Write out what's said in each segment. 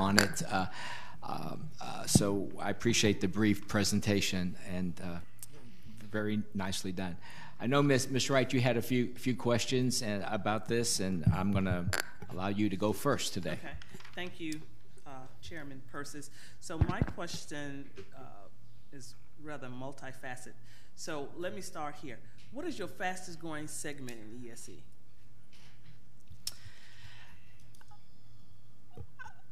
on it. So I appreciate the brief presentation, and very nicely done. I know, Ms. Wright, you had a few questions about this, and I'm going to allow you to go first today. Okay. Thank you, Chairman Persis. So my question is rather multifaceted. So let me start here. What is your fastest growing segment in ESE?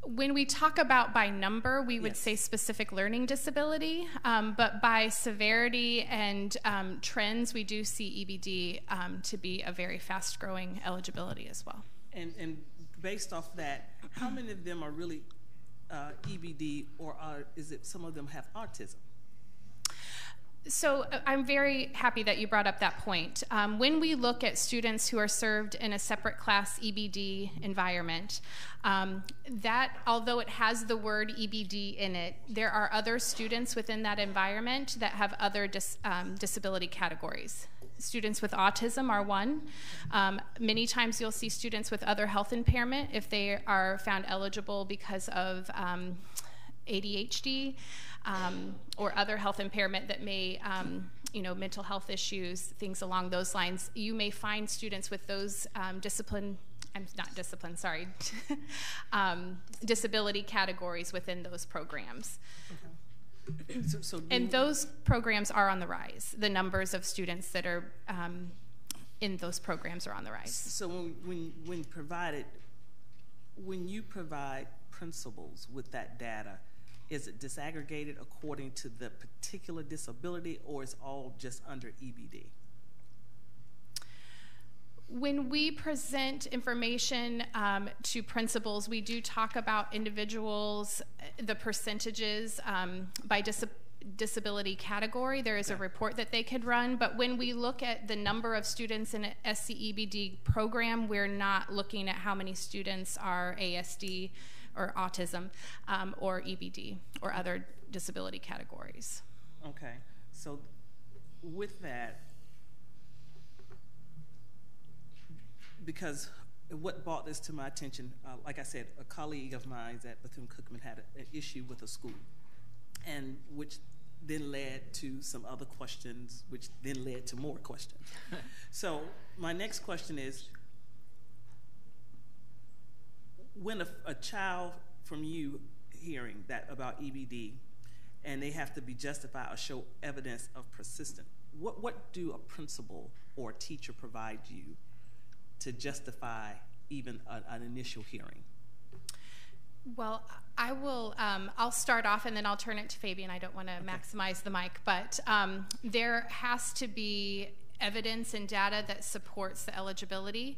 When we talk about by number, we would say specific learning disability, but by severity and trends, we do see EBD to be a very fast-growing eligibility as well. And based off that, how many of them are really EBD, or is it some of them have autism? So I'm very happy that you brought up that point. When we look at students who are served in a separate class EBD environment, that although it has the word EBD in it, there are other students within that environment that have other disability categories. Students with autism are one. Many times you'll see students with other health impairment if they are found eligible because of ADHD or other health impairment that may, mental health issues, things along those lines. You may find students with those disability categories within those programs. Okay. And those programs are on the rise. The numbers of students that are in those programs are on the rise. So when you provide principals with that data, is it disaggregated according to the particular disability, or is all just under EBD? When we present information to principals, we do talk about individuals, the percentages by disability category. There is a report that they could run, but when we look at the number of students in an SCEBD program, we're not looking at how many students are ASD or autism or EBD or other disability categories. Okay, so with that, because what brought this to my attention, like I said, a colleague of mine at Bethune-Cookman had an issue with a school, and which then led to some other questions, which then led to more questions. So my next question is, when a child from you hearing that about EBD, and they have to be justified or show evidence of persistent, what do a principal or a teacher provide you to justify even an initial hearing? Well, I'll start off and then I'll turn it to Fabian. I don't want to maximize the mic, but there has to be evidence and data that supports the eligibility.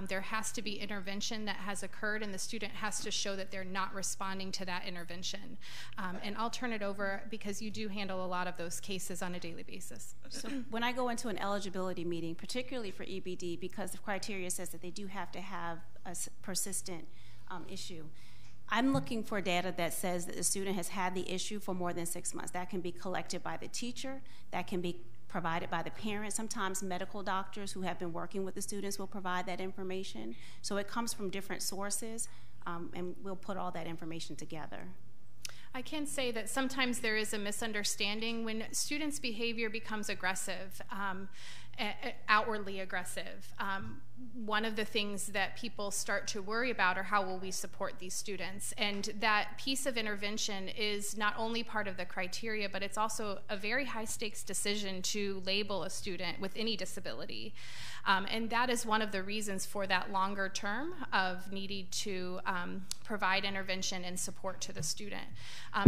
There has to be intervention that has occurred, and the student has to show that they're not responding to that intervention. And I'll turn it over because you do handle a lot of those cases on a daily basis. So when I go into an eligibility meeting, particularly for EBD, because the criteria says that they do have to have a persistent issue, I'm looking for data that says that the student has had the issue for more than 6 months. That can be collected by the teacher, that can be provided by the parents. Sometimes medical doctors who have been working with the students will provide that information. So it comes from different sources, and we'll put all that information together. I can say that sometimes there is a misunderstanding when students' behavior becomes aggressive, outwardly aggressive. One of the things that people start to worry about are how will we support these students, and that piece of intervention is not only part of the criteria, but it's also a very high stakes decision to label a student with any disability. And that is one of the reasons for that longer term of needing to provide intervention and support to the student.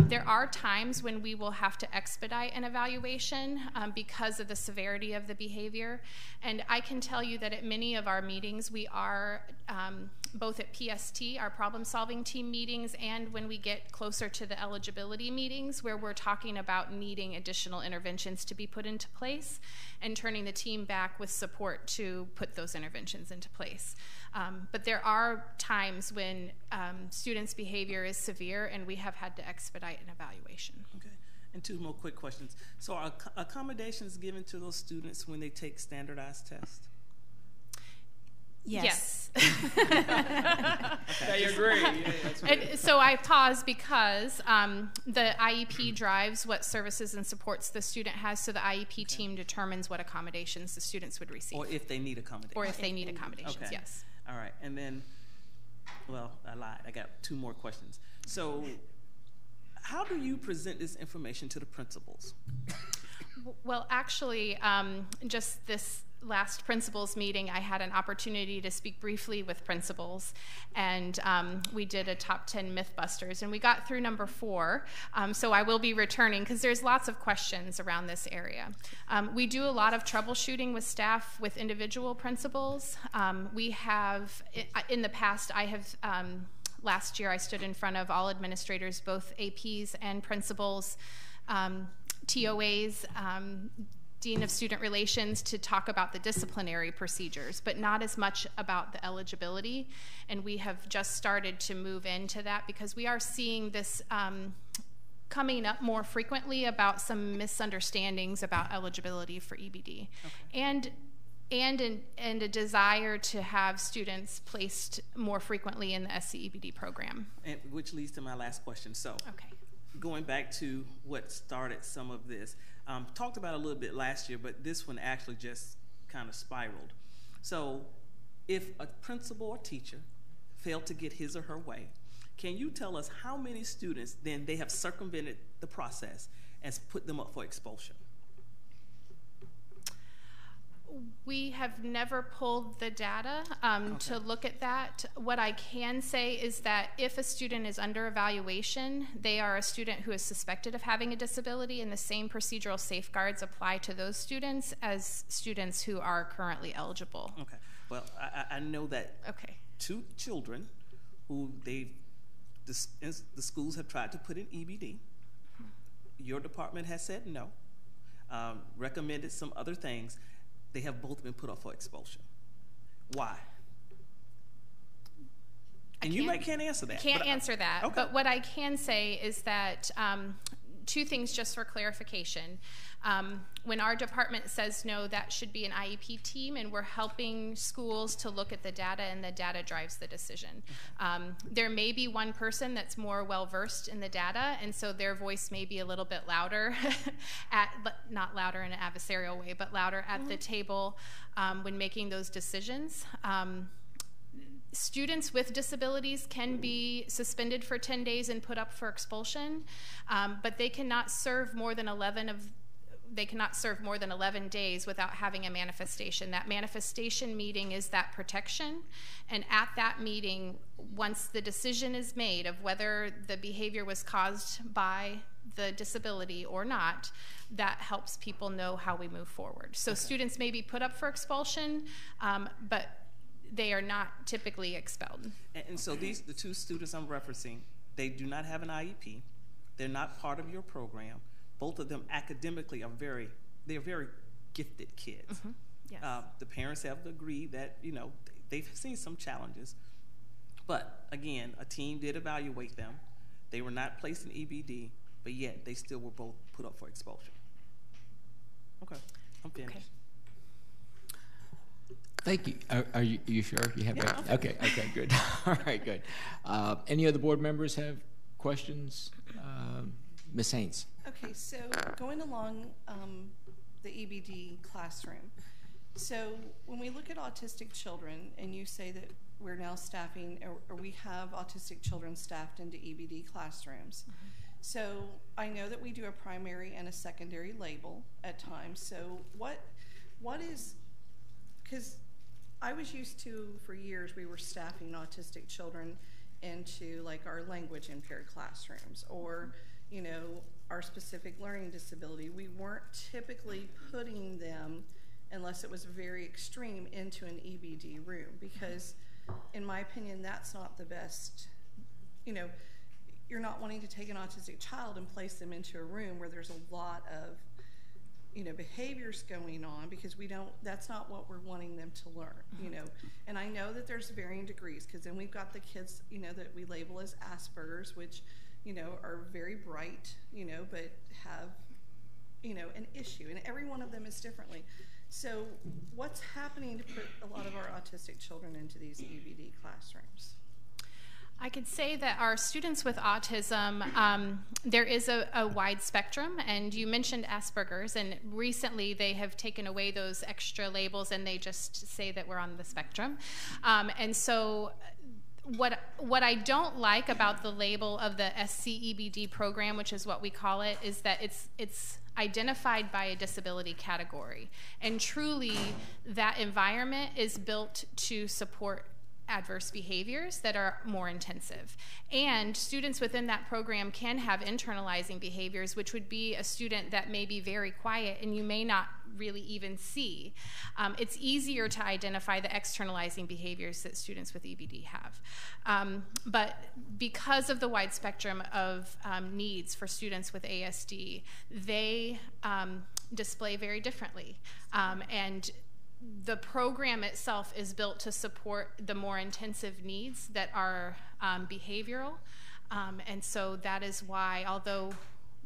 There are times when we will have to expedite an evaluation because of the severity of the behavior. And I can tell you that at many of our meetings, we are both at PST, our problem-solving team meetings, and when we get closer to the eligibility meetings, where we're talking about needing additional interventions to be put into place and turning the team back with support to put those interventions into place. But there are times when students' behavior is severe and we have had to expedite an evaluation. Okay. And two more quick questions. So are accommodations given to those students when they take standardized tests? Yes. They agree. Yeah, that's good. And so I pause because the IEP drives what services and supports the student has, so the IEP team determines what accommodations the students would receive. Or if they need accommodations. Or if they need accommodations, Okay. yes. All right, and then, well, I lied. I got 2 more questions. So, how do you present this information to the principals? Well, actually, just this last principals meeting, I had an opportunity to speak briefly with principals, and we did a top 10 Mythbusters, and we got through number 4, so I will be returning because there's lots of questions around this area. We do a lot of troubleshooting with staff, with individual principals. We have, in the past, I have, last year I stood in front of all administrators, both APs and principals, TOAs, Dean of Student Relations, to talk about the disciplinary procedures, but not as much about the eligibility. And we have just started to move into that because we are seeing this coming up more frequently about some misunderstandings about eligibility for EBD. Okay. And a desire to have students placed more frequently in the SCEBD program. And which leads to my last question. So, okay. Going back to what started some of this, talked about a little bit last year, but this one actually just kind of spiraled. So if a principal or teacher failed to get his or her way, can you tell us how many students then they have circumvented the process and put them up for expulsion? We have never pulled the data to look at that. What I can say is that if a student is under evaluation, they are a student who is suspected of having a disability, and the same procedural safeguards apply to those students as students who are currently eligible. Okay. Well, I know that 2 children who the schools have tried to put in EBD. Your department has said no, recommended some other things. They have both been put up for expulsion. Why? And you can't answer that. Can't answer that. Okay. But what I can say is that 2 things just for clarification. When our department says no, that should be an IEP team, and we're helping schools to look at the data, and the data drives the decision. There may be one person that's more well-versed in the data, and so their voice may be a little bit louder, not louder in an adversarial way, but louder at the table when making those decisions. Students with disabilities can be suspended for 10 days and put up for expulsion, but they cannot serve more than 11 days without having a manifestation. That manifestation meeting is that protection, and at that meeting, once the decision is made of whether the behavior was caused by the disability or not, that helps people know how we move forward. So students may be put up for expulsion, but they are not typically expelled. And so the 2 students I'm referencing, they do not have an IEP. They're not part of your program. Both of them academically they're very gifted kids. Mm-hmm. Yes. The parents have agreed that, they've seen some challenges. But again, a team did evaluate them. They were not placed in EBD, but yet they still were both put up for expulsion. Okay, I'm finished. Okay. Thank you. Are you sure you have that? Yeah, Okay, good. All right, good. Any other board members have questions? Ms. Haynes. Okay, so going along the EBD classroom, so when we look at autistic children, and you say that we're now staffing, or we have autistic children staffed into EBD classrooms, so I know that we do a primary and a secondary label at times. So what is, because I was used to, for years, we were staffing autistic children into like our language impaired classrooms, or our specific learning disability. We weren't typically putting them, unless it was very extreme, into an EBD room, because in my opinion, that's not the best. You're not wanting to take an autistic child and place them into a room where there's a lot of behaviors going on, because that's not what we're wanting them to learn, And I know that there's varying degrees, because then we've got the kids, that we label as Asperger's, which, are very bright, but have, an issue, and every one of them is differently. So what's happening to put a lot of our autistic children into these EBD classrooms? I could say that our students with autism, there is a wide spectrum, and you mentioned Asperger's, and recently they have taken away those extra labels and they just say that we're on the spectrum. And so what I don't like about the label of the SCEBD program, which is what we call it, is that it's identified by a disability category. And truly, that environment is built to support adverse behaviors that are more intensive. And students within that program can have internalizing behaviors, which would be a student that may be very quiet and you may not really even see. It's easier to identify the externalizing behaviors that students with EBD have. But because of the wide spectrum of needs for students with ASD, they display very differently. And the program itself is built to support the more intensive needs that are behavioral. And so that is why, although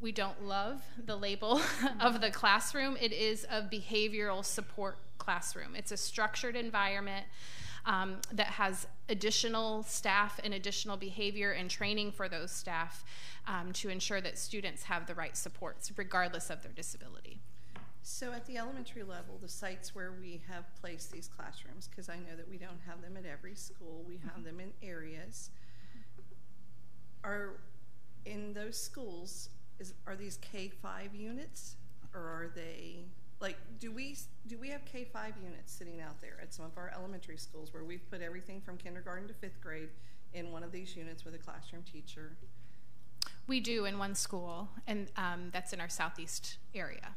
we don't love the label of the classroom, it is a behavioral support classroom. It's a structured environment that has additional staff and additional behavior and training for those staff to ensure that students have the right supports regardless of their disability. So at the elementary level, the sites where we have placed these classrooms, because I know that we don't have them at every school, we have them in areas, are in those schools, are these K-5 units, or are they, like, do we have K-5 units sitting out there at some of our elementary schools where we've put everything from kindergarten to 5th grade in one of these units with a classroom teacher? We do in one school, and that's in our southeast area.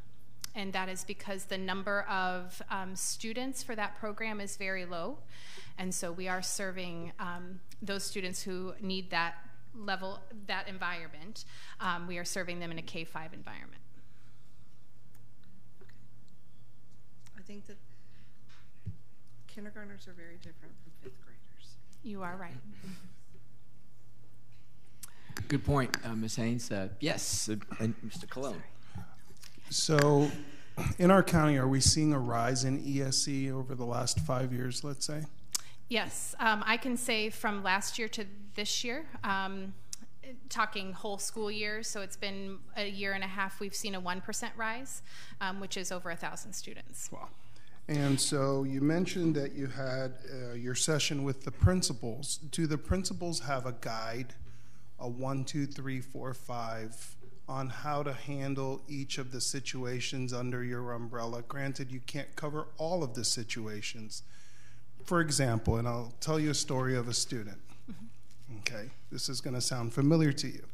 And that is because the number of students for that program is very low. And so we are serving those students who need that level, that environment. We are serving them in a K-5 environment. Okay. I think that kindergartners are very different from 5th graders. You are right. Good point, Ms. Haynes. Yes, and Mr. Colon. So in our county, are we seeing a rise in ESC over the last 5 years, let's say? Yes, I can say from last year to this year, talking whole school years, so it's been a year and a half, we've seen a 1% rise, which is over 1,000 students. Wow. And so you mentioned that you had your session with the principals. Do the principals have a guide, a 1, 2, 3, 4, 5, on how to handle each of the situations under your umbrella? Granted, you can't cover all of the situations. For example, and I'll tell you a story of a student. Okay, this is going to sound familiar to you.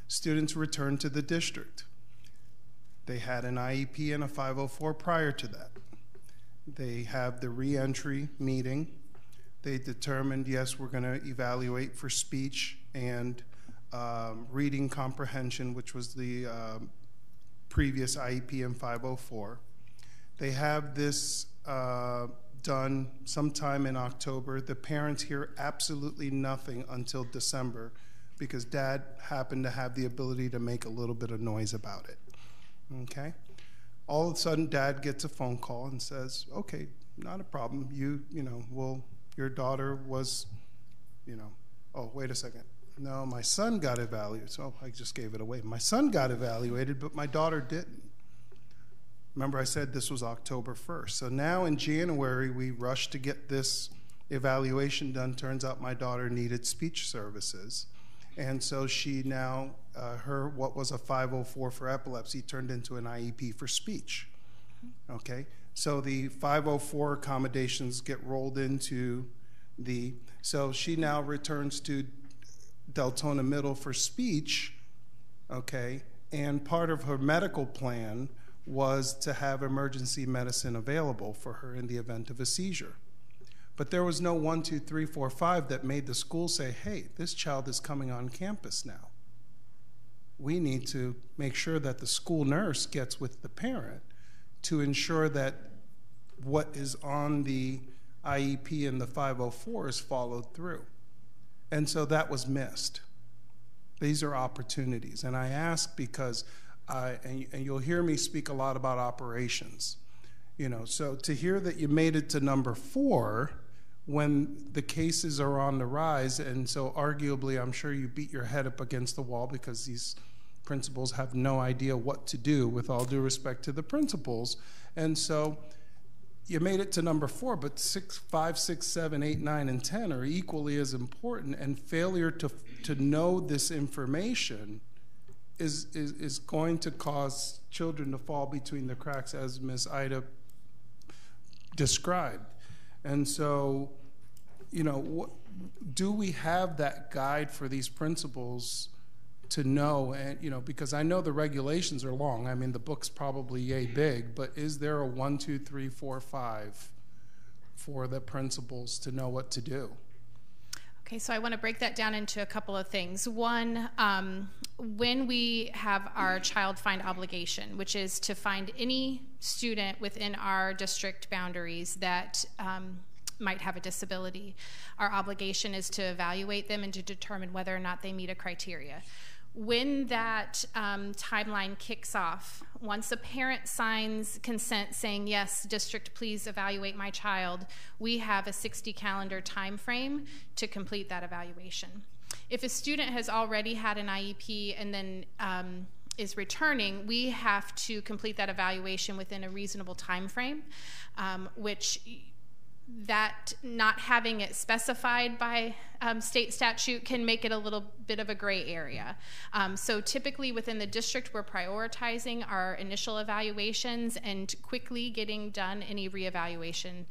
Students returned to the district. They had an IEP and a 504 prior to that. They have the re-entry meeting. They determined, yes, we're going to evaluate for speech and reading comprehension, which was the previous IEP and 504. They have this done sometime in October. The parents hear absolutely nothing until December because dad happened to have the ability to make a little bit of noise about it. Okay? All of a sudden, dad gets a phone call and says, okay, not a problem. Your daughter was, oh, wait a second. No, my son got evaluated. So I just gave it away. My son got evaluated, but my daughter didn't. Remember, I said this was October 1st. So now in January, we rushed to get this evaluation done. Turns out my daughter needed speech services. And so she now, what was a 504 for epilepsy turned into an IEP for speech. Okay? So the 504 accommodations get rolled into so she now returns to Deltona Middle for speech, okay? And part of her medical plan was to have emergency medicine available for her in the event of a seizure. But there was no 1, 2, 3, 4, 5 that made the school say, hey, this child is coming on campus now. We need to make sure that the school nurse gets with the parent to ensure that what is on the IEP and the 504 is followed through. And so that was missed. These are opportunities. And I ask because, and you'll hear me speak a lot about operations. So to hear that you made it to number 4 when the cases are on the rise, and so arguably I'm sure you beat your head up against the wall because these principals have no idea what to do, with all due respect to the principals. And so you made it to number 4, but 5, 6, 7, 8, 9, and 10 are equally as important, and failure to know this information is going to cause children to fall between the cracks, as Ms. Ida described. And so, do we have that guide for these principals to know? And because I know the regulations are long. I mean, the book's probably yay big, but is there a 1, 2, 3, 4, 5 for the principals to know what to do? Okay, so I want to break that down into a couple of things. One, when we have our child find obligation, which is to find any student within our district boundaries that might have a disability, our obligation is to evaluate them and to determine whether or not they meet a criteria. When that timeline kicks off, once a parent signs consent saying, yes, district, please evaluate my child, we have a 60 calendar time frame to complete that evaluation. If a student has already had an IEP and then is returning, we have to complete that evaluation within a reasonable time frame, which that not having it specified by state statute can make it a little bit of a gray area. So typically within the district, we're prioritizing our initial evaluations and quickly getting done any reevaluation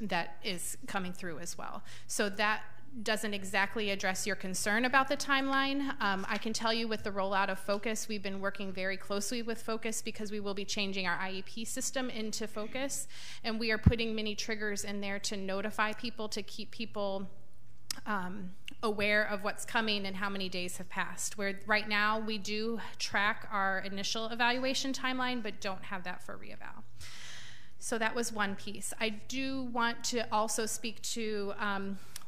that is coming through as well. So that doesn't exactly address your concern about the timeline. I can tell you with the rollout of Focus, we've been working very closely with Focus because we will be changing our IEP system into Focus, and we are putting many triggers in there to notify people, to keep people aware of what's coming and how many days have passed. Where right now we do track our initial evaluation timeline, but don't have that for reeval. So that was one piece. I do want to also speak to,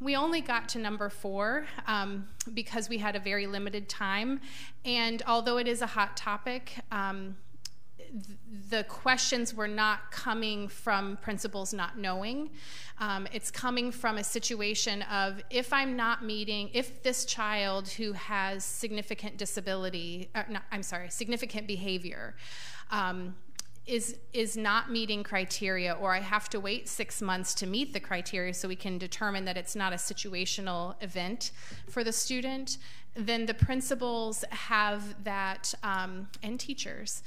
we only got to number 4 because we had a very limited time. And although it is a hot topic, the questions were not coming from principals not knowing. It's coming from a situation of, if I'm not meeting, if this child who has significant disability, significant behavior, is not meeting criteria, or I have to wait 6 months to meet the criteria so we can determine that it's not a situational event for the student, then the principals have that, and teachers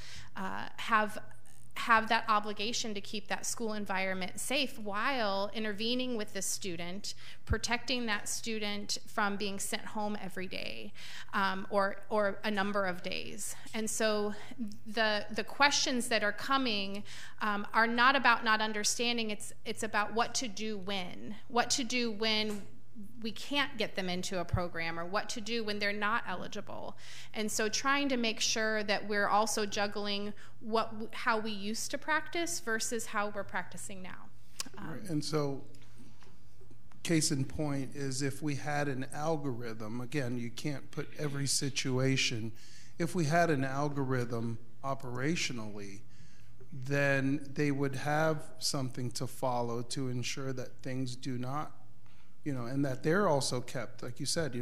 have that obligation to keep that school environment safe while intervening with the student, protecting that student from being sent home every day or a number of days. And so the questions that are coming are not about not understanding, it's about what to do when we can't get them into a program, or what to do when they're not eligible. And so trying to make sure that we're also juggling how we used to practice versus how we're practicing now. Right. And so case in point is, if we had an algorithm, again, you can't put every situation, if we had an algorithm operationally, then they would have something to follow to ensure that things do not, and that they're also kept, like you said,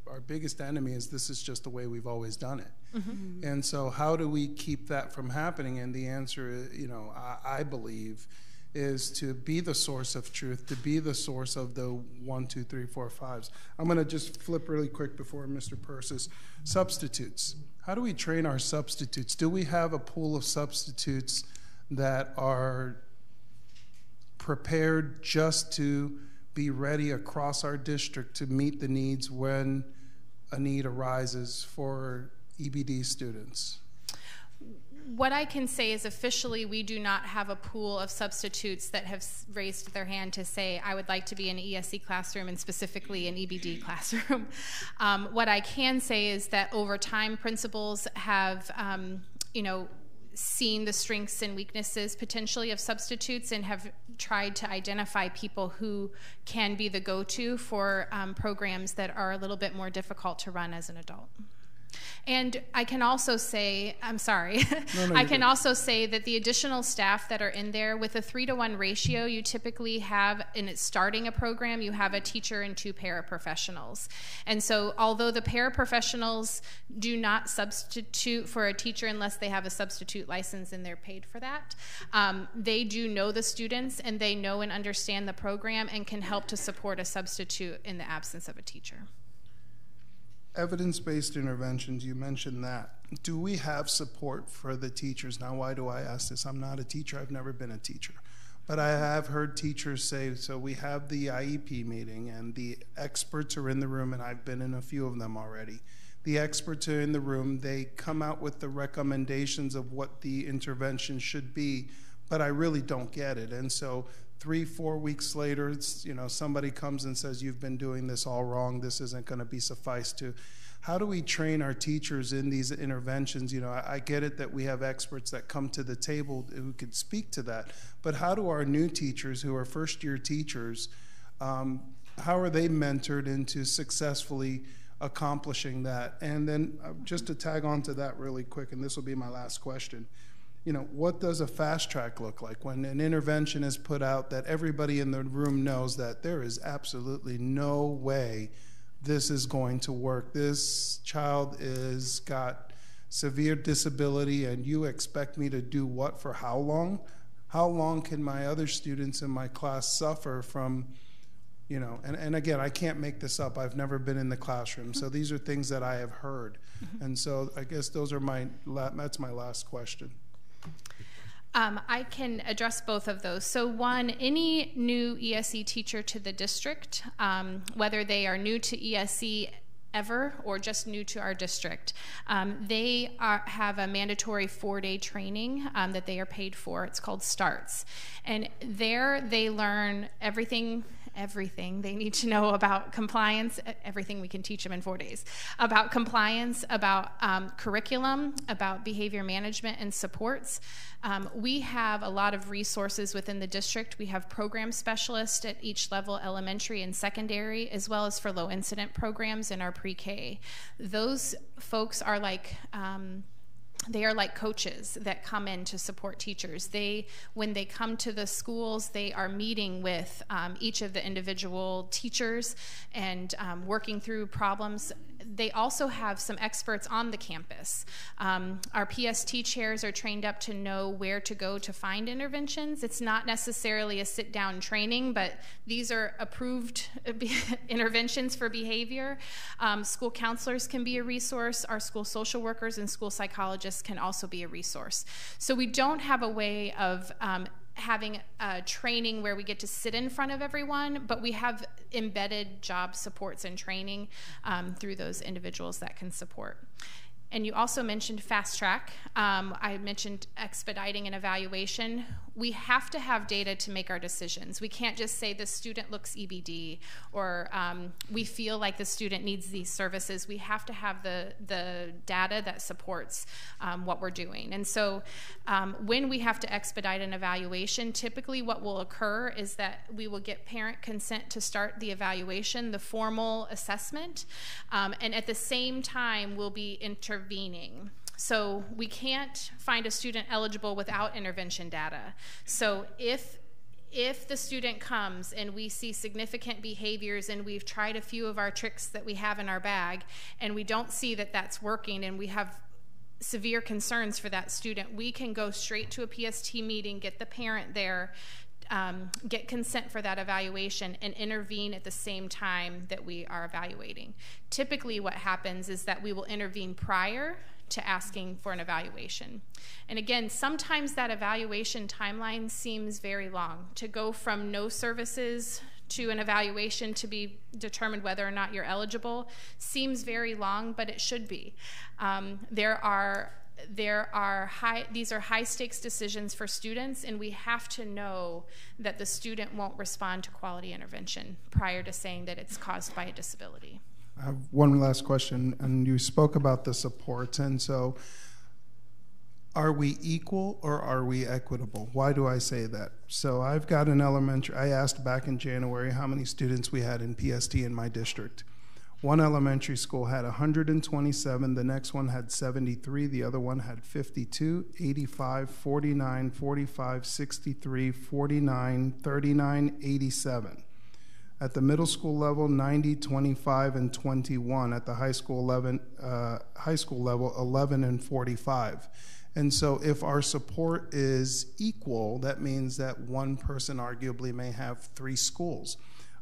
our biggest enemy is, this is just the way we've always done it. Mm-hmm. And so how do we keep that from happening? And the answer, I believe, is to be the source of truth, to be the source of the 1, 2, 3, 4, 5s. I'm going to just flip really quick before Mr. Persis. Substitutes. How do we train our substitutes? Do we have a pool of substitutes that are prepared just to be ready across our district to meet the needs when a need arises for EBD students? What I can say is, officially, we do not have a pool of substitutes that have raised their hand to say, I would like to be in an ESE classroom, and specifically an EBD classroom. What I can say is that over time, principals have, seen the strengths and weaknesses potentially of substitutes, and have tried to identify people who can be the go-to for programs that are a little bit more difficult to run as an adult. And I can also say, I'm sorry, No, I can also say that the additional staff that are in there, with a 3-to-1 ratio, you typically have, in it starting a program, you have a teacher and 2 paraprofessionals. And so although the paraprofessionals do not substitute for a teacher unless they have a substitute license and they're paid for that, they do know the students and they know and understand the program and can help to support a substitute in the absence of a teacher. Evidence-based interventions, you mentioned that. Do we have support for the teachers? Now, why do I ask this? I'm not a teacher. I've never been a teacher. But I have heard teachers say, so we have the IEP meeting, and the experts are in the room, and I've been in a few of them already. The experts are in the room. They come out with the recommendations of what the intervention should be, but I really don't get it. And so 3-4 weeks later, it's, somebody comes and says, you've been doing this all wrong. This isn't going to be suffice to. How do we train our teachers in these interventions? I get it that we have experts that come to the table who could speak to that, but how do our new teachers who are first-year teachers, how are they mentored into successfully accomplishing that? And then just to tag on to that really quick, and this will be my last question, what does a fast track look like when an intervention is put out that everybody in the room knows that there is absolutely no way this is going to work? This child is got severe disability, and you expect me to do what for how long? How long can my other students in my class suffer from, and again, I can't make this up. I've never been in the classroom. So these are things that I have heard. And so I guess that's my last question. I can address both of those. So one, any new ESE teacher to the district, whether they are new to ESE ever or just new to our district, they have a mandatory 4-day training that they are paid for. It's called STARTS. And there they learn everything they need to know about compliance, everything we can teach them in 4 days, about compliance, about curriculum, about behavior management and supports. We have a lot of resources within the district. We have program specialists at each level, elementary and secondary, as well as for low incident programs in our pre-K. Those folks are like they are like coaches that come in to support teachers. When they come to the schools, they are meeting with each of the individual teachers and working through problems. They also have some experts on the campus. Our PST chairs are trained up to know where to go to find interventions. It's not necessarily a sit-down training, but these are approved interventions for behavior. School counselors can be a resource. Our school social workers and school psychologists can also be a resource. So we don't have a way of having a training where we get to sit in front of everyone, but we have embedded job supports and training through those individuals that can support. And you also mentioned fast track. I mentioned expediting an evaluation. We have to have data to make our decisions. We can't just say the student looks EBD or we feel like the student needs these services. We have to have the data that supports what we're doing. And so when we have to expedite an evaluation, typically what will occur is that we will get parent consent to start the evaluation, the formal assessment, and at the same time we'll be intervening. So we can't find a student eligible without intervention data. So if the student comes and we see significant behaviors and we've tried a few of our tricks that we have in our bag and we don't see that that's working and we have severe concerns for that student, we can go straight to a PST meeting, get the parent there, get consent for that evaluation, and intervene at the same time that we are evaluating. Typically what happens is that we will intervene prior to asking for an evaluation. And again, sometimes that evaluation timeline seems very long. To go from no services to an evaluation to be determined whether or not you're eligible seems very long, but it should be. These are high stakes decisions for students, and we have to know that the student won't respond to quality intervention prior to saying that it's caused by a disability. I have one last question, and you spoke about the supports, and so are we equal or are we equitable? Why do I say that? So I've got an elementary, I asked back in January how many students we had in PST in my district. One elementary school had 127, the next one had 73, the other one had 52, 85, 49, 45, 63, 49, 39, 87. At the middle school level, 90, 25, and 21. At the high school level, 11 and 45. And so if our support is equal, that means that one person arguably may have 3 schools.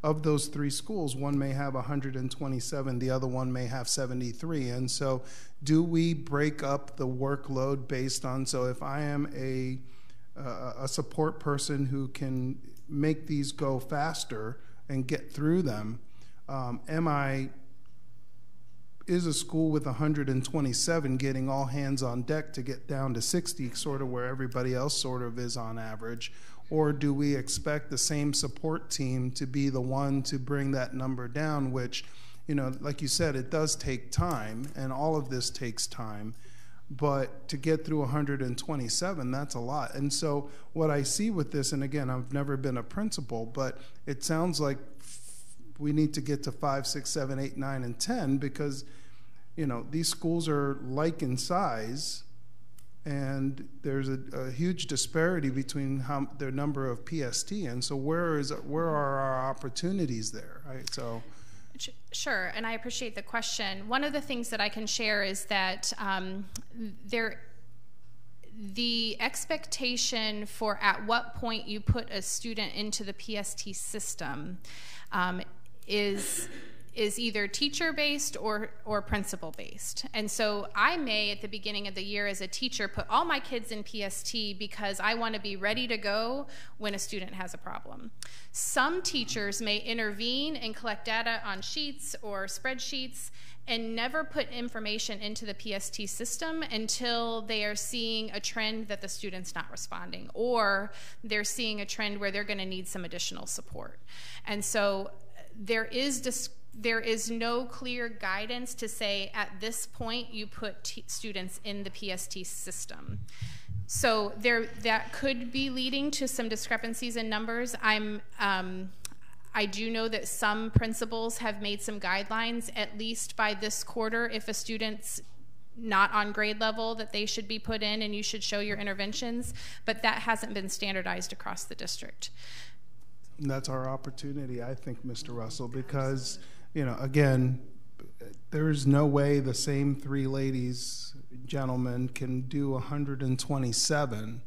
Of those 3 schools, one may have 127, the other one may have 73. And so do we break up the workload based on, so if I am a support person who can make these go faster and get through them, is a school with 127 getting all hands on deck to get down to 60, sort of where everybody else sort of is on average? Or do we expect the same support team to be the one to bring that number down, which, you know, like you said, it does take time, and all of this takes time. But to get through 127, that's a lot. And so what I see with this, and again, I've never been a principal, but it sounds like we need to get to 5, 6, 7, 8, 9, and 10 because, you know, these schools are like in size, and there's a huge disparity between their number of PST. And so where are our opportunities there, right? So. Sure, and I appreciate the question. One of the things that I can share is that the expectation for at what point you put a student into the PST system is either teacher-based or principal-based. And so I may, at the beginning of the year as a teacher, put all my kids in PST because I want to be ready to go when a student has a problem. Some teachers may intervene and collect data on sheets or spreadsheets and never put information into the PST system until they are seeing a trend that the student's not responding, or they're seeing a trend where they're going to need some additional support. And so there is no clear guidance to say at this point you put students in the PST system. So that could be leading to some discrepancies in numbers. I do know that some principals have made some guidelines, at least by this quarter, if a student's not on grade level, that they should be put in and you should show your interventions, but that hasn't been standardized across the district. And that's our opportunity, I think, Mr. Russell, because, you know, again, there is no way the same 3 ladies, gentlemen, can do 127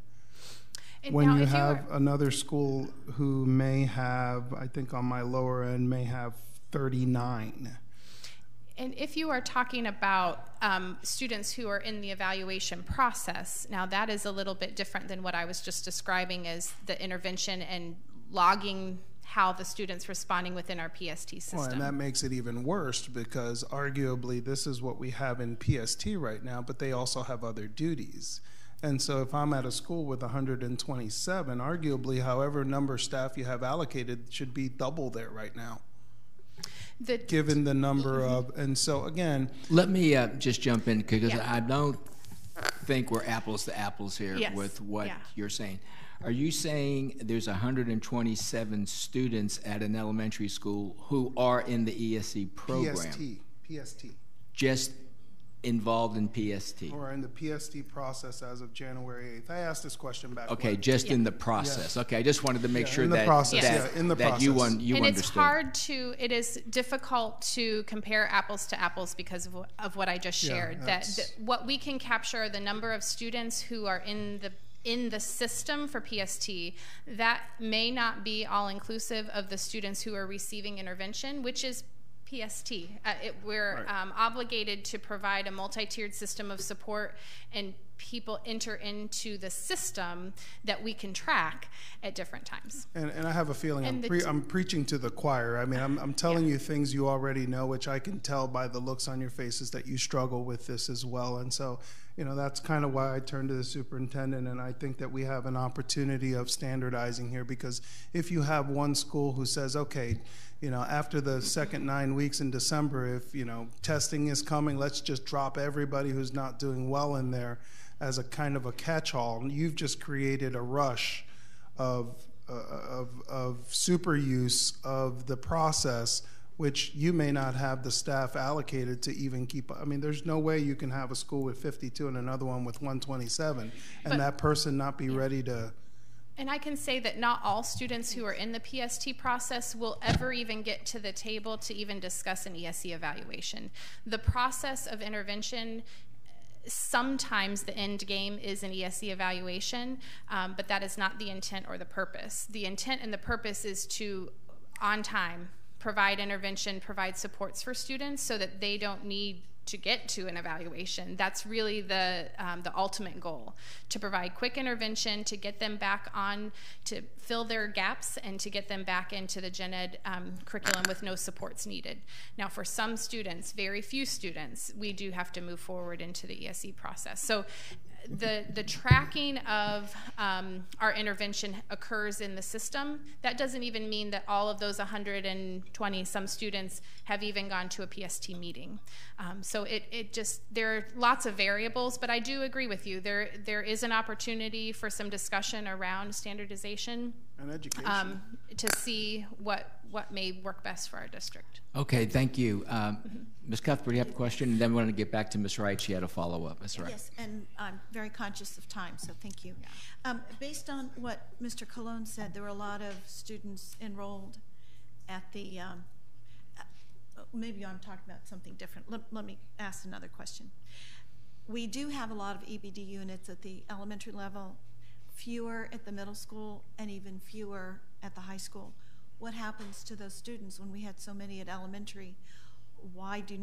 when you have another school who may have, I think on my lower end, may have 39. And if you are talking about students who are in the evaluation process, now that is a little bit different than what I was just describing as the intervention and logging how the student's responding within our PST system. Well, and that makes it even worse because arguably this is what we have in PST right now, but they also have other duties. And so if I'm at a school with 127, arguably however number of staff you have allocated should be double there right now. Given the number of, and so again. Let me just jump in because I don't think we're apples to apples here with what you're saying. Are you saying there's 127 students at an elementary school who are in the ESE program? PST. Just involved in PST? Or in the PST process as of January 8th. I asked this question back. Okay, just in the process. Okay, I just wanted to make sure in the that, process. that you and understood. It is difficult to compare apples to apples because of what I just shared. What we can capture are the number of students who are in the system for PST. That may not be all inclusive of the students who are receiving intervention, which is PST. We're obligated to provide a multi-tiered system of support, and people enter into the system that we can track at different times. And I have a feeling I'm preaching to the choir. I mean, I'm telling you things you already know, which I can tell by the looks on your faces that you struggle with this as well. And so, you know, that's kind of why I turned to the superintendent, and I think that we have an opportunity of standardizing here, because if you have one school who says, okay, you know, after the second 9 weeks in December, if, you know, testing is coming, let's just drop everybody who's not doing well in there as a kind of a catch-all. You've just created a rush of super use of the process which you may not have the staff allocated to even keep. I mean, there's no way you can have a school with 52 and another one with 127, and that person not be ready to. And I can say that not all students who are in the PST process will ever even get to the table to even discuss an ESE evaluation. The process of intervention, sometimes the end game is an ESE evaluation, but that is not the intent or the purpose. The intent and the purpose is to, on time, provide intervention, provide supports for students so that they don't need to get to an evaluation. That's really the ultimate goal, to provide quick intervention, to get them back on, to fill their gaps, and to get them back into the gen ed curriculum with no supports needed. Now, for some students, very few students, we do have to move forward into the ESE process. So the tracking of our intervention occurs in the system. That doesn't even mean that all of those 120 some students have even gone to a PST meeting. So there are lots of variables, but I do agree with you. There is an opportunity for some discussion around standardization And education. to see what may work best for our district. Okay, thank you. Ms. Cuthbert, you have a question? And then we want to get back to Ms. Wright. She had a follow-up. Ms. Wright. Yes, and I'm very conscious of time, so thank you. Based on what Mr. Colon said, there were a lot of students enrolled at the, maybe I'm talking about something different. Let me ask another question. We do have a lot of EBD units at the elementary level, fewer at the middle school, and even fewer at the high school. What happens to those students when we had so many at elementary? Why do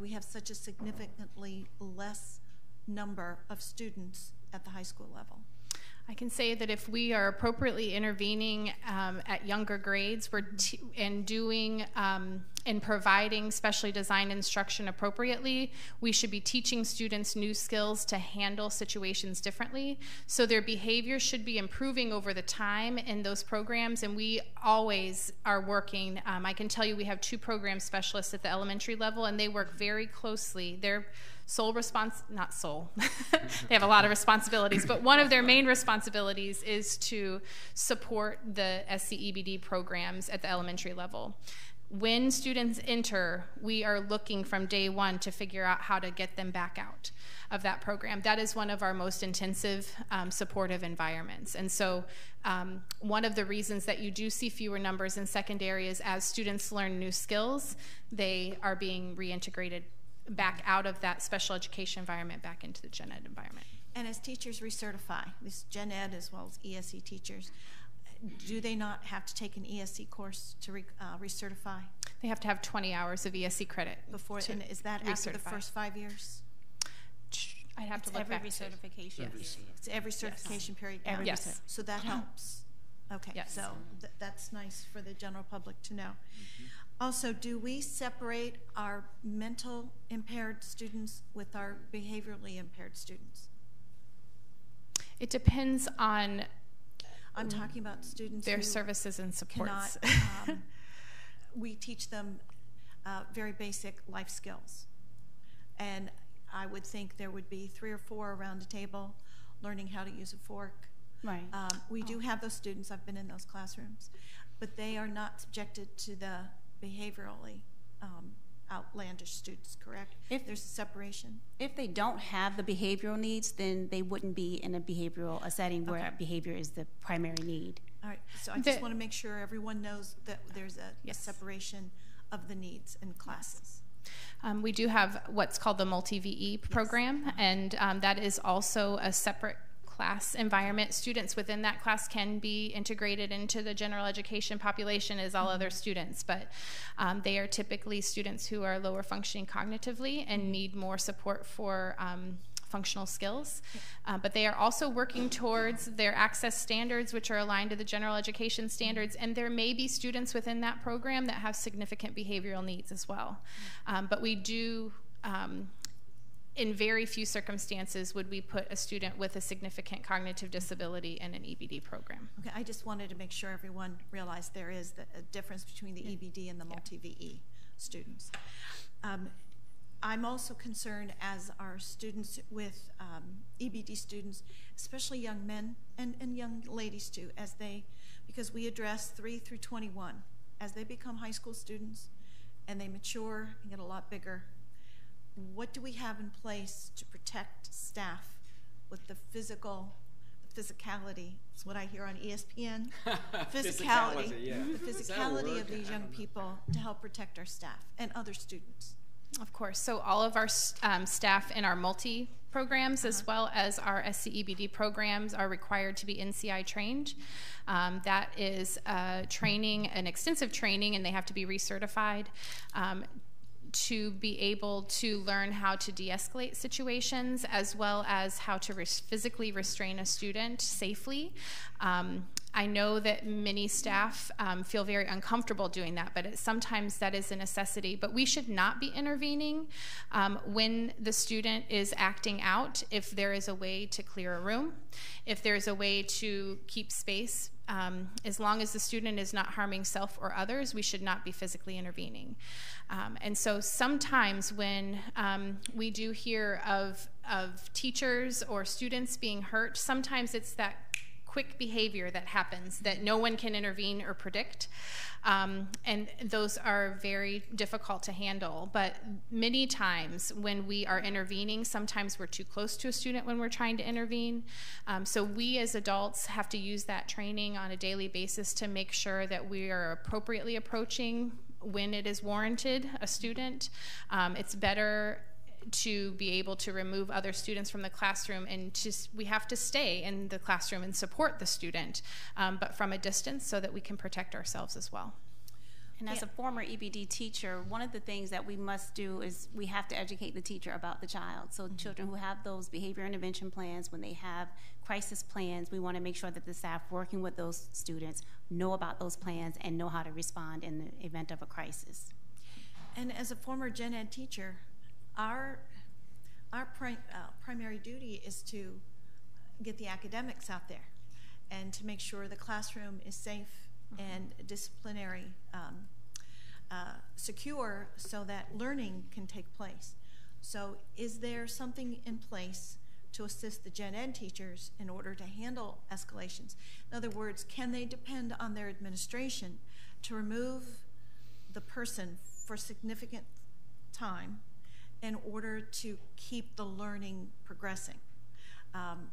we have such a significantly less number of students at the high school level? I can say that if we are appropriately intervening at younger grades, and doing and providing specially designed instruction appropriately, we should be teaching students new skills to handle situations differently. So their behavior should be improving over the time in those programs, and we always are working. I can tell you we have 2 program specialists at the elementary level, and they work very closely. They're not sole, they have a lot of responsibilities, but one of their main responsibilities is to support the SCEBD programs at the elementary level. When students enter, we are looking from day one to figure out how to get them back out of that program. That is one of our most intensive supportive environments. And so one of the reasons that you do see fewer numbers in secondary is as students learn new skills, they are being reintegrated back out of that special education environment back into the gen ed environment. And as teachers recertify, this gen ed as well as ESE teachers, do they not have to take an ESE course to recertify? They have to have 20 hours of ESE credit. Before, and is that after the first 5 years? I'd have to look every back. Recertification. Yes. It's every certification period. Yes. So that helps. Okay. Yes. So that's nice for the general public to know. Also, do we separate our mental impaired students with our behaviorally impaired students? It depends on I'm talking about students their who services and supports. cannot, we teach them very basic life skills. And I would think there would be 3 or 4 around a table learning how to use a fork. Right. We do have those students. I've been in those classrooms. But they are not subjected to the behaviorally outlandish students, correct? If there's a separation. If they don't have the behavioral needs, then they wouldn't be in a setting where behavior is the primary need. All right, so I just want to make sure everyone knows that there's a separation of the needs in classes. We do have what's called the multi-VE program, and that is also a separate class environment. Students within that class can be integrated into the general education population as all other students, but they are typically students who are lower functioning cognitively and need more support for functional skills. But they are also working towards their access standards, which are aligned to the general education standards, and there may be students within that program that have significant behavioral needs as well. But we do in very few circumstances would we put a student with a significant cognitive disability in an EBD program. Okay, I just wanted to make sure everyone realized there is a difference between the EBD and the multi-VE students. I'm also concerned, as our students with EBD students, especially young men and young ladies too, because we address 3 through 21 as they become high school students and they mature and get a lot bigger, what do we have in place to protect staff with the physicality? It's what I hear on ESPN. Physicality. The physicality of these young people to help protect our staff and other students. Of course. So all of our staff in our multi programs as well as our SCEBD programs are required to be NCI trained. That is training, an extensive training, and they have to be recertified to be able to learn how to de-escalate situations as well as how to physically restrain a student safely. I know that many staff feel very uncomfortable doing that, but sometimes that is a necessity. But we should not be intervening when the student is acting out if there is a way to clear a room, if there's a way to keep space. As long as the student is not harming self or others, we should not be physically intervening. And so sometimes when we do hear of teachers or students being hurt, sometimes it's that quick behavior that happens that no one can intervene or predict. And those are very difficult to handle. But many times when we are intervening, sometimes we're too close to a student when we're trying to intervene. So we as adults have to use that training on a daily basis to make sure that we are appropriately approaching when it is warranted a student. It's better to be able to remove other students from the classroom, and we have to stay in the classroom and support the student, but from a distance so that we can protect ourselves as well. And as a former EBD teacher, one of the things that we must do is we have to educate the teacher about the child. So children who have those behavior intervention plans, when they have crisis plans, we want to make sure that the staff working with those students know about those plans and know how to respond in the event of a crisis. And as a former gen ed teacher, our primary duty is to get the academics out there and to make sure the classroom is safe and disciplinary secure so that learning can take place. So is there something in place to assist the gen ed teachers in order to handle escalations? In other words, can they depend on their administration to remove the person for significant time in order to keep the learning progressing?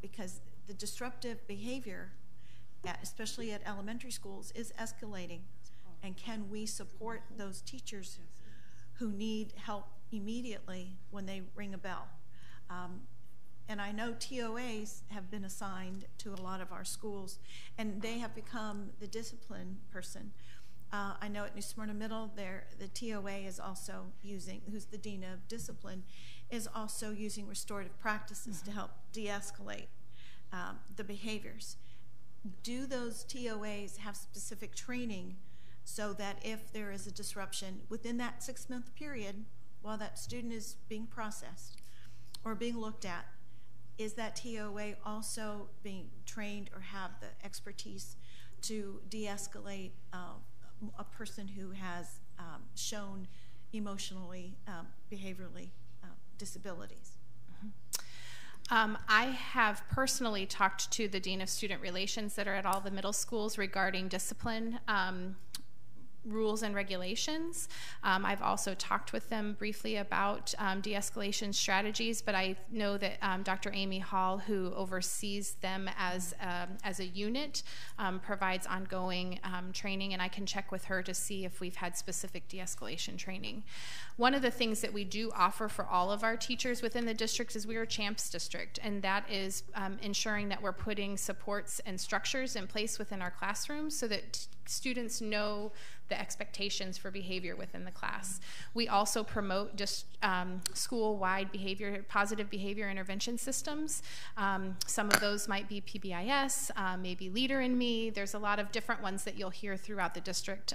Because the disruptive behavior, especially at elementary schools, is escalating. And can we support those teachers who need help immediately when they ring a bell? And I know TOAs have been assigned to a lot of our schools, and they have become the discipline person. I know at New Smyrna Middle, the TOA is also using, who's the Dean of Discipline, is also using restorative practices to help de-escalate the behaviors. Do those TOAs have specific training so that if there is a disruption within that 6-month period while that student is being processed or being looked at, is that TOA also being trained or have the expertise to de-escalate a person who has shown emotionally, behaviorally disabilities? I have personally talked to the Dean of Student Relations that are at all the middle schools regarding discipline rules and regulations. I've also talked with them briefly about de-escalation strategies, but I know that Dr. Amy Hall, who oversees them as a unit, provides ongoing training, and I can check with her to see if we've had specific de-escalation training. One of the things that we do offer for all of our teachers within the district is we're a CHAMPS district, and that is ensuring that we're putting supports and structures in place within our classrooms so that students know the expectations for behavior within the class. We also promote just school-wide positive behavior intervention systems. Some of those might be PBIS, maybe Leader in Me. There's a lot of different ones that you'll hear throughout the district.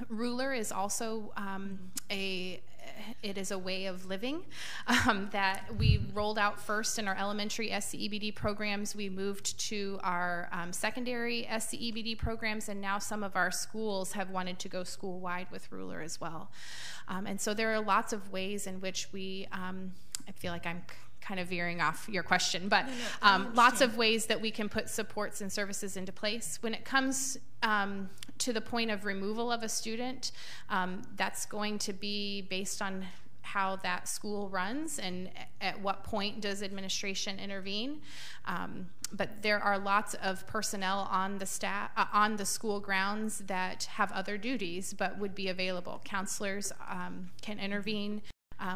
Ruler is also it is a way of living that we rolled out first in our elementary SCEBD programs. We moved to our secondary SCEBD programs, and now some of our schools have wanted to go school-wide with Ruler as well. And so there are lots of ways in which we, I feel like I'm kind of veering off your question, but I lots of ways that we can put supports and services into place. When it comes to the point of removal of a student, that's going to be based on how that school runs and at what point does administration intervene. But there are lots of personnel on the staff, on the school grounds that have other duties but would be available. Counselors can intervene.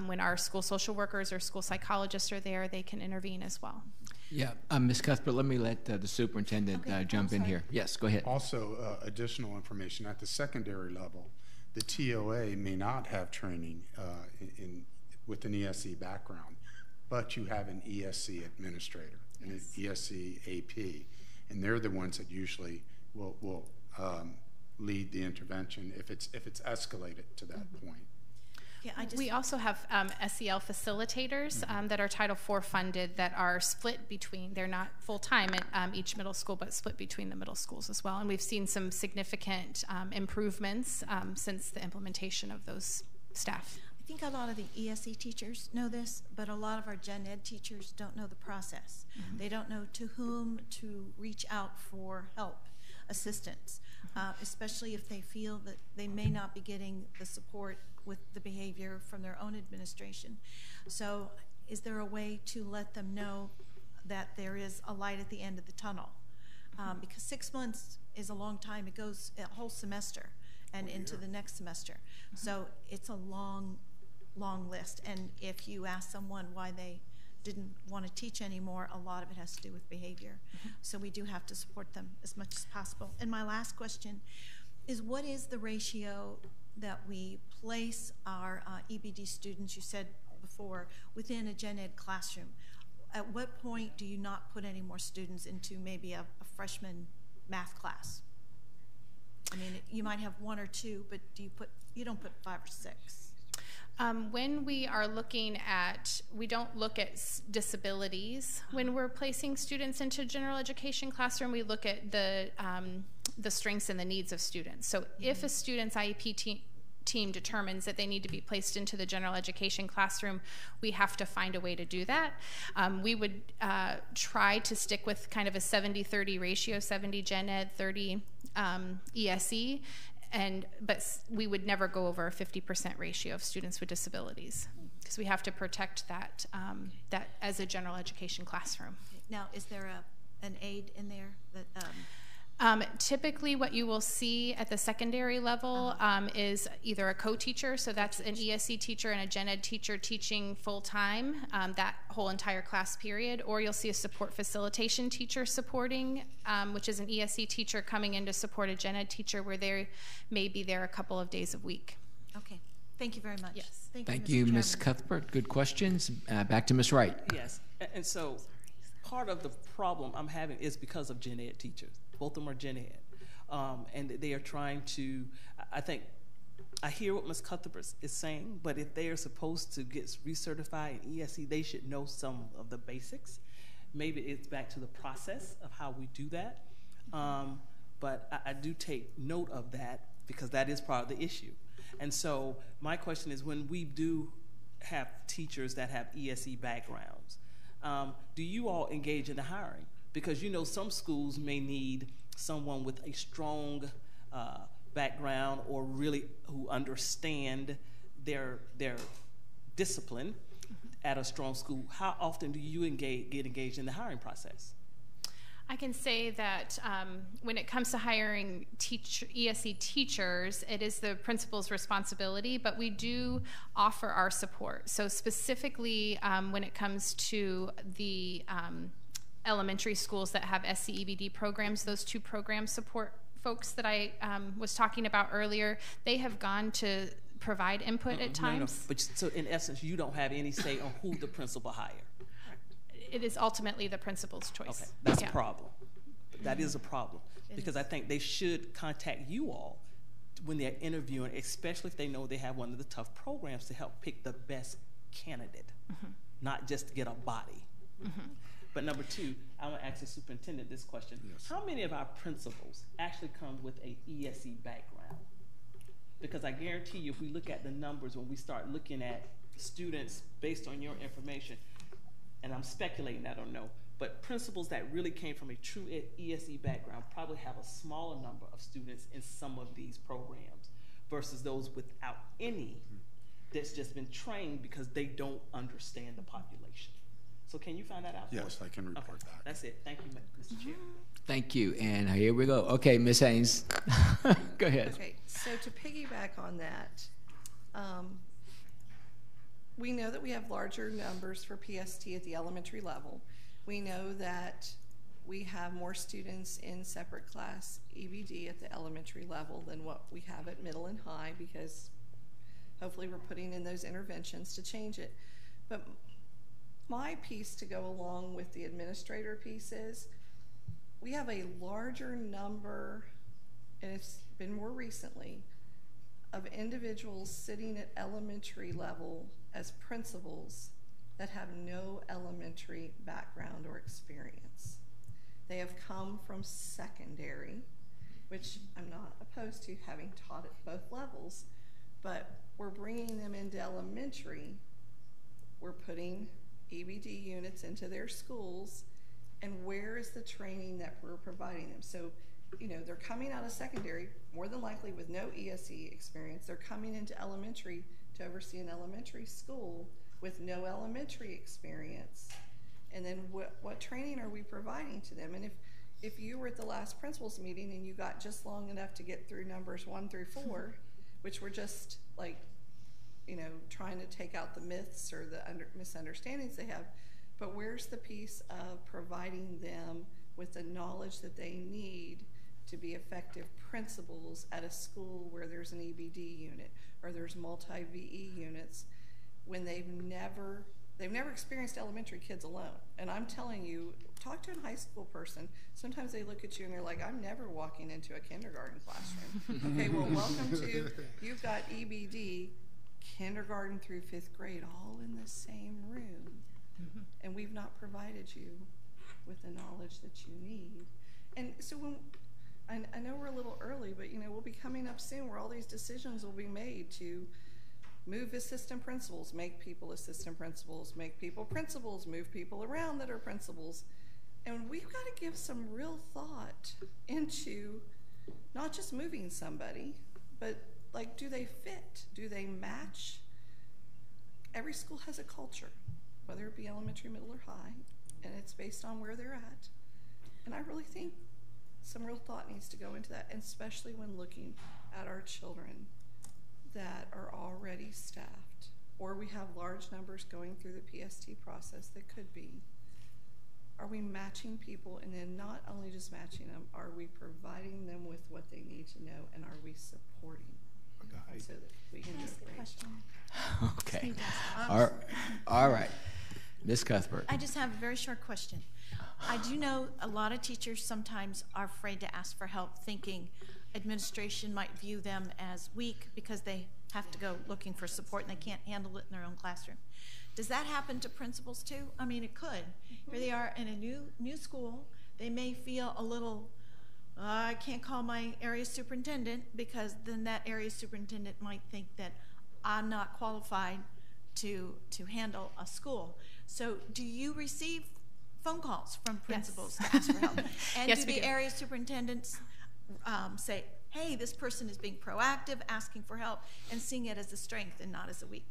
When our school social workers or school psychologists are there, they can intervene as well. Yeah, Ms. Cuthbert, let me let the superintendent jump in here. Yes, go ahead. Also, additional information at the secondary level, the TOA may not have training with an ESE background, but you have an ESC administrator and an ESC AP, and they're the ones that usually will lead the intervention if it's escalated to that point. Yeah, we also have SEL facilitators that are Title IV funded that are split between, they're not full-time at each middle school, but split between the middle schools as well. And we've seen some significant improvements since the implementation of those staff. I think a lot of the ESE teachers know this, but a lot of our gen ed teachers don't know the process. They don't know to whom to reach out for help, assistance, especially if they feel that they may not be getting the support with the behavior from their own administration. So is there a way to let them know that there is a light at the end of the tunnel? Because 6 months is a long time. It goes a whole semester and into the next semester. So it's a long list. And if you ask someone why they didn't want to teach anymore, a lot of it has to do with behavior. So we do have to support them as much as possible. And my last question is, what is the ratio that we place our EBD students, you said before, within a gen ed classroom? At what point do you not put any more students into maybe a freshman math class? I mean, you might have 1 or 2, but you don't put 5 or 6. When we are looking at, we don't look at disabilities. When we're placing students into general education classroom, we look at the strengths and the needs of students. So if a student's IEP team determines that they need to be placed into the general education classroom, we have to find a way to do that. We would try to stick with kind of a 70-30 ratio, 70 gen ed, 30 ESE. But we would never go over a 50% ratio of students with disabilities because we have to protect that that as a general education classroom. Now, is there an aide in there that? Typically, what you will see at the secondary level is either a co-teacher, so that's an ESE teacher and a gen ed teacher teaching full-time that whole entire class period, or you'll see a support facilitation teacher supporting, which is an ESE teacher coming in to support a gen ed teacher where they may be there a couple of days a week. Okay. Thank you very much. Yes. Thank you, Ms. Cuthbert. Good questions. Back to Ms. Wright. Yes, and so part of the problem I'm having is because of gen ed teachers. Both of them are gen ed, and they are trying to, I think, I hear what Ms. Cuthbert is saying, but if they are supposed to get recertified in ESE, they should know some of the basics. Maybe it's back to the process of how we do that, but I do take note of that because that is part of the issue. And so my question is, when we do have teachers that have ESE backgrounds, do you all engage in the hiring? Because you know some schools may need someone with a strong background or really who understand their discipline at a strong school. How often do you get engaged in the hiring process? I can say that when it comes to hiring ESE teachers, it is the principal's responsibility, but we do offer our support. So specifically when it comes to the elementary schools that have SCEBD programs, those 2 program support folks that I was talking about earlier, they have gone to provide input at times. No. But so in essence, you don't have any say on who the principal hire. It is ultimately the principal's choice. Okay, that's a problem. That is a problem because I think they should contact you all when they're interviewing, especially if they know they have one of the tough programs to help pick the best candidate, not just to get a body. But number 2, I want to ask the superintendent this question. Yes. How many of our principals actually come with a ESE background? Because I guarantee you, if we look at the numbers, when we start looking at students based on your information, and I'm speculating, I don't know, but principals that really came from a true ESE background probably have a smaller number of students in some of these programs versus those without any that's just been trained because they don't understand the population. So can you find that out? Yes, I can report back. That's it. Thank you, Mr. Chair. Thank you. And here we go. Okay, Ms. Haynes. Go ahead. Okay, so to piggyback on that, we know that we have larger numbers for PST at the elementary level. We know that we have more students in separate class EBD at the elementary level than what we have at middle and high, because hopefully we're putting in those interventions to change it. But my piece to go along with the administrator piece is we have a larger number, and it's been more recently, of individuals sitting at elementary level as principals that have no elementary background or experience. They have come from secondary, which I'm not opposed to, having taught at both levels, but we're bringing them into elementary. We're putting EBD units into their schools, and where is the training that we're providing them? So, you know, they're coming out of secondary, more than likely with no ESE experience. They're coming into elementary to oversee an elementary school with no elementary experience. And then what training are we providing to them? And if you were at the last principals meeting and you got just long enough to get through numbers 1 through 4, which were just like, you know, trying to take out the myths or the misunderstandings they have, but where's the piece of providing them with the knowledge that they need to be effective principals at a school where there's an EBD unit or there's multi-VE units when they've never experienced elementary kids alone? And I'm telling you, talk to a high school person. Sometimes they look at you and they're like, I'm never walking into a kindergarten classroom. Okay, well, welcome to, you've got EBD, kindergarten through 5th grade, all in the same room. And we've not provided you with the knowledge that you need. And so when, I know we're a little early, but you know, we'll be coming up soon where all these decisions will be made to move assistant principals, make people assistant principals, make people principals, move people around that are principals. And we've got to give some real thought into not just moving somebody, but like, do they fit? Do they match? Every school has a culture, whether it be elementary, middle, or high, and it's based on where they're at. And I really think some real thought needs to go into that, and especially when looking at our children that are already staffed, or we have large numbers going through the PST process that could be. Are we matching people, and then not only just matching them, are we providing them with what they need to know, and are we supporting them so that we can just Question. Okay. All right. Ms. Cuthbert. I just have a very short question. I do know a lot of teachers sometimes are afraid to ask for help, thinking administration might view them as weak because they have to go looking for support and they can't handle it in their own classroom. Does that happen to principals too? I mean, it could. Here they are in a new school. They may feel a little, I can't call my area superintendent, because then that area superintendent might think that I'm not qualified to handle a school. So do you receive phone calls from principals to ask for help? And Yes, do the area superintendents say, hey, this person is being proactive, asking for help, and seeing it as a strength and not as a weakness?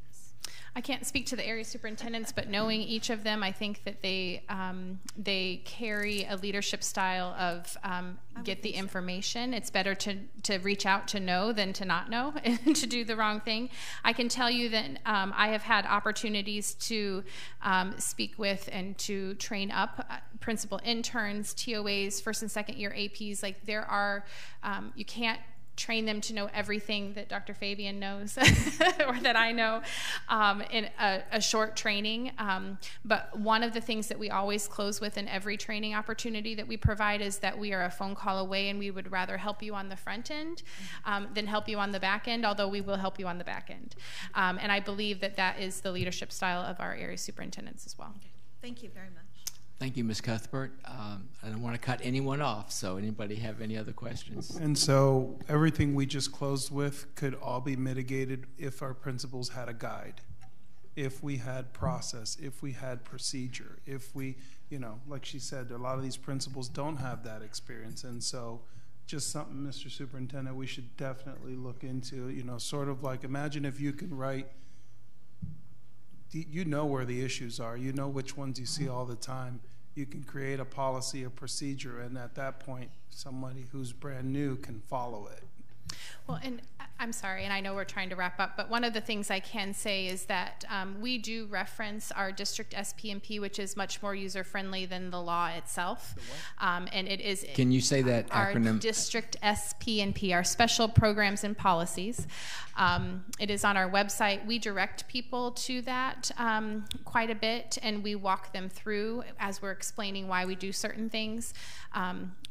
I can't speak to the area superintendents, but knowing each of them, I think that they carry a leadership style of get the information. It's better to reach out to know than to not know and to do the wrong thing. I can tell you that I have had opportunities to speak with and to train up principal interns, TOAs, first and second year APs. Like, there are, you can't train them to know everything that Dr. Fabian knows or that I know in a short training. But one of the things that we always close with in every training opportunity that we provide is that we are a phone call away, and we would rather help you on the front end than help you on the back end, although we will help you on the back end. And I believe that that is the leadership style of our area superintendents as well. Okay. Thank you very much. Thank you, Ms. Cuthbert. I don't want to cut anyone off, so anybody have any other questions? And so everything we just closed with could all be mitigated if our principals had a guide. if we had process, if we had procedure, if we, you know, like she said, a lot of these principals don't have that experience. And so just something, Mr. Superintendent, we should definitely look into, you know, sort of like, imagine if you can write, you know where the issues are, you know which ones you see all the time. You can create a policy, a procedure, and at that point, somebody who's brand new can follow it. Well, and I'm sorry, and I know we're trying to wrap up, but one of the things I can say is that we do reference our district SPMP, which is much more user-friendly than the law itself. And it is— Can you say that acronym? Our district SPNP, our Special Programs and Policies. It is on our website. We direct people to that quite a bit, and we walk them through as we're explaining why we do certain things.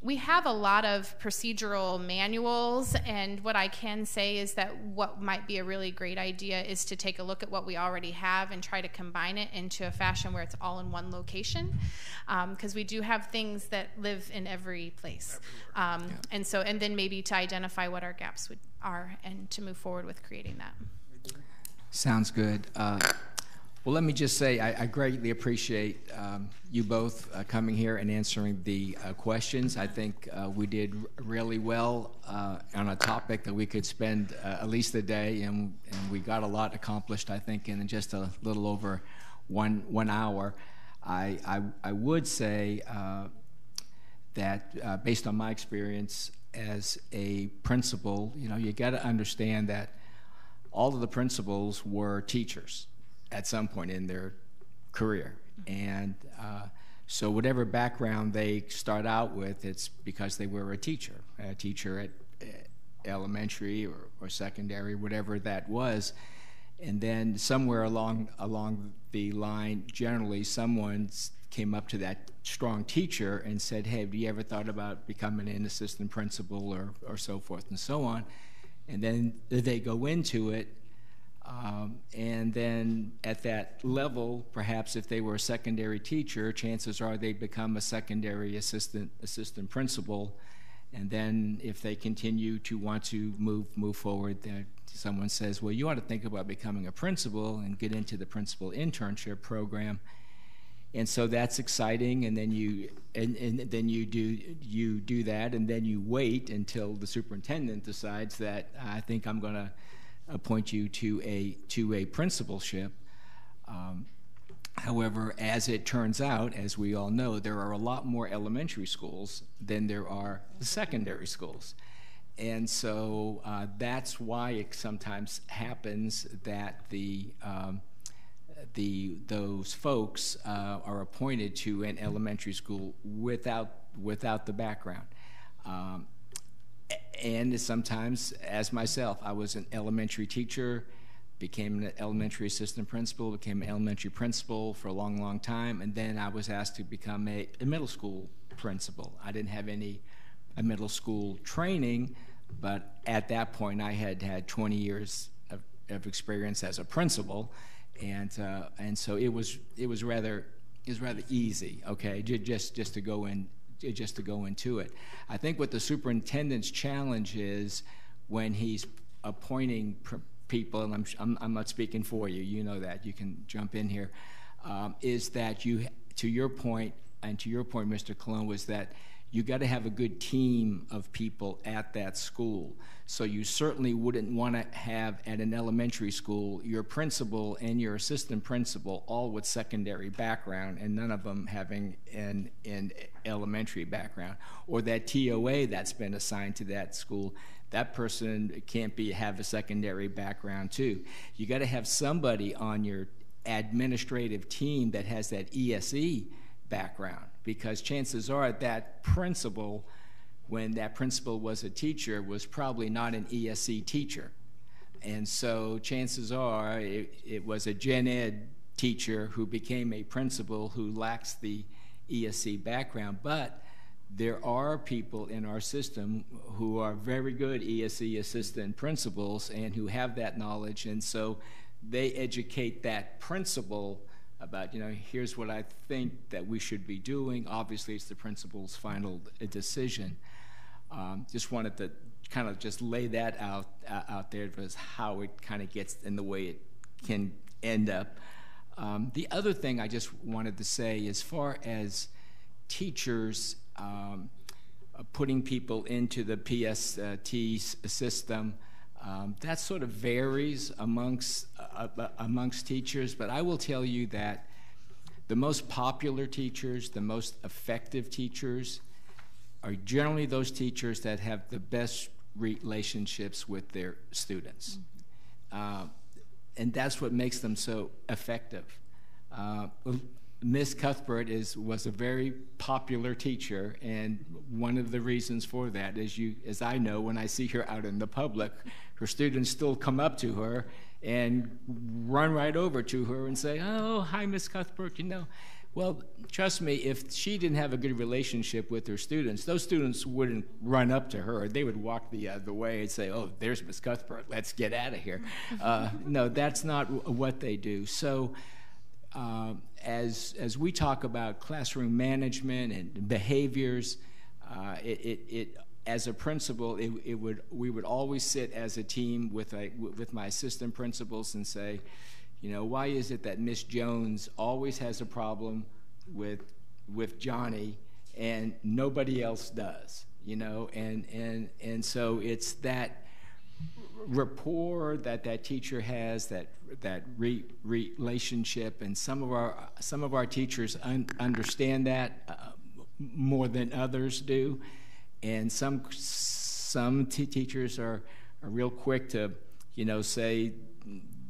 We have a lot of procedural manuals, and what I can say is that what might be a really great idea is to take a look at what we already have and try to combine it into a fashion where it's all in one location, because we do have things that live in every place. And so, and then maybe to identify what our gaps are and to move forward with creating that. Sounds good. Well, let me just say I greatly appreciate you both coming here and answering the questions. I think we did really well on a topic that we could spend at least a day, and we got a lot accomplished, I think, in just a little over one hour. I would say that based on my experience as a principal, you know, you got to understand that all of the principals were teachers at some point in their career. And so whatever background they start out with, it's because they were a teacher at elementary or secondary, whatever that was. And then somewhere along the line, generally someone came up to that strong teacher and said, hey, have you ever thought about becoming an assistant principal or so forth and so on? And then they go into it. And then at that level, perhaps if they were a secondary teacher, chances are they become a secondary assistant principal. And then if they continue to want to move forward, someone says, well, you ought to think about becoming a principal and get into the principal internship program. And so that's exciting, and then you do that, and then you wait until the superintendent decides that I think I'm going to appoint you to a principalship. However, as it turns out, as we all know, there are a lot more elementary schools than there are secondary schools. And so that's why it sometimes happens that those folks are appointed to an elementary school without the background. And sometimes, as myself, I was an elementary teacher, became an elementary assistant principal, became an elementary principal for a long time, and then I was asked to become a middle school principal. I didn't have any middle school training, but at that point I had 20 years of experience as a principal, and so it was rather easy, okay, just to go into it. I think what the superintendent's challenge is when he's appointing people, and I'm not speaking for you, you know that, you can jump in here, is that you, to your point, Mr. Colon, was that you got to have a good team of people at that school. So you certainly wouldn't want to have at an elementary school your principal and your assistant principal all with secondary background and none of them having an elementary background. Or that TOA that's been assigned to that school, that person can't have a secondary background too. You got to have somebody on your administrative team that has that ESE background, because chances are that principal, when that principal was a teacher, was probably not an ESE teacher. And so chances are it was a gen ed teacher who became a principal who lacks the ESE background. But there are people in our system who are very good ESE assistant principals and who have that knowledge, and so they educate that principal about, here's what I think that we should be doing. Obviously, it's the principal's final decision. Just wanted to kind of just lay that out there as how it kind of gets in the way it can end up. The other thing I just wanted to say, as far as teachers putting people into the PST system, that sort of varies amongst teachers, but I will tell you that the most popular teachers, the most effective teachers, are generally those teachers that have the best relationships with their students. And that's what makes them so effective. Ms. Cuthbert was a very popular teacher, and one of the reasons for that is, as I know, when I see her out in the public, her students still come up to her and run right over to her and say, "Oh, hi, Ms. Cuthbert, you know." Well, trust me, if she didn't have a good relationship with her students, those students wouldn't run up to her. They would walk the other way and say, "Oh, there's Ms. Cuthbert, let's get out of here." No, that's not what they do. So as we talk about classroom management and behaviors, as a principal, we would always sit as a team with my assistant principals and say, you know, why is it that Miss Jones always has a problem with Johnny and nobody else does? You know, and so it's that rapport that teacher has, that relationship, and some of our teachers understand that more than others do, and some teachers are real quick to, you know, say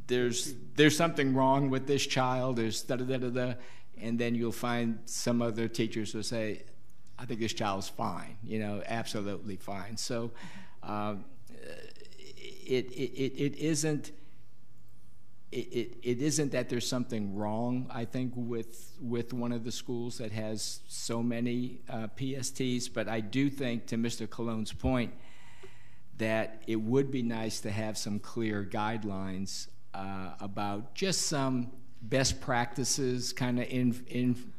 there's something wrong with this child, there's da-da-da-da-da, and then you'll find some other teachers who say, I think this child's fine, you know, absolutely fine. So it isn't that there's something wrong, I think, with one of the schools that has so many PSTs, but I do think, to Mr. Cologne's point, that it would be nice to have some clear guidelines about just some best practices kind of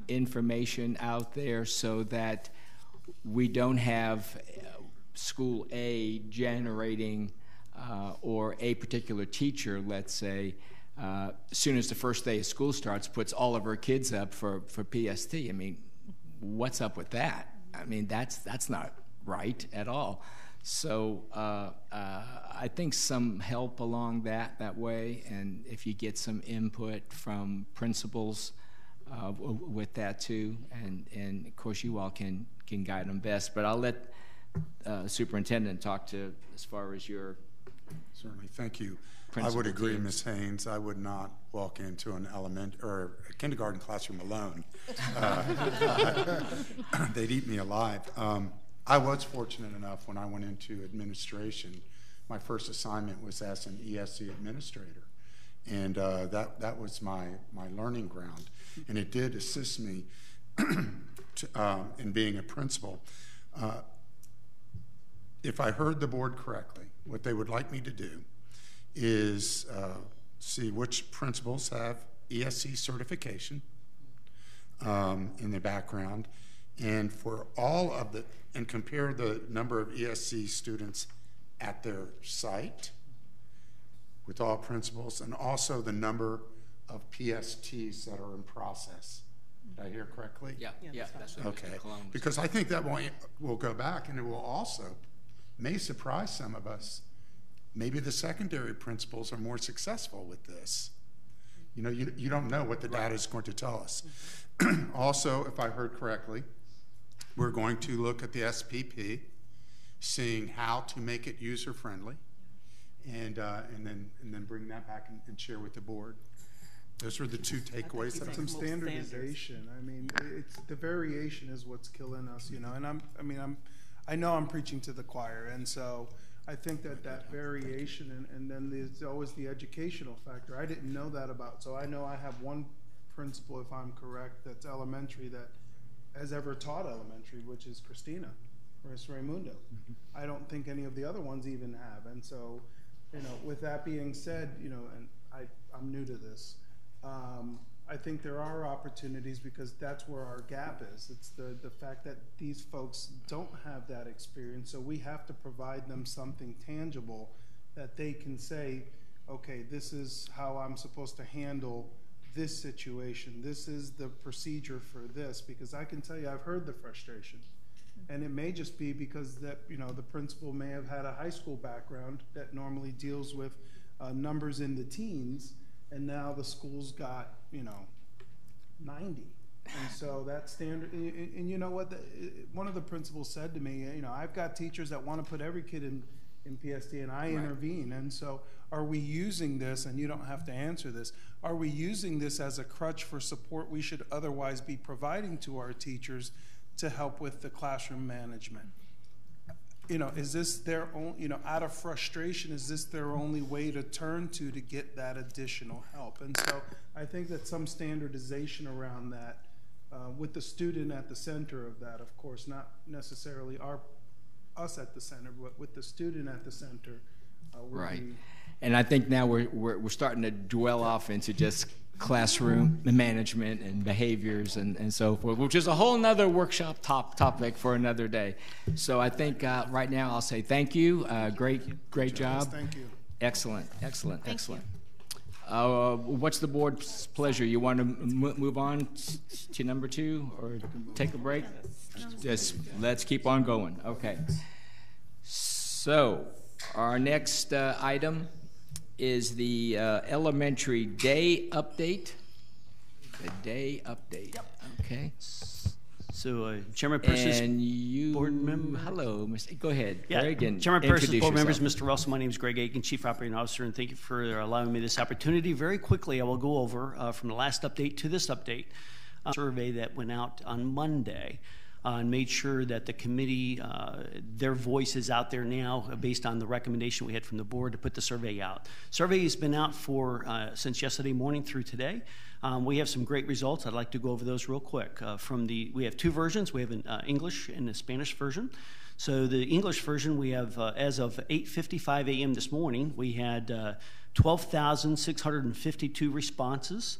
information out there, so that we don't have school A generating or a particular teacher, let's say, as soon as the first day of school starts, puts all of her kids up for PST. I mean, what's up with that? I mean, that's not right at all. So I think some help along that way, and if you get some input from principals with that too, and of course you all can guide them best. But I'll let superintendent talk to as far as your. Certainly, thank you. I would agree, Ms. Haynes. I would not walk into an a kindergarten classroom alone. They'd eat me alive. I was fortunate enough when I went into administration, my first assignment was as an ESC administrator, and that was my learning ground, and it did assist me in being a principal. If I heard the board correctly, what they would like me to do is see which principals have ESC certification in their background, and for all of the, and compare the number of ESC students at their site with all principals, and also the number of PSTs that are in process. Did I hear correctly? Yeah, that's what okay. Because I think that will go back, and it will also may surprise some of us. Maybe the secondary principals are more successful with this. You know, you don't know what the data is going to tell us. Also, if I heard correctly, we're going to look at the SPP, seeing how to make it user-friendly, and then bring that back and share with the board. Those are the two takeaways. Some standardization. I mean, it's the variation is what's killing us, you know. And I know I'm preaching to the choir, and so I think that variation, and then there's always the educational factor. I didn't know that about. So I know I have one principal, if I'm correct, that's elementary that has ever taught elementary, which is Christina, Miss Raimundo. Mm-hmm. I don't think any of the other ones even have. And so, you know, with that being said, you know, and I'm new to this, I think there are opportunities, because that's where our gap is. It's the fact that these folks don't have that experience, so we have to provide them something tangible that they can say, okay, this is how I'm supposed to handle this situation. This is the procedure for this, because I can tell you I've heard the frustration. And it may just be because that, you know, the principal may have had a high school background that normally deals with numbers in the teens, and now the school's got, you know, 90. And so that standard, and you know what, one of the principals said to me, you know, I've got teachers that want to put every kid in PSD, and I intervene. And so are we using this, and you don't have to answer this, are we using this as a crutch for support we should otherwise be providing to our teachers to help with the classroom management? You know, is this their own, you know, out of frustration, is this their only way to turn to get that additional help? And so I think that some standardization around that, with the student at the center of that, of course, not necessarily us at the center, but with the student at the center. Right. And I think now we're starting to dwell off into just classroom management and behaviors and so forth, which is a whole nother workshop topic for another day. So I think right now I'll say thank you. Great job. Thank you. Excellent. What's the board's pleasure? You want to move on to number 2 or take a break? Just let's keep on going. Okay. So our next item is the elementary day update. The day update. Yep. Okay. So, Chairman Persis, and you, board member. Hello, Mr. Go ahead, Yeah, Greg. And Chairman Persis, board members, yourself. Mr. Russell. My name is Greg Aiken, Chief Operating Officer, and thank you for allowing me this opportunity. Very quickly, I will go over from the last update to this update, a survey that went out on Monday. And made sure that the committee, their voice is out there now based on the recommendation we had from the board to put the survey out. Survey has been out for since yesterday morning through today. We have some great results. I'd like to go over those real quick. We have 2 versions. We have an English and a Spanish version. So the English version, we have, as of 8:55 a.m. this morning, we had 12,652 responses.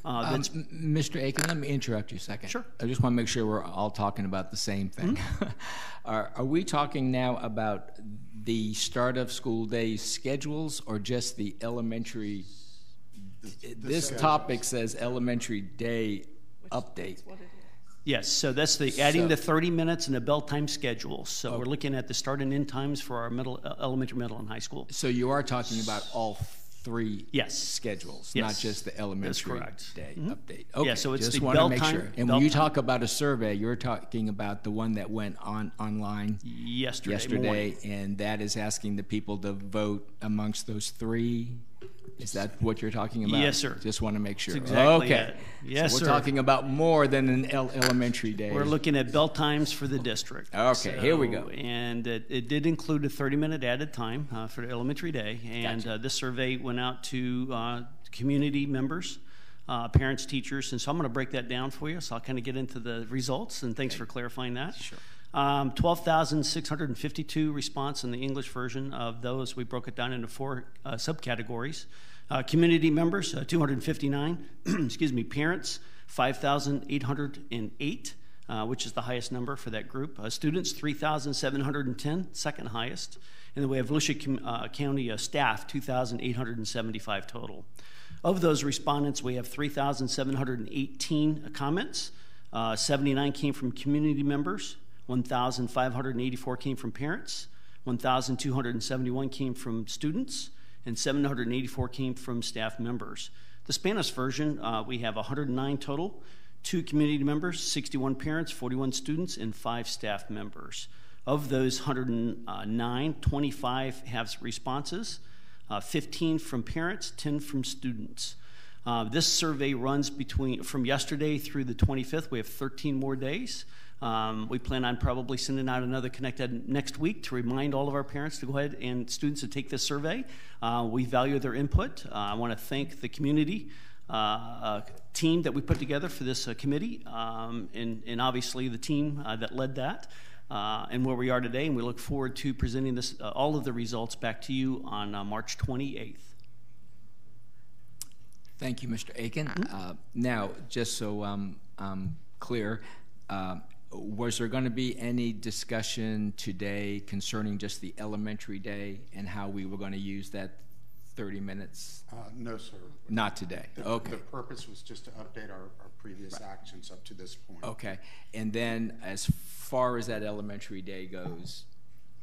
Mr. Aiken, let me interrupt you a second. Sure. I just want to make sure we're all talking about the same thing. Are we talking now about the start of school day schedules or just the elementary? This topic says elementary day update. Yes, so that's adding the 30 minutes and the bell time schedule. So we're looking at the start and end times for our elementary, middle, and high school. So you are talking about all 3 Yes. schedules, Yes. not just the elementary correct. day update. Okay, Yeah, so it's just the want to bell make time- sure. And bell when you time- talk about a survey, you're talking about the one that went online Yesterday morning. and that is asking the people to vote amongst those 3. Is that what you're talking about? Yes, sir. Just want to make sure. That's exactly Okay. it. Yes, so we're sir. talking about more than an elementary day. We're looking at bell times for the district. Okay, here we go. And it did include a 30-minute added time for the elementary day. And this survey went out to community members, parents, teachers. And so I'm going to break that down for you. So I'll kind of get into the results. And thanks for clarifying that. Sure. 12,652 response in the English version. Of those, we broke it down into 4 subcategories. Community members, 259. Excuse me. Parents, 5,808, which is the highest number for that group. Students, 3,710, second highest. And then we have Volusia County staff, 2,875 total. Of those respondents, we have 3,718 comments. 79 came from community members. 1,584 came from parents, 1,271 came from students, and 784 came from staff members. The Spanish version, we have 109 total, 2 community members, 61 parents, 41 students, and 5 staff members. Of those 109, 25 have responses, 15 from parents, 10 from students. This survey runs from yesterday through the 25th. We have 13 more days. We plan on probably sending out another Connected next week to remind all of our parents to go ahead and students to take this survey. We value their input. I want to thank the community team that we put together for this committee, and obviously the team that led that, and where we are today. And we look forward to presenting this, all of the results back to you on March 28th. Thank you, Mr. Aiken. Now, just so I'm clear, was there going to be any discussion today concerning just the elementary day and how we were going to use that 30 minutes? No, sir. Not today. Okay. The purpose was just to update our previous actions up to this point. Okay. And then as far as that elementary day goes,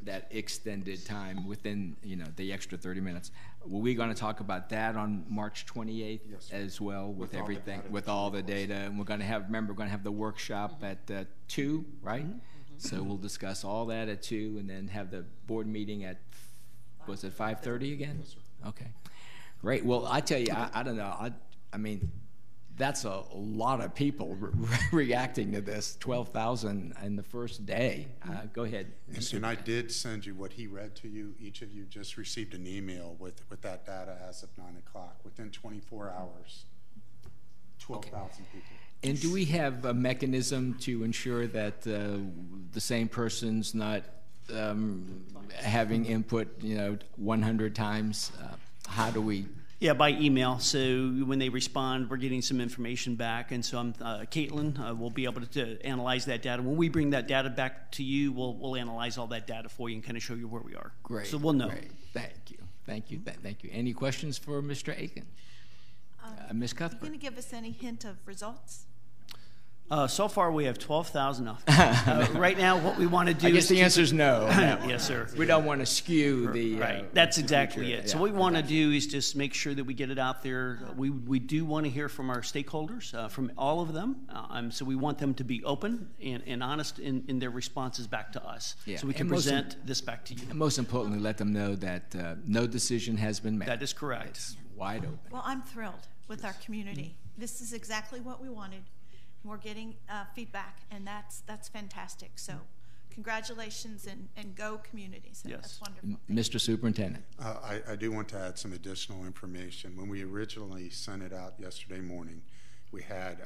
that extended time within, the extra 30 minutes, were we going to talk about that on March 28th Yes, sir. as well with With all the everything, data with that all you the data? And we're going to have, remember, we're going to have the workshop at 2, right? So we'll discuss all that at 2 and then have the board meeting at, was it 5:30 again? Yes, sir. Okay. Great. Well, I tell you, I don't know. I mean, that's a lot of people reacting to this, 12,000 in the first day. Go ahead. And I did send you what he read to you. Each of you just received an email with that data as of 9 o'clock. Within 24 hours, 12,000 people. And do we have a mechanism to ensure that the same person's not having input, 100 times? How do we? Yeah, by email. So when they respond, we're getting some information back, and so Caitlin will be able to analyze that data. When we bring that data back to you, we'll analyze all that data for you and kind of show you where we are. Great. So we'll know. Great. Thank you. Any questions for Mr. Aiken? Ms. Are you Cuthbert? going to give us any hint of results? So far, we have 12,000 off. Right now, what we want to do I guess is the answer is no. Yes, sir. We don't want to skew the. Right. That's exactly future. it. So Yeah, what we want to I got do is just make sure that we get it out there. We do want to hear from our stakeholders, from all of them. So we want them to be open and honest in their responses back to us. Yeah. So we can And most present this back to you. And most importantly, let them know that no decision has been made. That is correct. It's wide open. Well, I'm thrilled with our community. This is exactly what we wanted. We're getting feedback, and that's fantastic. So congratulations and go communities. Yes. That's wonderful. Mr. Superintendent. I do want to add some additional information. When we originally sent it out yesterday morning, we had,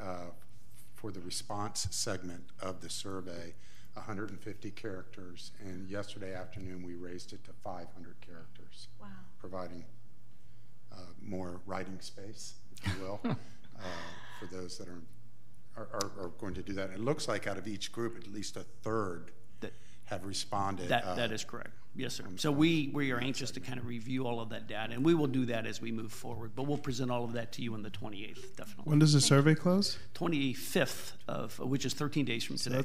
for the response segment of the survey, 150 characters, and yesterday afternoon we raised it to 500 characters. Wow. Providing more writing space, if you will, for those that are going to do that. It looks like out of each group, at least a third have responded. That is correct. Yes, sir. So we are anxious to kind of review all of that data, and we will do that as we move forward. But we'll present all of that to you on the 28th, definitely. When does the survey close? 25th which is 13 days from today.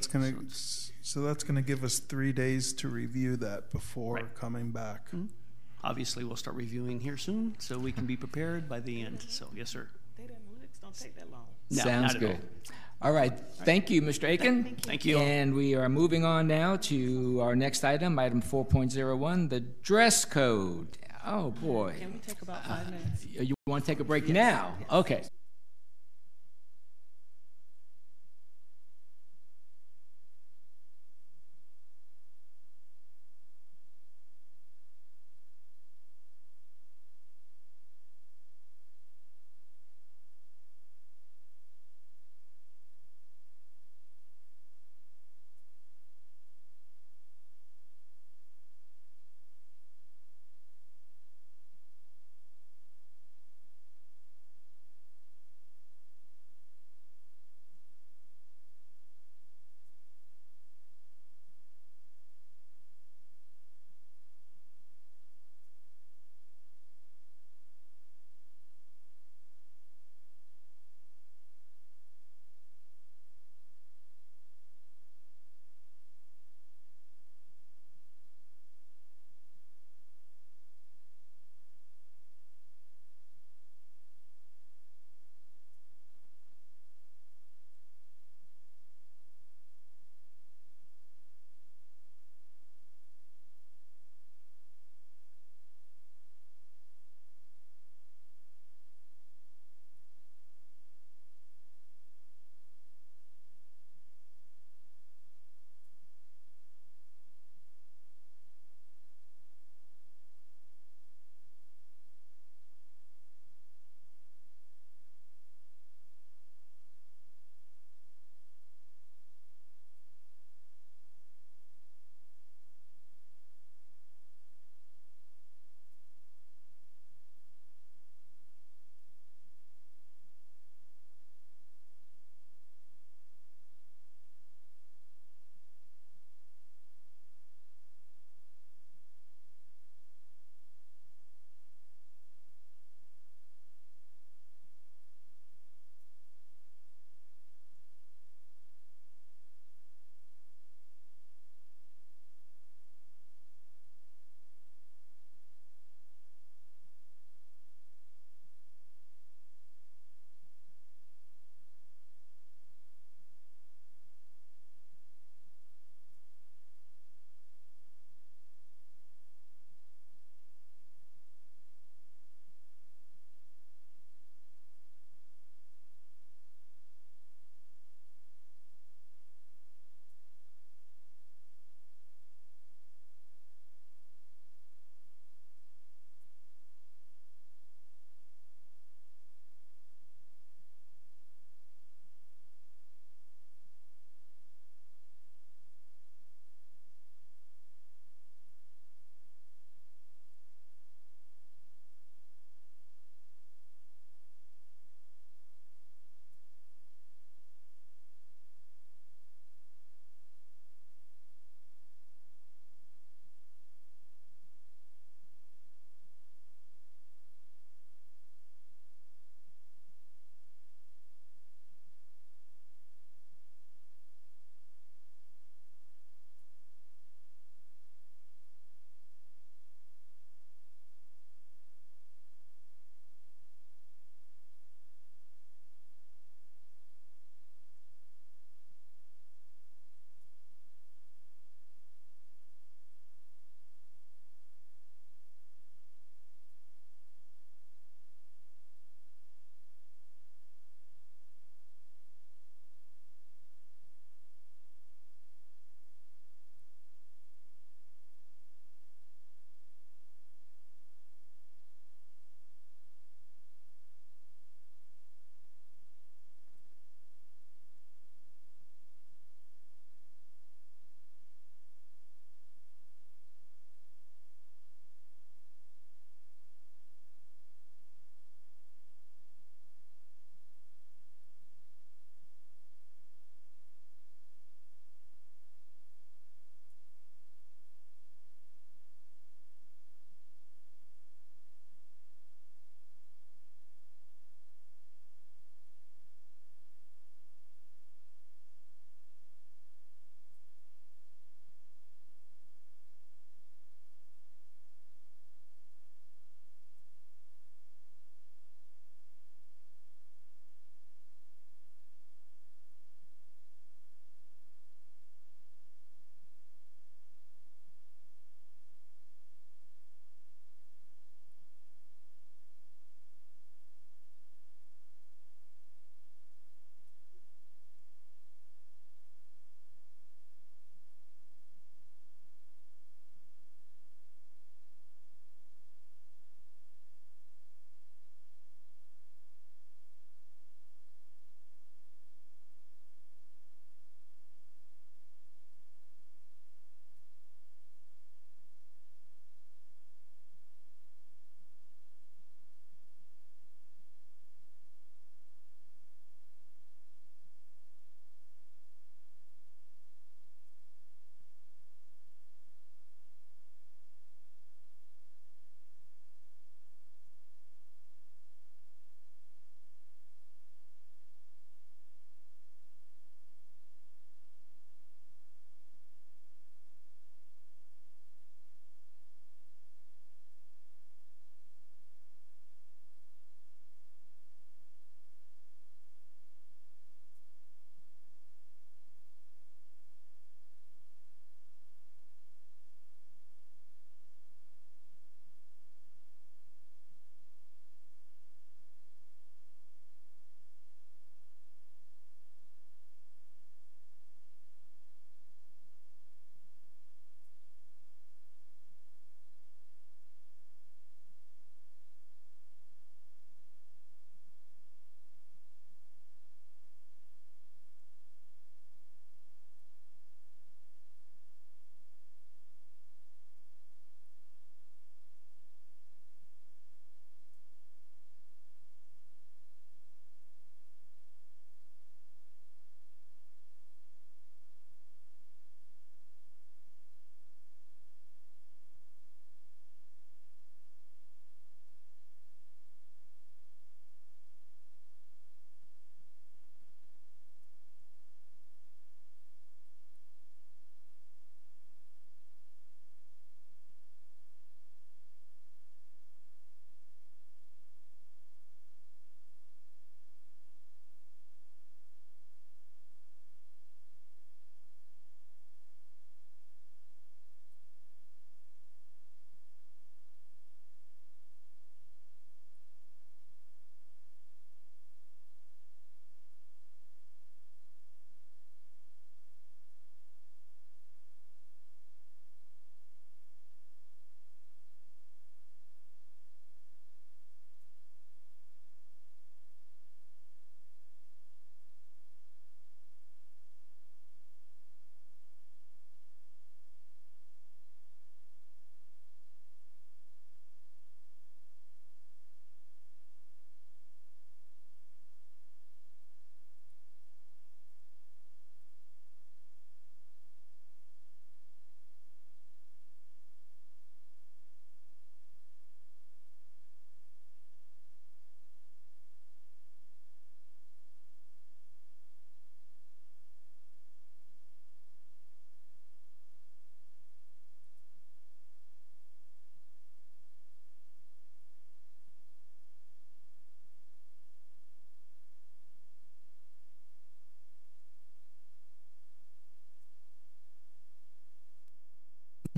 So that's gonna give us 3 days to review that before coming back. Mm-hmm. Obviously, we'll start reviewing here soon, so we can be prepared by the end. So yes, sir. Data analytics don't take that long. No, Sounds not at good. all. All right. Thank you, Mr. Aiken. Thank you. And we are moving on now to our next item, item 4.01, the dress code. Oh, boy. Can we take about 5 minutes? You want to take a break now? Okay.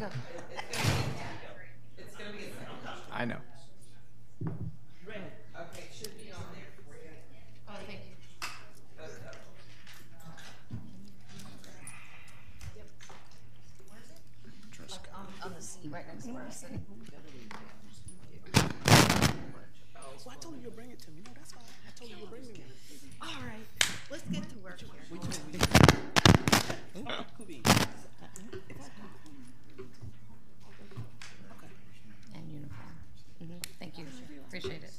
Go. It's going to be a I know. Ready. Okay, it should be on there for you. Oh, thank you. On the seat right next to where I'm sitting. Oh, I told you you'll bring it to me. No, that's fine. I told you you'll bring it. All right, let's get to work here. And uniform. Thank you. Appreciate it.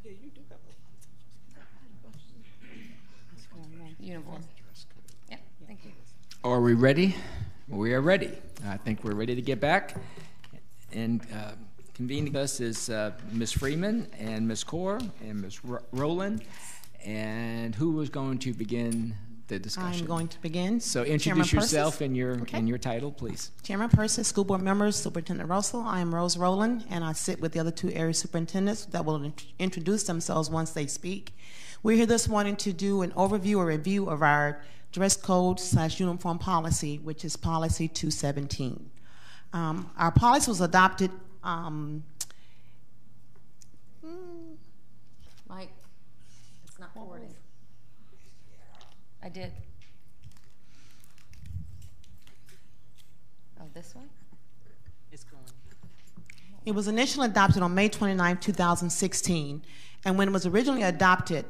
Yeah, you do have a Uniform. Yeah, thank you. Are we ready? We are ready. I think we're ready to get back. And convening us is Ms. Freeman and Ms. Kaur and Ms. Rowland. And who was going to begin the discussion? I'm going to begin. So introduce yourself and your title, please. Chairman Persis, school board members, Superintendent Russell. I am Rose Rowland, and I sit with the other two area superintendents that will introduce themselves once they speak. We're here this morning to do an overview or review of our dress code / uniform policy, which is policy 217. Our policy was adopted. Mike, it's not forwarding. I did. Oh, this one? It's going. It was initially adopted on May 29, 2016, and when it was originally adopted,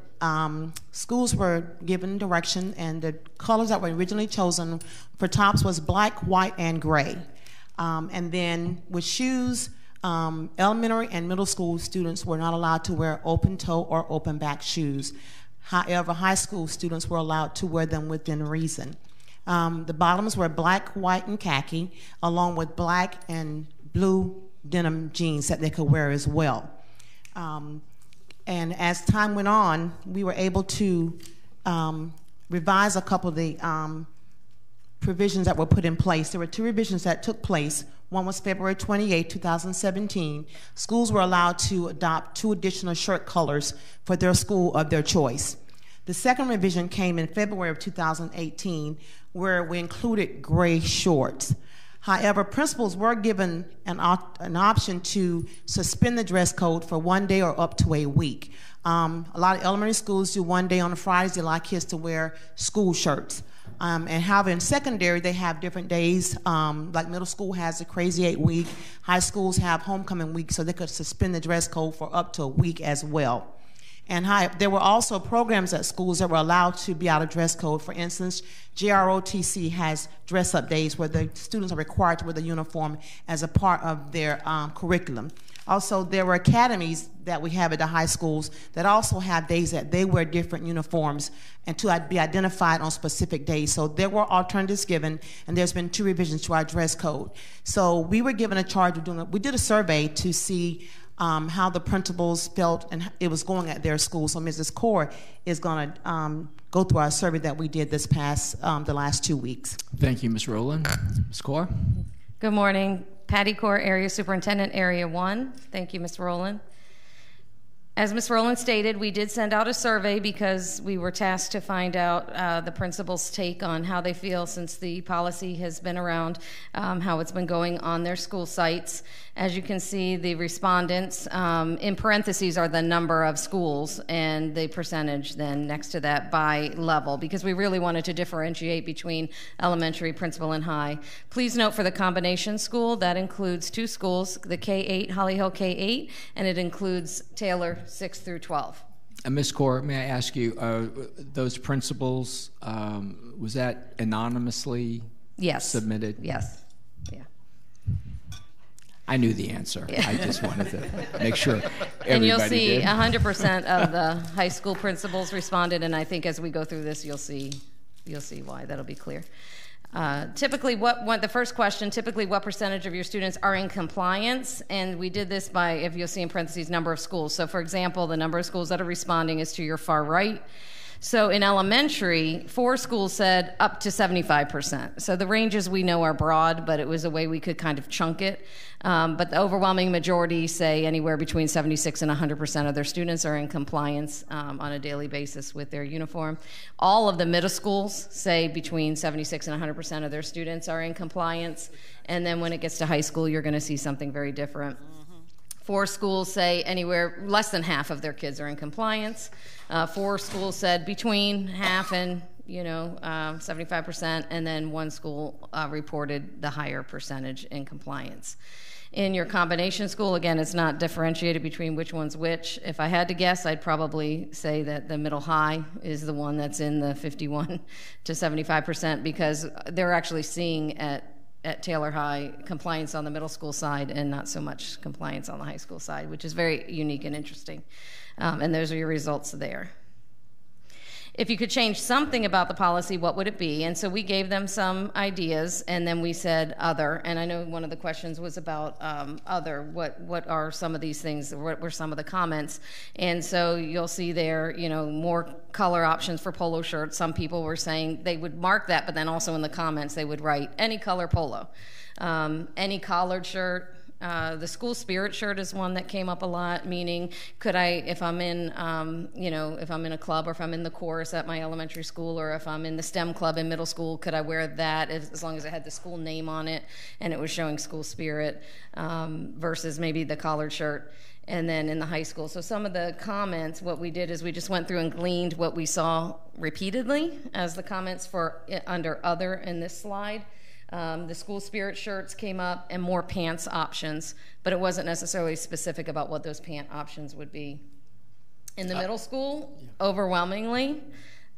schools were given direction, and the colors that were originally chosen for tops was black, white, and gray. And then with shoes, elementary and middle school students were not allowed to wear open-toe or open-back shoes. However, high school students were allowed to wear them within reason. The bottoms were black, white, and khaki, along with black and blue denim jeans that they could wear as well. And as time went on, we were able to revise a couple of the provisions that were put in place. There were two revisions that took place. One was February 28, 2017. Schools were allowed to adopt 2 additional shirt colors for their school of their choice. The second revision came in February of 2018, where we included gray shorts. However, principals were given an option to suspend the dress code for 1 day or up to a week. A lot of elementary schools do 1 day on Fridays. They like kids to wear school shirts. And however, in secondary, they have different days. Like middle school has a Crazy 8 week. High schools have homecoming week, so they could suspend the dress code for up to a week as well. And there were also programs at schools that were allowed to be out of dress code. For instance, JROTC has dress-up days where the students are required to wear the uniform as a part of their curriculum. Also, there were academies that we have at the high schools that also have days that they wear different uniforms and to be identified on specific days. So there were alternatives given, and there's been 2 revisions to our dress code. So we were given a charge of we did a survey to see how the principals felt and it was going at their school. So Mrs. Kaur is going to go through our survey that we did this past, the last 2 weeks. Thank you, Ms. Rowland. Ms. Kaur? Good morning. Patty Kaur, Area Superintendent, Area 1. Thank you, Ms. Rowland. As Ms. Rowland stated, we did send out a survey because we were tasked to find out the principals' take on how they feel since the policy has been around, how it's been going on their school sites. As you can see, the respondents, in parentheses, are the number of schools and the percentage then next to that by level, because we really wanted to differentiate between elementary, principal, and high. Please note for the combination school, that includes 2 schools, the K-8, Holly Hill K-8, and it includes Taylor 6 through 12. Ms. Kaur, may I ask you, those principals, was that anonymously submitted? Yes. Yeah. I knew the answer. Yeah. I just wanted to make sure everybody And you'll see did. 100% of the high school principals responded, and I think as we go through this, you'll see why. That'll be clear. Typically, the first question, typically what percentage of your students are in compliance? And we did this by, if you'll see in parentheses, number of schools. So for example, the number of schools that are responding is to your far right. So in elementary, 4 schools said up to 75%. So the ranges we know are broad, but it was a way we could kind of chunk it. But the overwhelming majority say anywhere between 76 and 100% of their students are in compliance on a daily basis with their uniform. All of the middle schools say between 76 and 100% of their students are in compliance. And then when it gets to high school, you're going to see something very different. 4 schools say anywhere less than half of their kids are in compliance. 4 schools said between half and 75%, and then 1 school reported the higher percentage in compliance. In your combination school, again, it's not differentiated between which one's which. If I had to guess, I'd probably say that the middle high is the one that's in the 51 to 75%, because they're actually seeing at Taylor High compliance on the middle school side and not so much compliance on the high school side, which is very unique and interesting. And those are your results there. If you could change something about the policy, what would it be? And so we gave them some ideas, and then we said other. And I know one of the questions was about other. What are some of these things? What were some of the comments? And so you'll see there, more color options for polo shirts. Some people were saying they would mark that, but then also in the comments they would write any color polo, any collared shirt. The school spirit shirt is one that came up a lot, meaning could I, if I'm in, if I'm in a club or if I'm in the chorus at my elementary school or if I'm in the STEM club in middle school, could I wear that as long as it had the school name on it and it was showing school spirit versus maybe the collared shirt. And then in the high school. So some of the comments, what we did is we just went through and gleaned what we saw repeatedly as the comments for under other in this slide. The school spirit shirts came up and more pants options, but it wasn't necessarily specific about what those pant options would be. In the middle school, overwhelmingly,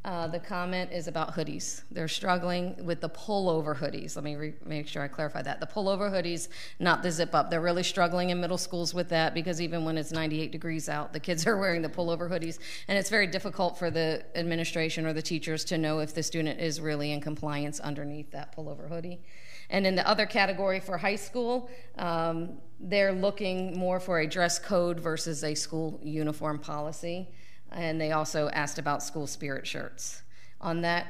the comment is about hoodies. They're struggling with the pullover hoodies. Let me make sure I clarify that. The pullover hoodies, not the zip up. They're really struggling in middle schools with that because even when it's 98 degrees out, the kids are wearing the pullover hoodies. And it's very difficult for the administration or the teachers to know if the student is really in compliance underneath that pullover hoodie. And in the other category for high school, they're looking more for a dress code versus a school uniform policy. And they also asked about school spirit shirts. On that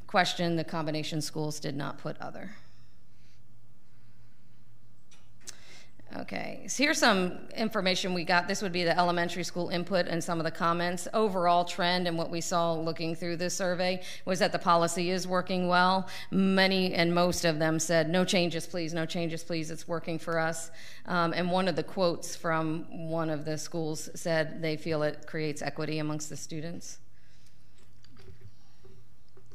question, the combination schools did not put other. Okay, so here's some information we got. This would be the elementary school input and some of the comments. Overall trend and what we saw looking through this survey was that the policy is working well. Many and most of them said, no changes, please, no changes, please, it's working for us. And one of the quotes from one of the schools said they feel it creates equity amongst the students.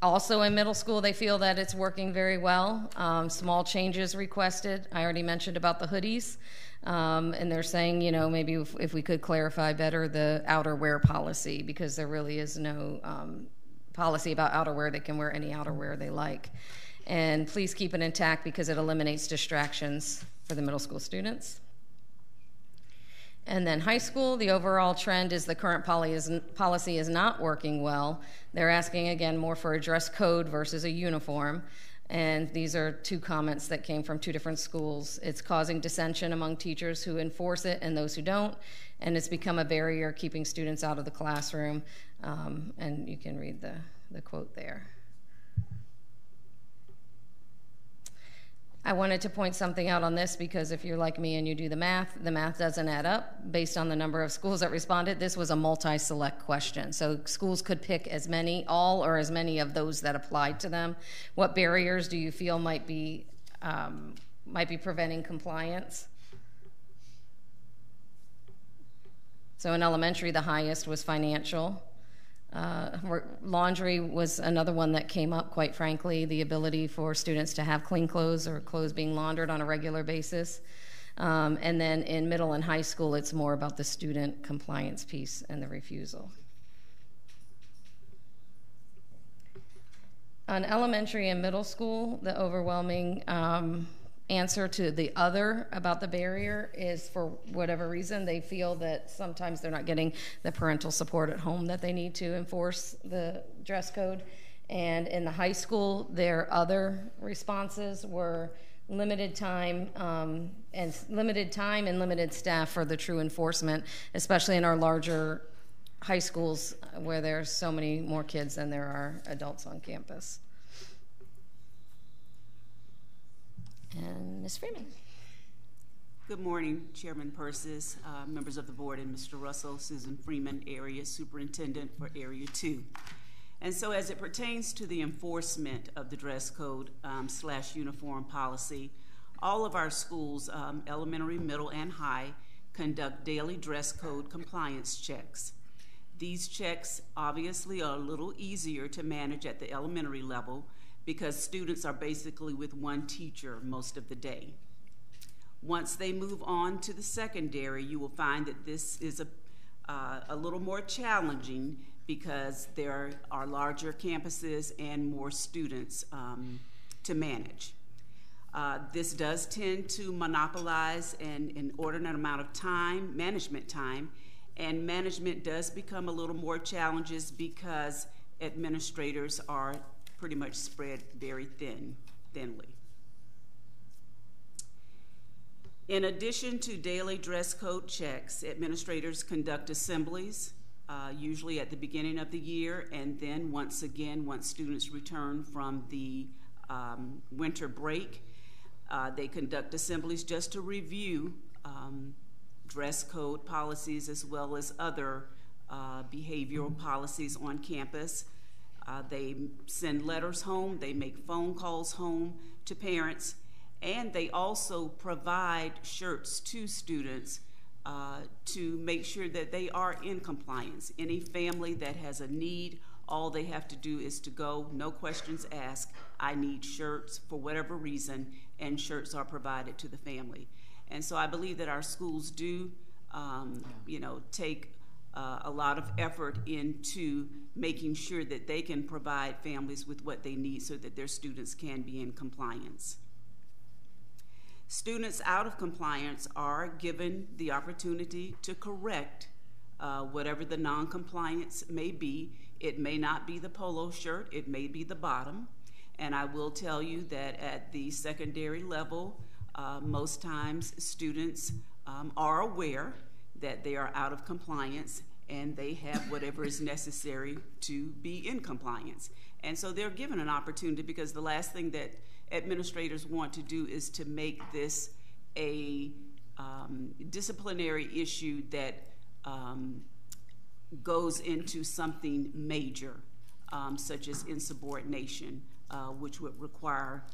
Also in middle school, they feel that it's working very well. Small changes requested. I already mentioned about the hoodies. And they're saying, maybe if we could clarify better the outerwear policy, because there really is no policy about outerwear. They can wear any outerwear they like. And please keep it intact because it eliminates distractions for the middle school students. And then high school, the overall trend is the current policy is not working well. They're asking, again, more for a dress code versus a uniform. And these are 2 comments that came from 2 different schools. It's causing dissension among teachers who enforce it and those who don't. And it's become a barrier keeping students out of the classroom. And you can read the quote there. I wanted to point something out on this because if you're like me and you do the math doesn't add up based on the number of schools that responded. This was a multi-select question. So schools could pick all or as many of those that applied to them. What barriers do you feel might be preventing compliance? So in elementary, the highest was financial. Laundry was another one that came up, quite frankly, the ability for students to have clean clothes or clothes being laundered on a regular basis. And then in middle and high school, it's more about the student compliance piece and the refusal. On elementary and middle school, the overwhelming answer to the other about the barrier is, for whatever reason, they feel that sometimes they're not getting the parental support at home that they need to enforce the dress code. And in the high school, their other responses were limited time and limited staff for the true enforcement, especially in our larger high schools where there's so many more kids than there are adults on campus. And Ms. Freeman. Good morning, Chairman Persis, members of the board, and Mr. Russell. Susan Freeman, Area Superintendent for Area 2. And so as it pertains to the enforcement of the dress code / uniform policy, all of our schools, elementary, middle, and high, conduct daily dress code compliance checks. These checks obviously are a little easier to manage at the elementary level because students are basically with one teacher most of the day. Once they move on to the secondary, you will find that this is a little more challenging because there are larger campuses and more students to manage. This does tend to monopolize an inordinate amount of time, management time, and management does become a little more challenges because administrators are pretty much spread very thinly. In addition to daily dress code checks, administrators conduct assemblies, usually at the beginning of the year, and then once again, once students return from the winter break, they conduct assemblies just to review dress code policies as well as other behavioral policies on campus. They send letters home, they make phone calls home to parents, and they also provide shirts to students to make sure that they are in compliance. Any family that has a need, all they have to do is to go, no questions asked, I need shirts for whatever reason, and shirts are provided to the family. And so I believe that our schools do, take a lot of effort into making sure that they can provide families with what they need so that their students can be in compliance. Students out of compliance are given the opportunity to correct whatever the non-compliance may be. It may not be the polo shirt, it may be the bottom. And I will tell you that at the secondary level, most times students are aware that they are out of compliance and they have whatever is necessary to be in compliance. And so they're given an opportunity because the last thing that administrators want to do is to make this a disciplinary issue that goes into something major, such as insubordination, which would require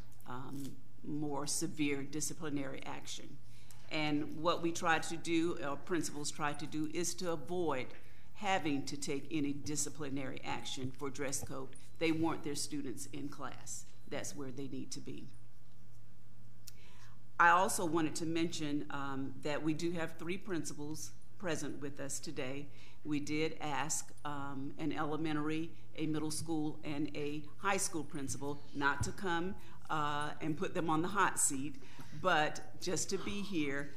more severe disciplinary action. And what we try to do, or principals try to do, is to avoid having to take any disciplinary action for dress code. They want their students in class. That's where they need to be. I also wanted to mention that we do have 3 principals present with us today. We did ask an elementary, a middle school, and a high school principal not to come and put them on the hot seat, but just to be here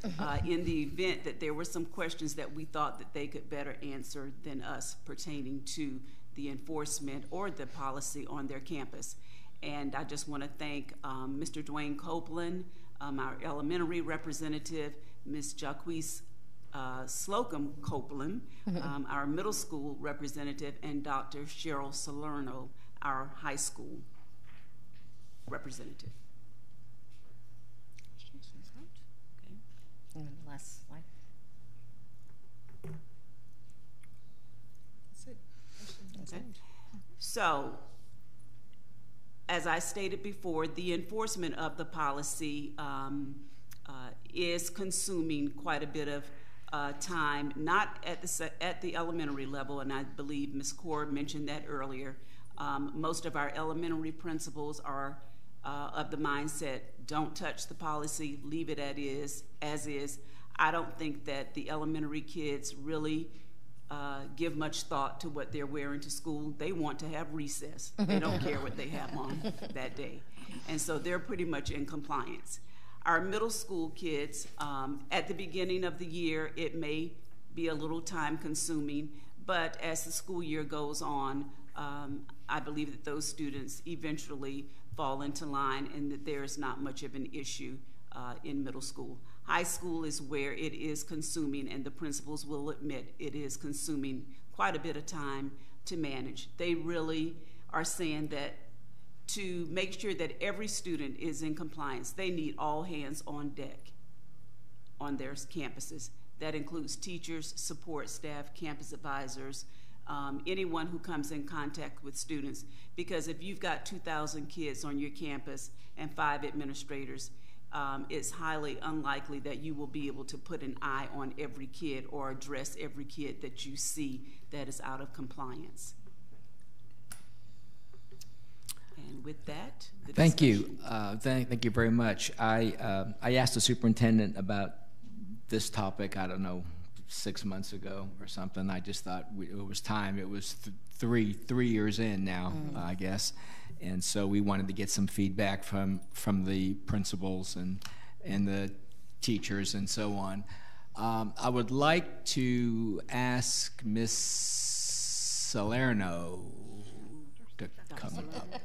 in the event that there were some questions that we thought that they could better answer than us pertaining to the enforcement or the policy on their campus. And I just want to thank Mr. Dwayne Copeland, our elementary representative, Ms. Jacquees Slocum Copeland, our middle school representative, and Dr. Cheryl Salerno, our high school representative. Okay. And then the last slide. That's it. Okay. So, as I stated before, the enforcement of the policy is consuming quite a bit of time, not at the elementary level, and I believe Ms. Kaur mentioned that earlier. Most of our elementary principals are of the mindset, don't touch the policy, leave it as is. I don't think that the elementary kids really give much thought to what they're wearing to school. They want to have recess. They don't care what they have on that day. And so they're pretty much in compliance. Our middle school kids, at the beginning of the year, it may be a little time consuming, but as the school year goes on, I believe that those students eventually fall into line and that there is not much of an issue in middle school. High school is where it is consuming, and the principals will admit it is consuming quite a bit of time to manage. They really are saying that to make sure that every student is in compliance, they need all hands on deck on their campuses. That includes teachers, support staff, campus advisors, anyone who comes in contact with students. Because if you've got 2,000 kids on your campus and 5 administrators, it's highly unlikely that you will be able to put an eye on every kid or address every kid that you see that is out of compliance. And with that, thank you. Thank you very much. I asked the superintendent about this topic, I don't know, 6 months ago or something. I just thought it was time. It was three years in now, I guess. And so we wanted to get some feedback from the principals and the teachers and so on. I would like to ask Ms. Salerno to come up.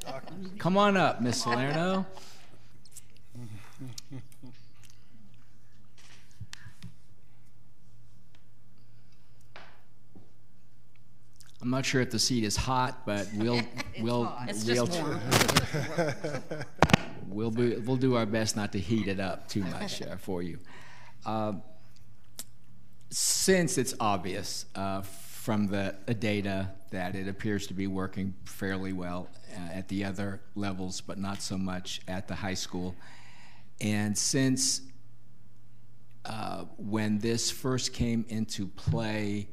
Come on up, Ms. Salerno. I'm not sure if the seat is hot, but we'll do our best not to heat it up too much for you. Since it's obvious from the data that it appears to be working fairly well at the other levels, but not so much at the high school, and since when this first came into play,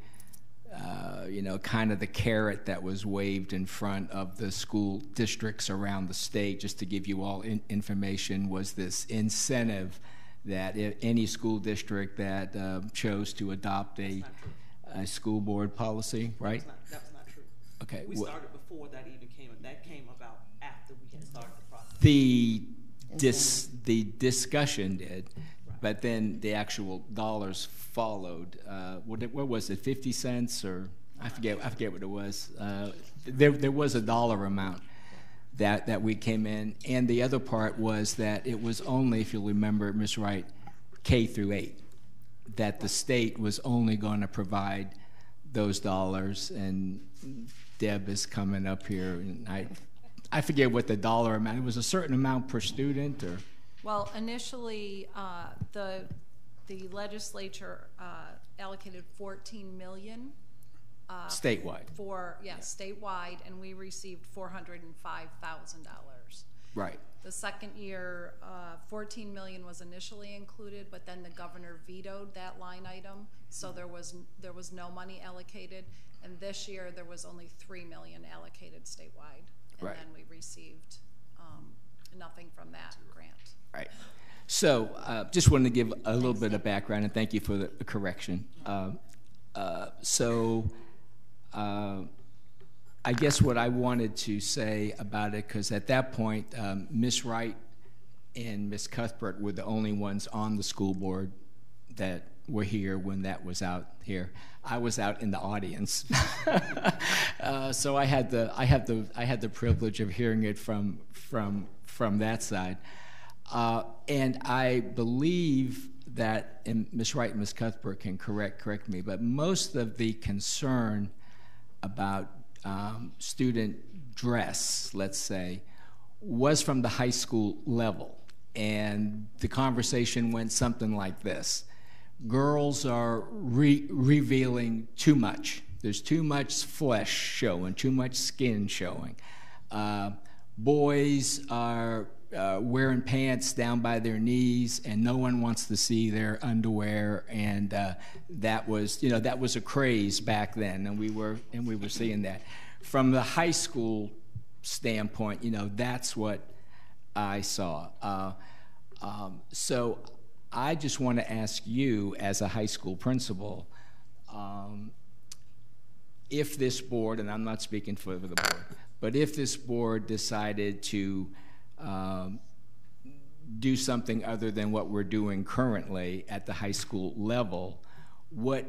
you know, kind of the carrot that was waved in front of the school districts around the state, just to give you all information, was this incentive that if any school district that chose to adopt a school board policy, right? That's not true. Okay. We started before that even came. That came about after we had started the process. The discussion did. But then the actual dollars followed. What was it? 50 cents or I forget what it was. There was a dollar amount that we came in, and the other part was that it was only, if you'll remember, Ms. Wright, K through 8, that the state was only going to provide those dollars. And Deb is coming up here, and I forget what the dollar amount. It was a certain amount per student, or. Well, initially, the legislature allocated $14 million statewide. Statewide, and we received $405,000. Right. The second year, $14 million was initially included, but then the governor vetoed that line item, so there was no money allocated. And this year, there was only $3 million allocated statewide, and then we received nothing from that grant. Right. So just wanted to give a little bit of background, and thank you for the correction. I guess what I wanted to say about it, because at that point, Ms. Wright and Ms. Cuthbert were the only ones on the school board that were here when that was out here. I was out in the audience, so I had the privilege of hearing it from that side. And I believe that, and Ms. Wright and Ms. Cuthbert can correct me, but most of the concern about student dress, let's say, was from the high school level. And the conversation went something like this. Girls are revealing too much. There's too much flesh showing, too much skin showing. Boys are wearing pants down by their knees, and no one wants to see their underwear. And that was a craze back then, and we were seeing that. From the high school standpoint, that's what I saw. So I just want to ask you, as a high school principal, if this board, and I'm not speaking for the board, but if this board decided to do something other than what we're doing currently at the high school level, what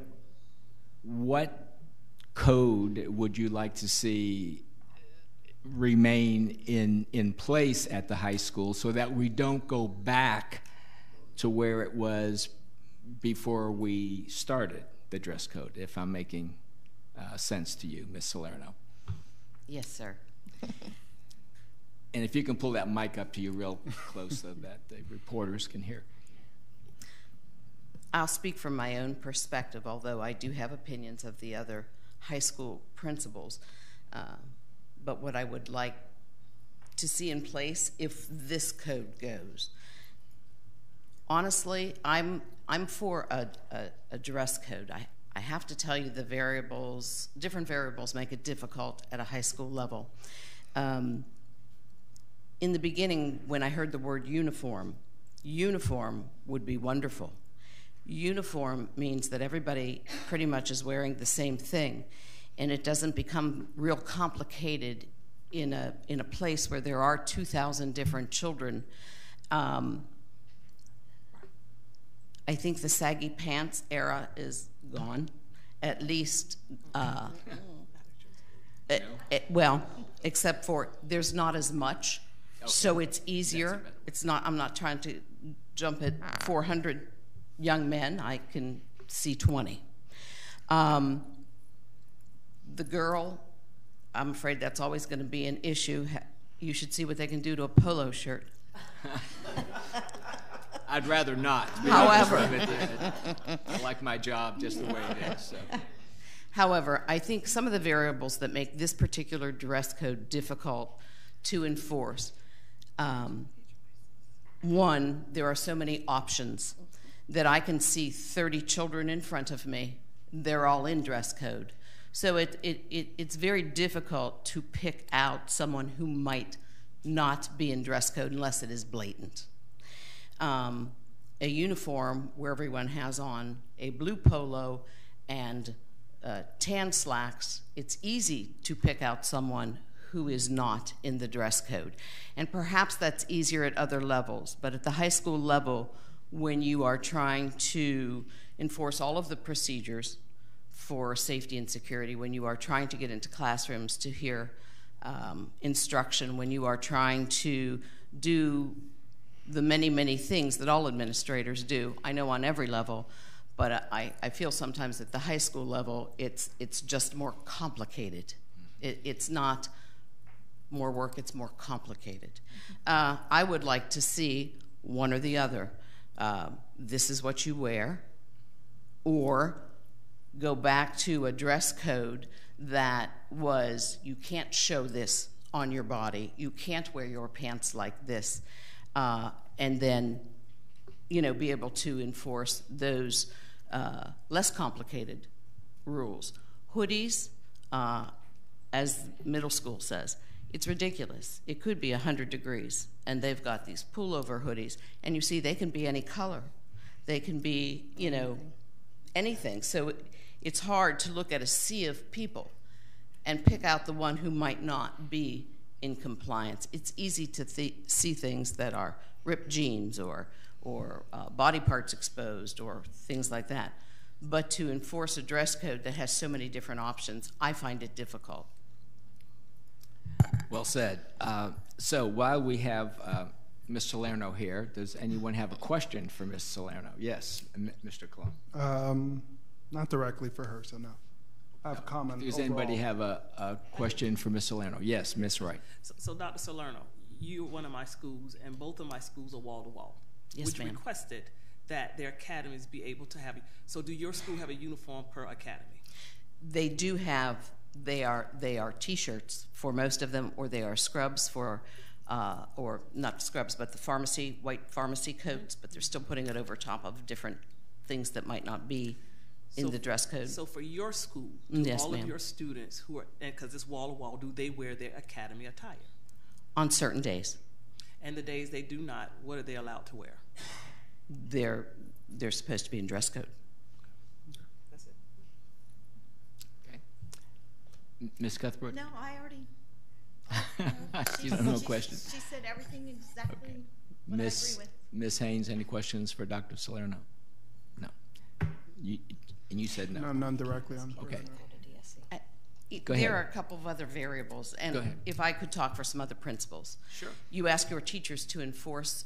code would you like to see remain in place at the high school so that we don't go back to where it was before we started the dress code, if I'm making sense to you, Ms. Salerno? Yes, sir. And if you can pull that mic up to you real close so that the reporters can hear. I'll speak from my own perspective, although I do have opinions of the other high school principals. But what I would like to see in place if this code goes, honestly, I'm for a dress code. I have to tell you the variables, different variables make it difficult at a high school level. In the beginning, when I heard the word uniform would be wonderful. Uniform means that everybody pretty much is wearing the same thing, and it doesn't become real complicated in a place where there are 2,000 different children. I think the saggy pants era is gone, at least, well, except for there's not as much, so it's easier. It's not, I'm not trying to jump at 400 young men. I can see 20. The girl, I'm afraid that's always going to be an issue. You should see what they can do to a polo shirt. I'd rather not. However, I like my job just the way it is. So. However, I think some of the variables that make this particular dress code difficult to enforce, one, there are so many options that I can see 30 children in front of me. They're all in dress code. So it's very difficult to pick out someone who might not be in dress code unless it is blatant. A uniform where everyone has on a blue polo and tan slacks, it's easy to pick out someone who is not in the dress code. And perhaps that's easier at other levels, but at the high school level, when you are trying to enforce all of the procedures for safety and security, when you are trying to get into classrooms to hear instruction, when you are trying to do the many, many things that all administrators do, I know on every level, but I feel sometimes at the high school level, it's just more complicated. It's not more work, it's more complicated. I would like to see one or the other. This is what you wear, or go back to a dress code that was, you can't show this on your body, you can't wear your pants like this, and then, be able to enforce those less complicated rules. Hoodies, as middle school says, it's ridiculous. It could be 100 degrees, and they've got these pullover hoodies, and you see they can be any color. They can be, anything. So it's hard to look at a sea of people and pick out the one who might not be in compliance. It's easy to see things that are ripped jeans or body parts exposed or things like that. But to enforce a dress code that has so many different options, I find it difficult. Well said. So while we have Ms. Salerno here, does anyone have a question for Ms. Salerno? Yes, Mr. Colon. Not directly for her, so no. I have a comment. Does anybody have a question for Ms. Salerno? Yes, Ms. Wright. So Dr. Salerno, you're one of my schools, and both of my schools are wall-to-wall, yes, ma'am. Which requested that their academies be able to have. So do your school have a uniform per academy? They do have. They are T-shirts for most of them, or they are scrubs for, or not scrubs, but the white pharmacy coats, but they're still putting it over top of different things that might not be in the dress code. So for your school, do yes, all ma'am. of your students who are, because it's wall-to-wall, do they wear their academy attire? On certain days. And the days they do not, what are they allowed to wear? They're supposed to be in dress code. That's it. Okay. Ms. Cuthbert? No, I already. You don't know questions. She said everything exactly okay. what I agree with. Ms. Haynes, any questions for Dr. Salerno? No. And you said no. No, none directly on. Okay. Go ahead. There are a couple of other variables, and if I could talk for some other principals. Sure. You ask your teachers to enforce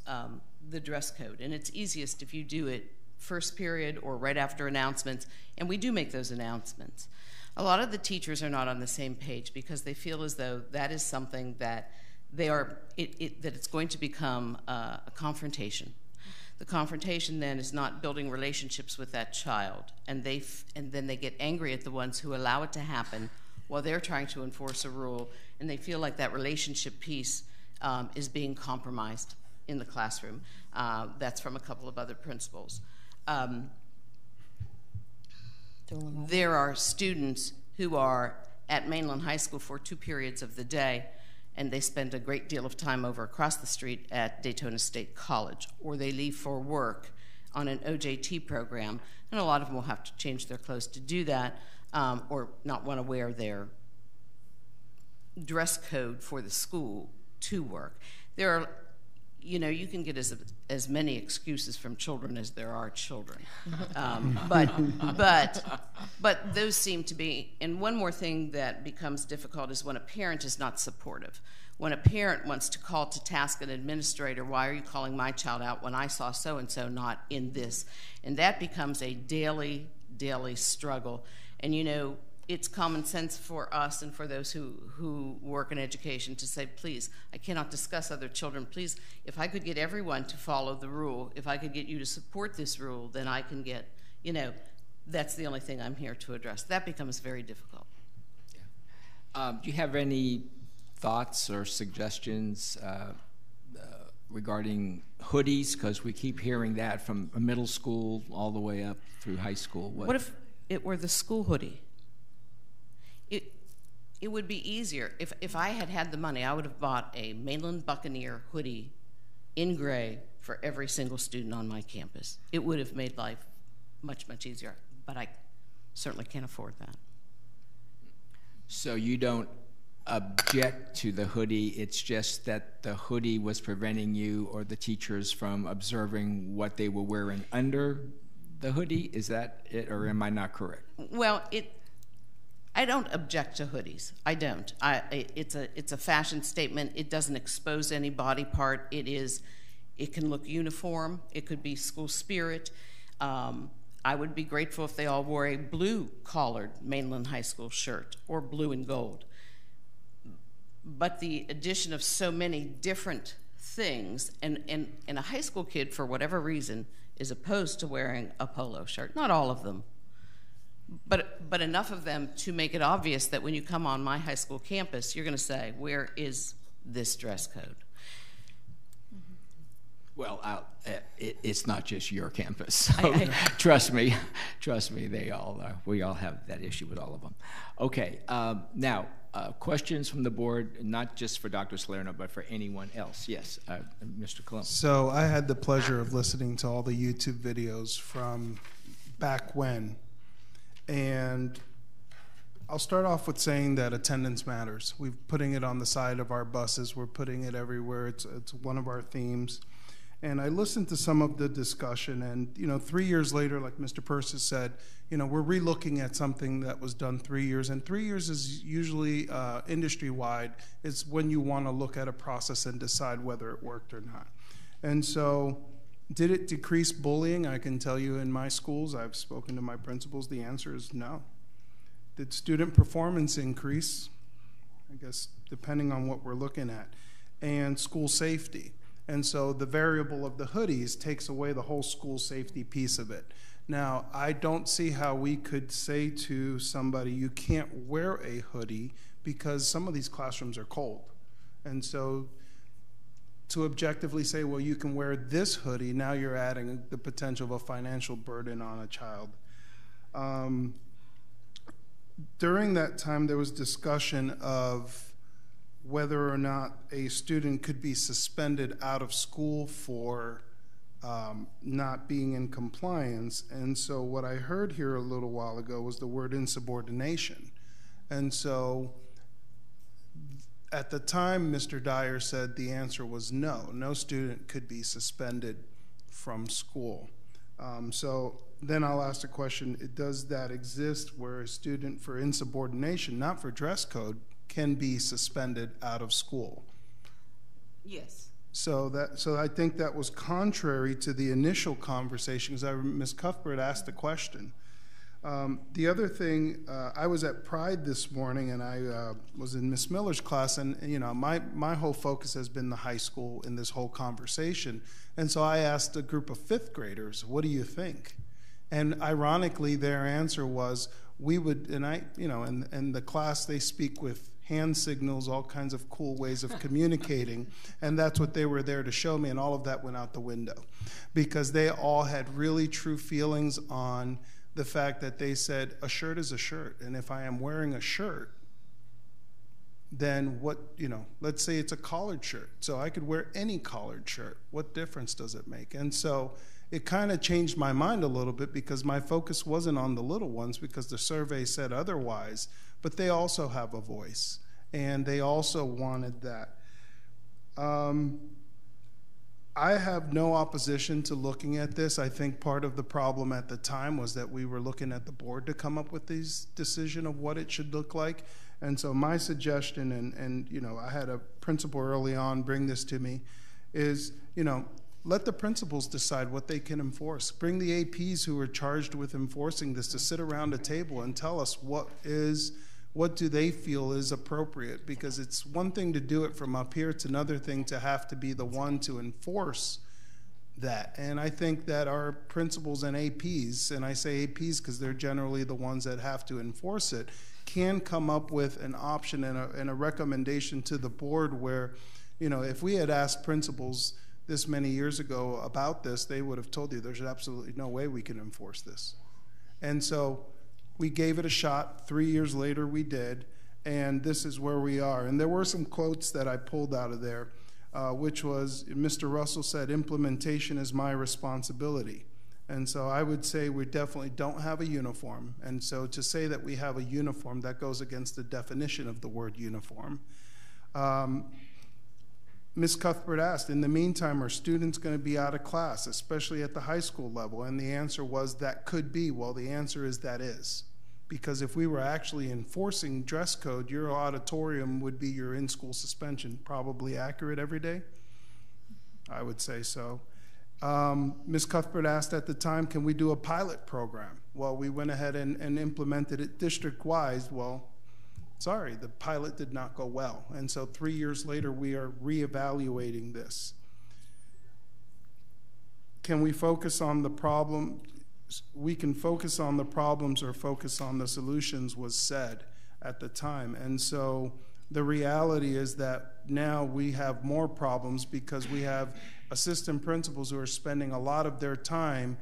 the dress code, and it's easiest if you do it first period or right after announcements, and we do make those announcements. A lot of the teachers are not on the same page because they feel as though that is something that that it's going to become a confrontation. The confrontation then is not building relationships with that child, and then they get angry at the ones who allow it to happen while they're trying to enforce a rule, and they feel like that relationship piece is being compromised in the classroom. That's from a couple of other principals. There are students who are at Mainland High School for 2 periods of the day, and they spend a great deal of time over across the street at Daytona State College, or they leave for work on an OJT program, and a lot of them will have to change their clothes to do that, or not want to wear their dress code for the school to work. There are, you know, you can get as many excuses from children as there are children, but those seem to be. And one more thing that becomes difficult is when a parent is not supportive. When a parent wants to call to task an administrator, why are you calling my child out when I saw so-and-so not in this? And that becomes a daily struggle. And you know, it's common sense for us and for those who work in education to say, please, I cannot discuss other children. Please, if I could get everyone to follow the rule, if I could get you to support this rule, then I can get, you know, that's the only thing I'm here to address. That becomes very difficult. Yeah. Do you have any thoughts or suggestions regarding hoodies? Because we keep hearing that from middle school all the way up through high school. What if it were the school hoodie? It would be easier. If I had the money, I would have bought a Mainland Buccaneer hoodie in gray for every single student on my campus. It would have made life much, much easier, but I certainly can't afford that. So you don't object to the hoodie, it's just that the hoodie was preventing you or the teachers from observing what they were wearing under the hoodie? Is that it, or am I not correct? Well, I don't object to hoodies. I don't. It's a fashion statement. It doesn't expose any body part. It can look uniform. It could be school spirit. I would be grateful if they all wore a blue collared Mainland High School shirt or blue and gold. But the addition of so many different things, and a high school kid, for whatever reason, is opposed to wearing a polo shirt. Not all of them. But enough of them to make it obvious that when you come on my high school campus, you're going to say, where is this dress code? Well, it's not just your campus. So trust me, we all have that issue with all of them. Okay, now questions from the board, not just for Dr. Salerno, but for anyone else. Yes, Mr. Colon. So I had the pleasure of listening to all the YouTube videos from back when. And I'll start off with saying that attendance matters. We're putting it on the side of our buses. We're putting it everywhere. It's one of our themes. And I listened to some of the discussion, and 3 years later, like Mr. Persis said, we're relooking at something that was done 3 years, and 3 years is usually industry-wide. It's when you want to look at a process and decide whether it worked or not. And so, did it decrease bullying? I can tell you in my schools, I've spoken to my principals, the answer is no. Did student performance increase? I guess depending on what we're looking at. And school safety. And so the variable of the hoodies takes away the whole school safety piece of it. Now, I don't see how we could say to somebody, you can't wear a hoodie because some of these classrooms are cold. And so to objectively say, well, you can wear this hoodie, now you're adding the potential of a financial burden on a child. During that time, there was discussion of whether or not a student could be suspended out of school for not being in compliance. And so what I heard here a little while ago was the word insubordination. And so at the time, Mr. Dyer said the answer was no. No student could be suspended from school. So then I'll ask the question, does that exist where a student for insubordination, not for dress code, can be suspended out of school? Yes. So I think that was contrary to the initial conversation, because Ms. Cuthbert asked the question. The other thing, I was at Pride this morning, and I was in Miss Miller's class, and you know, my whole focus has been the high school in this whole conversation. And so I asked a group of 5th graders, what do you think? And ironically, their answer was, we would, and I, you know, in the class they speak with hand signals, all kinds of cool ways of communicating, and that's what they were there to show me, and all of that went out the window, because they all had really true feelings on the fact that they said a shirt is a shirt, and if I am wearing a shirt, then what, you know, let's say it's a collared shirt, so I could wear any collared shirt. What difference does it make? And so it kind of changed my mind a little bit, because my focus wasn't on the little ones, because the survey said otherwise, but they also have a voice, and they also wanted that. I have no opposition to looking at this. I think part of the problem at the time was that we were looking at the board to come up with this decision of what it should look like. And so my suggestion, and you know, I had a principal early on bring this to me, is, you know, let the principals decide what they can enforce. Bring the APs who are charged with enforcing this to sit around a table and tell us what do they feel is appropriate, because it's one thing to do it from up here, it's another thing to have to be the one to enforce that. And I think that our principals and APs, and I say APs because they're generally the ones that have to enforce it, can come up with an option and a recommendation to the board where, you know, if we had asked principals this many years ago about this, they would have told you there's absolutely no way we can enforce this. And so we gave it a shot. 3 years later, we did, and this is where we are. And there were some quotes that I pulled out of there, which was, Mr. Russell said, implementation is my responsibility. And so I would say we definitely don't have a uniform. And so to say that we have a uniform, that goes against the definition of the word uniform. Ms. Cuthbert asked, in the meantime, are students going to be out of class, especially at the high school level? And the answer was that could be. Well, the answer is that is. Because if we were actually enforcing dress code, your auditorium would be your in-school suspension. Probably accurate every day? I would say so. Ms. Cuthbert asked at the time, can we do a pilot program? Well, we went ahead and implemented it district-wise. Well, sorry, the pilot did not go well. And so 3 years later, we are reevaluating this. Can we focus on the problem? We can focus on the problems or focus on the solutions, was said at the time. And so the reality is that now we have more problems because we have assistant principals who are spending a lot of their time,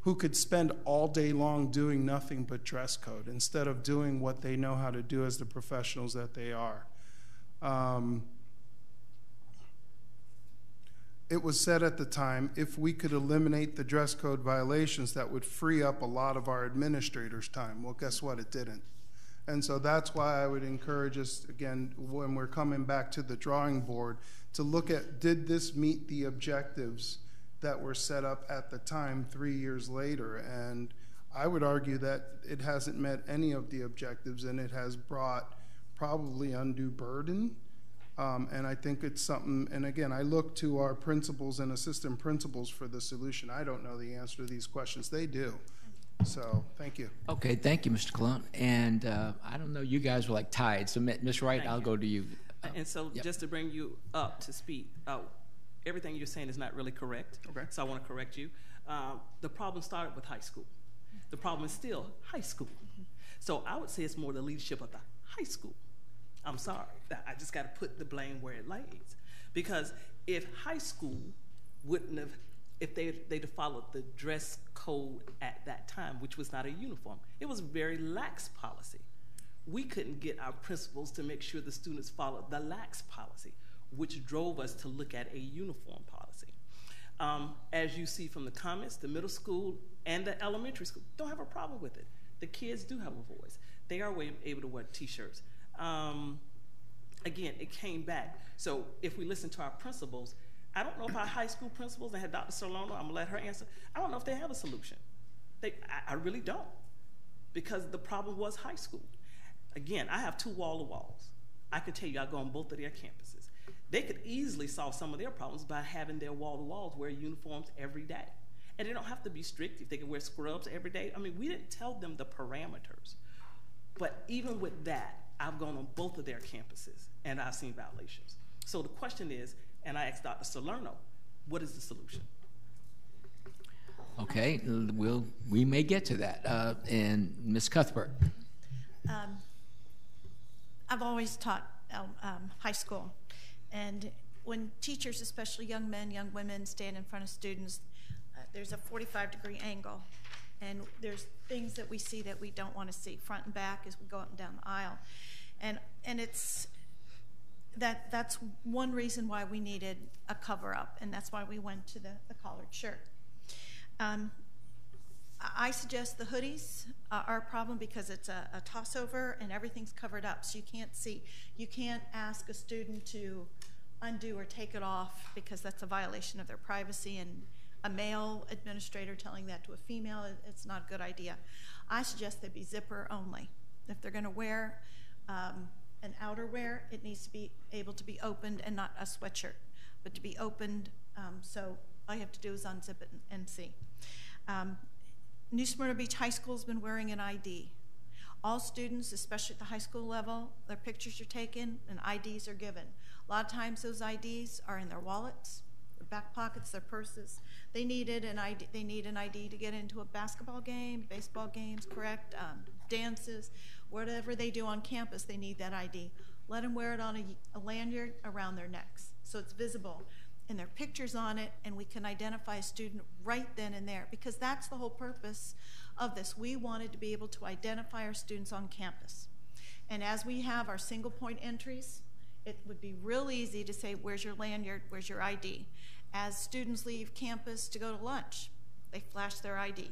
who could spend all day long doing nothing but dress code instead of doing what they know how to do as the professionals that they are. It was said at the time, if we could eliminate the dress code violations, that would free up a lot of our administrators' time. Well, guess what? It didn't. And so that's why I would encourage us, again, when we're coming back to the drawing board, to look at, did this meet the objectives that were set up at the time 3 years later? And I would argue that it hasn't met any of the objectives, and it has brought probably undue burden. And I think it's something, and again, I look to our principals and assistant principals for the solution. I don't know the answer to these questions. They do. So thank you. Okay, thank you, Mr. Colon. And I don't know, you guys were like tied. So Ms. Wright, I'll go to you. And so just to bring you up to speed, everything you're saying is not really correct. Okay. So I want to correct you. The problem started with high school. The problem is still high school. So I would say it's more the leadership of the high school. I'm sorry. I just got to put the blame where it lays. Because if high school wouldn't have, if they'd have followed the dress code at that time, which was not a uniform, it was a very lax policy. We couldn't get our principals to make sure the students followed the lax policy, which drove us to look at a uniform policy. As you see from the comments, the middle school and the elementary school don't have a problem with it. The kids do have a voice. They are able to wear t-shirts. Again, it came back. So if we listen to our principals, I don't know if our high school principals, and had Dr. Solano, I'm gonna let her answer, I don't know if they have a solution. I really don't, because the problem was high school. Again, I have 2 wall-to-walls. I can tell you, I go on both of their campuses. They could easily solve some of their problems by having their wall-to-walls wear uniforms every day. And they don't have to be strict if they can wear scrubs every day. I mean, we didn't tell them the parameters. But even with that, I've gone on both of their campuses, and I've seen violations. So the question is, and I asked Dr. Salerno, what is the solution? Okay, we may get to that. And Ms. Cuthbert. I've always taught high school, and when teachers, especially young men, young women, stand in front of students, there's a 45-degree angle, and there's things that we see that we don't want to see, front and back, as we go up and down the aisle, and it's that's one reason why we needed a cover-up, and that's why we went to the collared shirt. I suggest the hoodies are a problem because it's a toss-over and everything's covered up, so you can't see. You can't ask a student to undo or take it off because that's a violation of their privacy, and a male administrator telling that to a female, it's not a good idea. I suggest they be zipper only. If they're going to wear an outerwear, it needs to be able to be opened, and not a sweatshirt, but to be opened, so all you have to do is unzip it and see. New Smyrna Beach High School has been wearing an ID. All students, especially at the high school level, their pictures are taken and IDs are given. A lot of times those IDs are in their wallets, their back pockets, their purses. They need an ID to get into a basketball game, baseball games, correct, dances, whatever they do on campus, they need that ID. Let them wear it on a lanyard around their necks so it's visible, and their pictures on it, and we can identify a student right then and there, because that's the whole purpose of this. We wanted to be able to identify our students on campus. And as we have our single point entries, it would be real easy to say, where's your lanyard, where's your ID? As students leave campus to go to lunch, they flash their ID.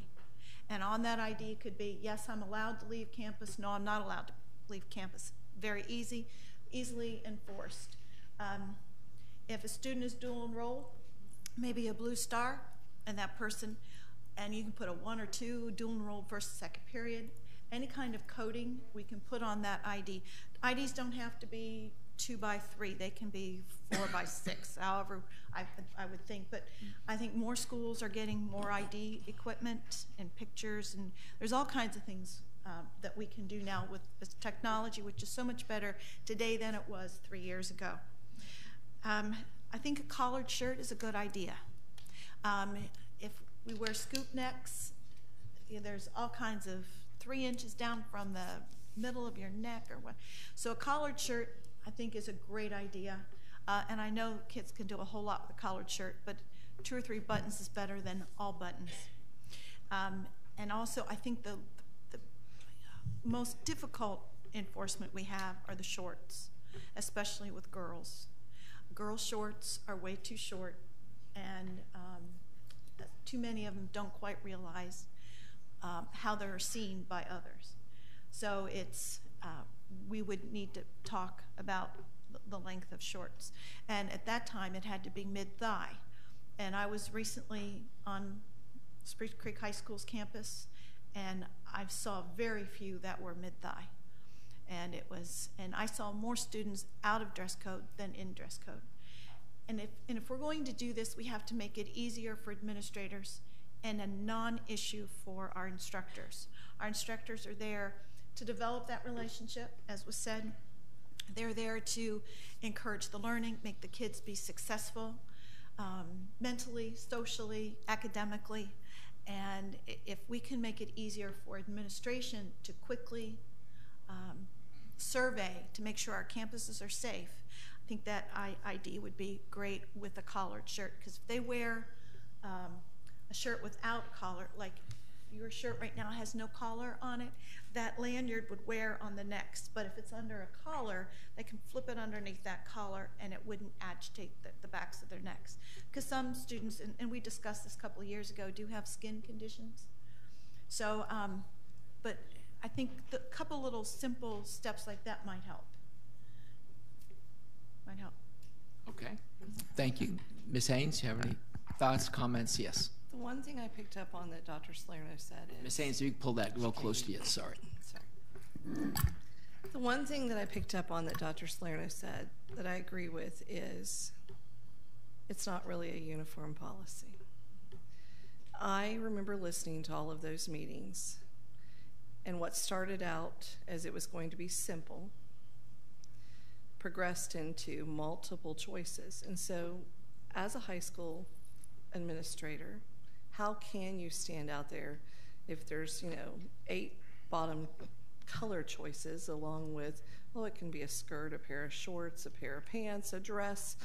And on that ID could be, yes, I'm allowed to leave campus, no, I'm not allowed to leave campus. Very easily enforced. If a student is dual enrolled, maybe a blue star, and that person, and you can put a 1 or 2 dual enrolled first and second period, any kind of coding we can put on that ID. IDs don't have to be 2 by 3, they can be 4 by 6, however I would think, but I think more schools are getting more ID equipment and pictures, and there's all kinds of things that we can do now with this technology, which is so much better today than it was 3 years ago. I think a collared shirt is a good idea. If we wear scoop necks, there's all kinds of 3 inches down from the middle of your neck or what. So a collared shirt, I think, is a great idea. And I know kids can do a whole lot with a collared shirt, but 2 or 3 buttons is better than all buttons. And also, I think the most difficult enforcement we have are the shorts, especially with girls. Girl shorts are way too short, and too many of them don't quite realize how they're seen by others. So it's we would need to talk about the length of shorts. And at that time, it had to be mid-thigh. And I was recently on Spruce Creek High School's campus, and I saw very few that were mid-thigh. And I saw more students out of dress code than in dress code. And if we're going to do this, we have to make it easier for administrators and a non-issue for our instructors. Our instructors are there to develop that relationship, as was said. They're there to encourage the learning, make the kids be successful mentally, socially, academically. And if we can make it easier for administration to quickly survey to make sure our campuses are safe, I think that ID would be great with a collared shirt, because if they wear a shirt without a collar, like your shirt right now has no collar on it, that lanyard would wear on the next. But if it's under a collar, they can flip it underneath that collar and it wouldn't agitate the backs of their necks. Because some students, and we discussed this a couple of years ago, do have skin conditions. So, but I think a couple little simple steps like that might help. Might help. Okay, thank you. Ms. Haynes, you have any thoughts, comments? Yes. The one thing I picked up on that Dr. Salerno said is... Ms. Haynes, you can pull that real close to you. Sorry. The one thing that I picked up on that Dr. Salerno said that I agree with is it's not really a uniform policy. I remember listening to all of those meetings, and what started out as it was going to be simple progressed into multiple choices. And so, as a high school administrator, how can you stand out there if there's, 8 bottom color choices along with, well, it can be a skirt, a pair of shorts, a pair of pants, a dress.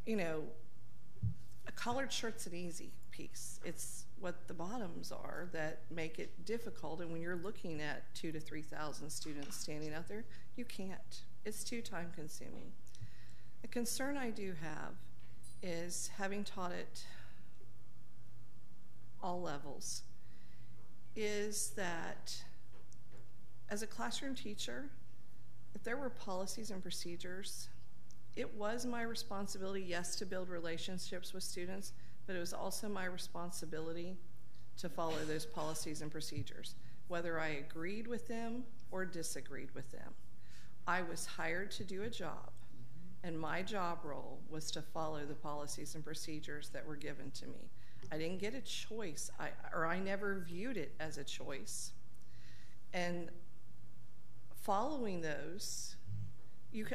A collared shirt's an easy piece. It's what the bottoms are that make it difficult. And when you're looking at 2,000 to 3,000 students standing out there, you can't. It's too time consuming. A concern I do have is, having taught at all levels, is that as a classroom teacher, if there were policies and procedures, it was my responsibility, yes, to build relationships with students, but it was also my responsibility to follow those policies and procedures, whether I agreed with them or disagreed with them. I was hired to do a job, and my job role was to follow the policies and procedures that were given to me. I didn't get a choice, I never viewed it as a choice. And following those,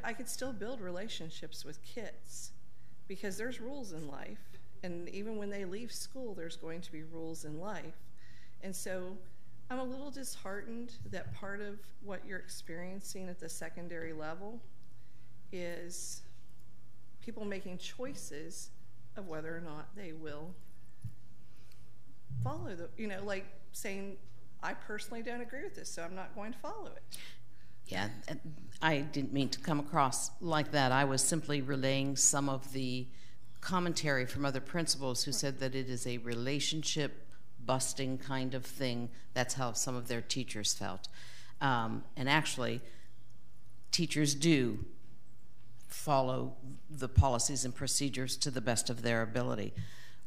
I could still build relationships with kids, because there's rules in life, and even when they leave school, there's going to be rules in life. And so I'm a little disheartened that part of what you're experiencing at the secondary level is people making choices of whether or not they will follow like saying, I personally don't agree with this, so I'm not going to follow it. Yeah, I didn't mean to come across like that. I was simply relaying some of the commentary from other principals who said that it is a relationship busting kind of thing. That's how some of their teachers felt. And actually, teachers do follow the policies and procedures to the best of their ability.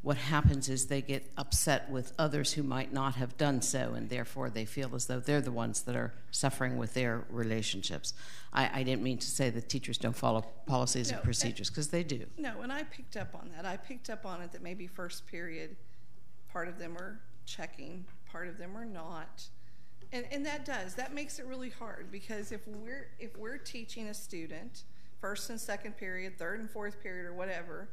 What happens is they get upset with others who might not have done so, and therefore they feel as though they're the ones that are suffering with their relationships. I didn't mean to say that teachers don't follow policies and procedures, because they do. No, and I picked up on that. I picked up on it that maybe first period, part of them are checking, part of them are not. And that makes it really hard, because if we're teaching a student first and second period, third and fourth period, or whatever,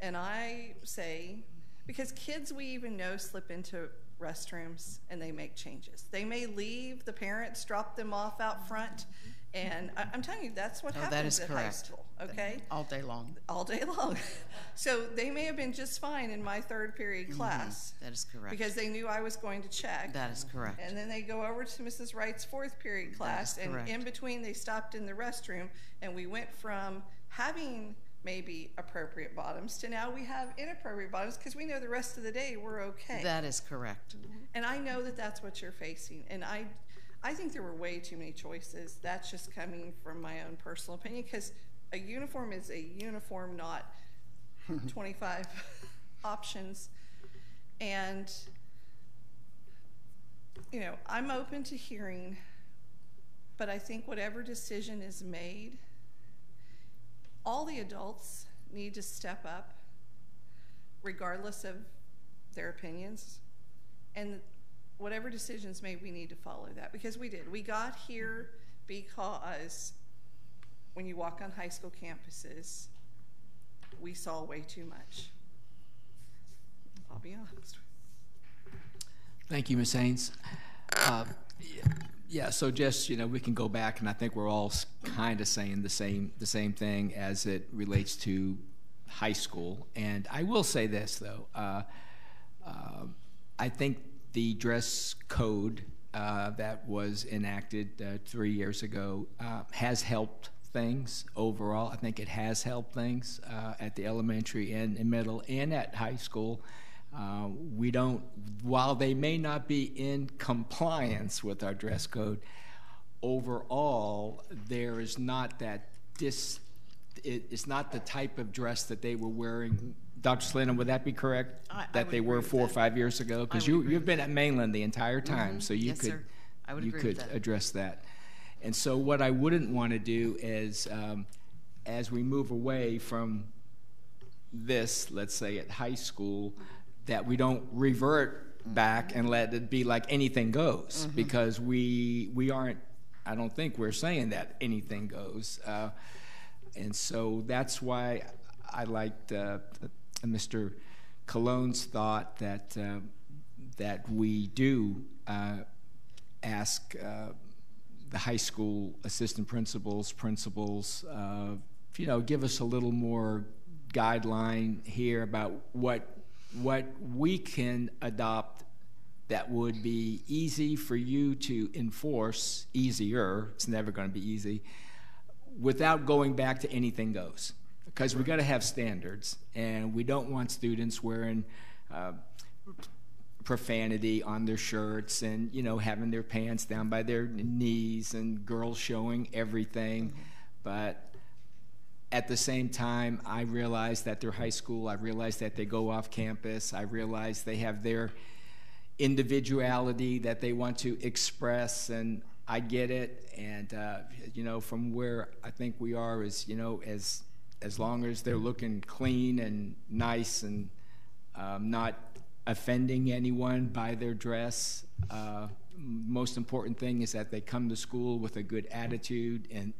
and I say, because kids we even know slip into restrooms and they make changes. They may leave, the parents drop them off out front, and I'm telling you, that's what happens at high school, okay? All day long. All day long. So they may have been just fine in my third period class. That is correct. Because they knew I was going to check. That is correct. And then they go over to Mrs. Wright's fourth period class, and in between they stopped in the restroom, and we went from having maybe appropriate bottoms to now we have inappropriate bottoms, because we know the rest of the day we're okay. That is correct. And I know that that's what you're facing, and I think there were way too many choices. That's just coming from my own personal opinion, because a uniform is a uniform, not 25 options. And I'm open to hearing, but I think whatever decision is made, all the adults need to step up, regardless of their opinions, and whatever decisions made, we need to follow that, because we did. We got here because when you walk on high school campuses, we saw way too much. I'll be honest. Thank you, Ms. Haynes. Yeah, so just, we can go back, and I think we're all kind of saying the same thing as it relates to high school. And I will say this, though. I think the dress code that was enacted 3 years ago has helped things overall. I think it has helped things at the elementary and middle and at high school. While they may not be in compliance with our dress code, overall, there is not that it's not the type of dress that they were wearing. Dr. Slanham, would that be correct? That they were 4 or 5 years ago? Because you've been at Mainland the entire time, so you could address that. And so what I wouldn't want to do is, as we move away from this, let's say at high school, that we don't revert back and let it be like anything goes, because we aren't, I don't think we're saying that anything goes. And so that's why I liked Mr. Cologne's thought that that we do ask the high school assistant principals, give us a little more guideline here about what we can adopt that would be easy for you to enforce, easier, it's never going to be easy, without going back to anything goes. Because we got to have standards, and we don't want students wearing profanity on their shirts and, having their pants down by their knees and girls showing everything. But at the same time, I realize that they're high school. I realize that they go off campus. I realize they have their individuality that they want to express, and I get it. And, from where I think we are is, as long as they're looking clean and nice and not offending anyone by their dress, most important thing is that they come to school with a good attitude, and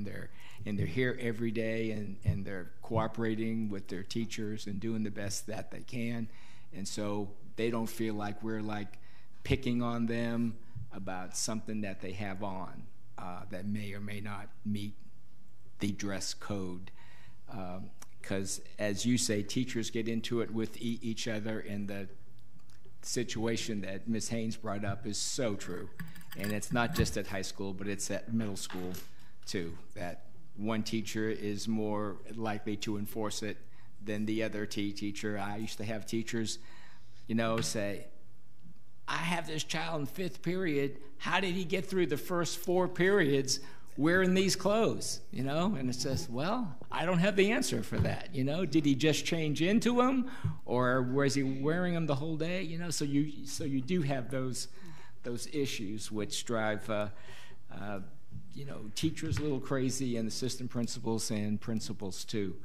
they're here every day, and they're cooperating with their teachers and doing the best that they can. And so they don't feel like we're like picking on them about something that they have on that may or may not meet the dress code. Because as you say, teachers get into it with each other, and the situation that Ms. Haynes brought up is so true. And it's not just at high school, but it's at middle school too, that one teacher is more likely to enforce it than the other teacher. I used to have teachers, say, I have this child in 5th period. How did he get through the first 4 periods wearing these clothes? And it says, well, I don't have the answer for that. Did he just change into them, or was he wearing them the whole day? So you do have those issues which drive teachers a little crazy, and assistant principals and principals too.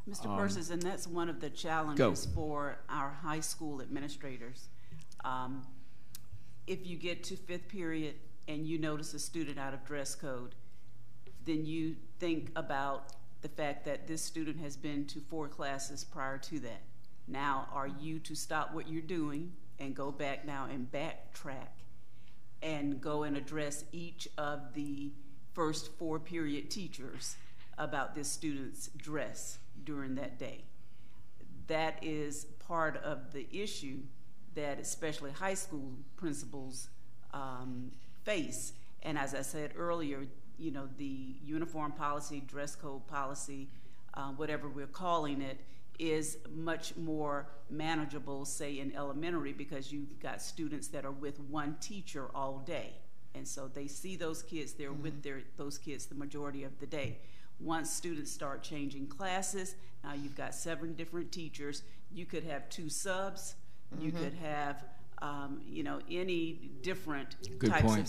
Mr. Persis, and that's one of the challenges for our high school administrators. If you get to 5th period and you notice a student out of dress code, then you think about the fact that this student has been to 4 classes prior to that. Now, are you to stop what you're doing and go back now and backtrack and go and address each of the first 4 period teachers about this student's dress during that day? That is part of the issue that especially high school principals face. And as I said earlier, the uniform policy, dress code policy, whatever we're calling it, is much more manageable, say, in elementary, because you've got students that are with one teacher all day. And so they see those kids, they're with those kids the majority of the day. Once students start changing classes, now you've got 7 different teachers. You could have 2 subs. You could have, any different types of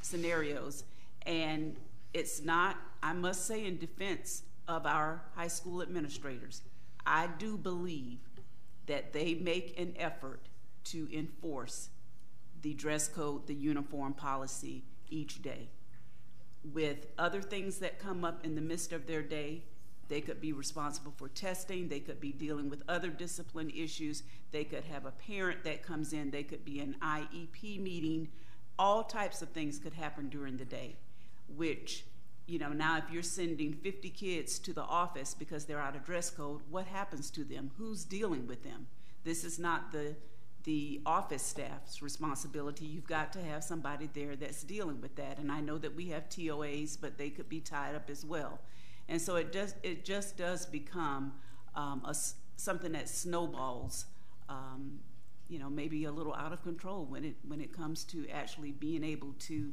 scenarios. And it's not, I must say, in defense of our high school administrators, I do believe that they make an effort to enforce the dress code, the uniform policy each day. With other things that come up in the midst of their day, they could be responsible for testing, they could be dealing with other discipline issues, they could have a parent that comes in, they could be an IEP meeting, all types of things could happen during the day, which, now if you're sending 50 kids to the office because they're out of dress code, what happens to them? Who's dealing with them? This is not the office staff's responsibility. You've got to have somebody there that's dealing with that. And I know that we have TOAs, but they could be tied up as well. And so it just does become something that snowballs, maybe a little out of control when it comes to actually being able to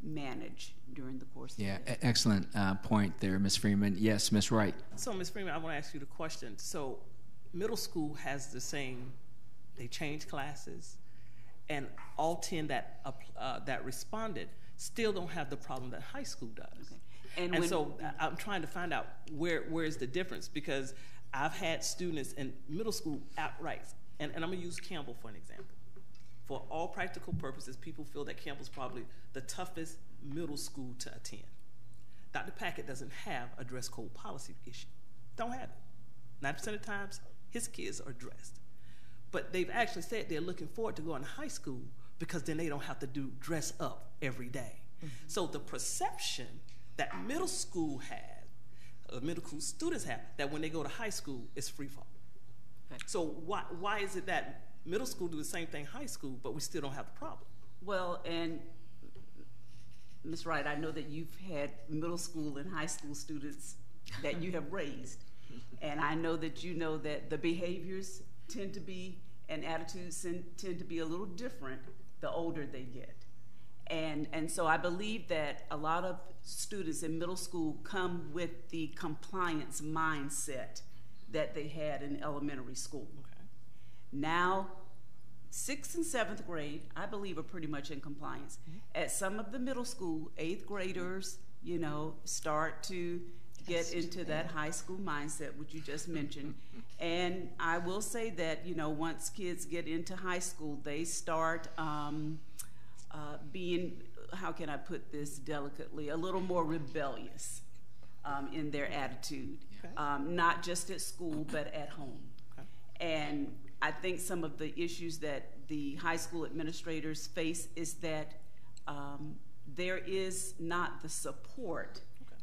manage during the course of the day. Excellent point there, Ms. Freeman. Yes, Ms. Wright. So, Ms. Freeman, I want to ask you the question. So, middle school has the same, they change classes, and all 10 that responded still don't have the problem that high school does. Okay. And so I'm trying to find out where is the difference, because I've had students in middle school outright, and I'm going to use Campbell for an example. For all practical purposes, people feel that Campbell's probably the toughest middle school to attend. Dr. Packett doesn't have a dress code policy issue. Don't have it. 90% of the times, his kids are dressed. But they've actually said they're looking forward to going to high school because then they don't have to do dress up every day. Mm-hmm. So the perception that middle school has, middle school students have, that when they go to high school, it's free fall. Okay. So why is it that middle school do the same thing high school, but we still don't have the problem? Well, and Ms. Wright, I know that you've had middle school and high school students that you have raised. And I know that you know that the behaviors tend to be, and attitudes tend to be a little different the older they get. And so I believe that a lot of students in middle school come with the compliance mindset that they had in elementary school. Okay. Now, 6th and 7th grade, I believe, are pretty much in compliance. Mm-hmm. At some of the middle school, 8th graders, you know, start to get into that high school mindset, which you just mentioned. And I will say that, you know, once kids get into high school, they start being, how can I put this delicately, a little more rebellious in their attitude, okay. Not just at school, but at home. Okay. And I think some of the issues that the high school administrators face is that there is not the support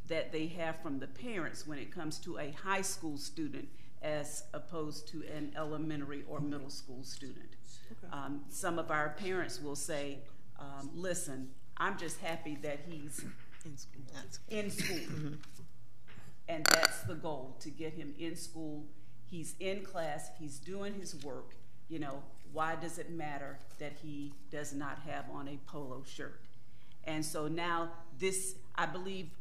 that they have from the parents when it comes to a high school student as opposed to an elementary or middle school student. Okay. Some of our parents will say, listen, I'm just happy that he's in school. Mm-hmm. And that's the goal, to get him in school. He's in class, he's doing his work. You know, why does it matter that he does not have on a polo shirt? And so now this, I believe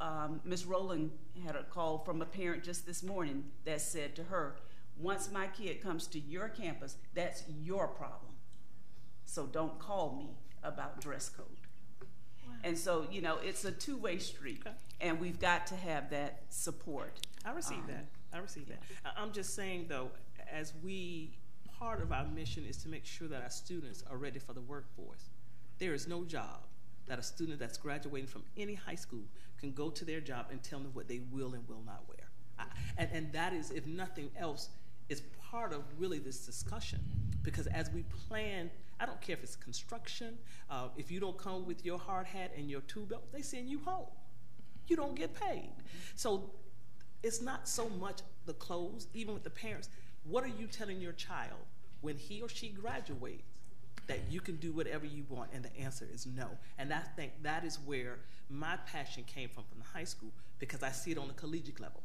Ms. Rowland had a call from a parent just this morning that said to her, once my kid comes to your campus, that's your problem. So don't call me about dress code. Wow. And so, you know, it's a two-way street, okay. And we've got to have that support. I receive that. I receive that. I'm just saying, though, as part of our mission is to make sure that our students are ready for the workforce. There is no job that a student that's graduating from any high school can go to their job and tell them what they will and will not wear. And that is, if nothing else, is part of really this discussion. Because as we plan, I don't care if it's construction, if you don't come with your hard hat and your tool belt, they send you home. You don't get paid. So it's not so much the clothes, even with the parents. What are you telling your child when he or she graduates that you can do whatever you want? And the answer is no. And I think that is where my passion came from the high school, because I see it on the collegiate level.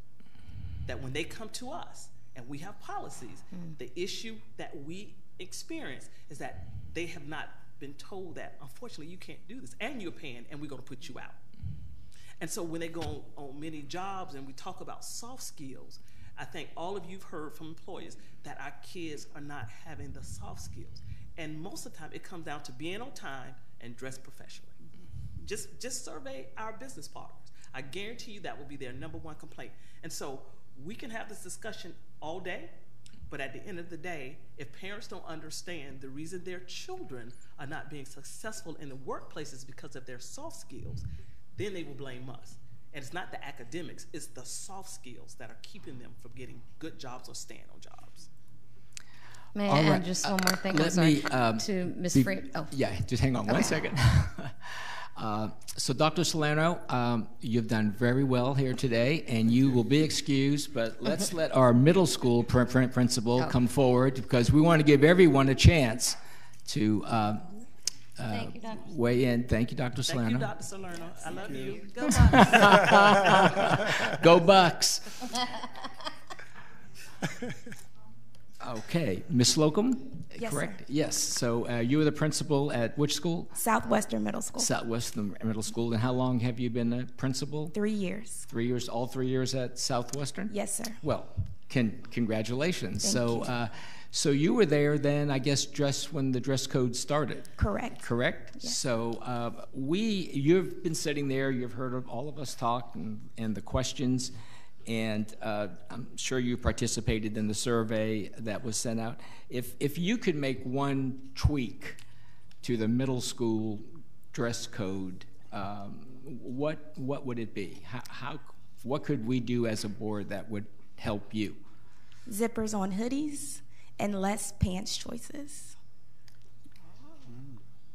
That when they come to us and we have policies, the issue that we experience is that they have not been told that, unfortunately, you can't do this, and you're paying, and we're going to put you out. And so when they go on many jobs and we talk about soft skills, I think all of you've heard from employers that our kids are not having the soft skills. And most of the time, it comes down to being on time and dress professionally. Just survey our business partners. I guarantee you that will be their number one complaint. And so we can have this discussion all day, but at the end of the day, if parents don't understand the reason their children are not being successful in the workplaces because of their soft skills, then they will blame us. And it's not the academics, it's the soft skills that are keeping them from getting good jobs or staying on jobs. May I add just one more thing? To Ms. Freed. Oh. Yeah, just hang on one second. So Dr. Salerno, you've done very well here today, and you will be excused, but let's let our middle school principal come forward, because we want to give everyone a chance to weigh in. Thank you, Dr. Salerno. Thank you, Dr. Salerno. I love you. Go Bucks. Go Bucks. Okay, Ms. Slocum, yes, correct? Sir. Yes. So you were the principal at which school? Southwestern Middle School. Southwestern Middle School. And how long have you been a principal? 3 years. 3 years, all 3 years at Southwestern? Yes, sir. Well, congratulations. Thank you. So you were there then, I guess, just when the dress code started. Correct. Correct? Yes. So you've been sitting there, you've heard of all of us talk and the questions, and I'm sure you participated in the survey that was sent out. If you could make one tweak to the middle school dress code, what would it be? What could we do as a board that would help you? Zippers on hoodies and less pants choices.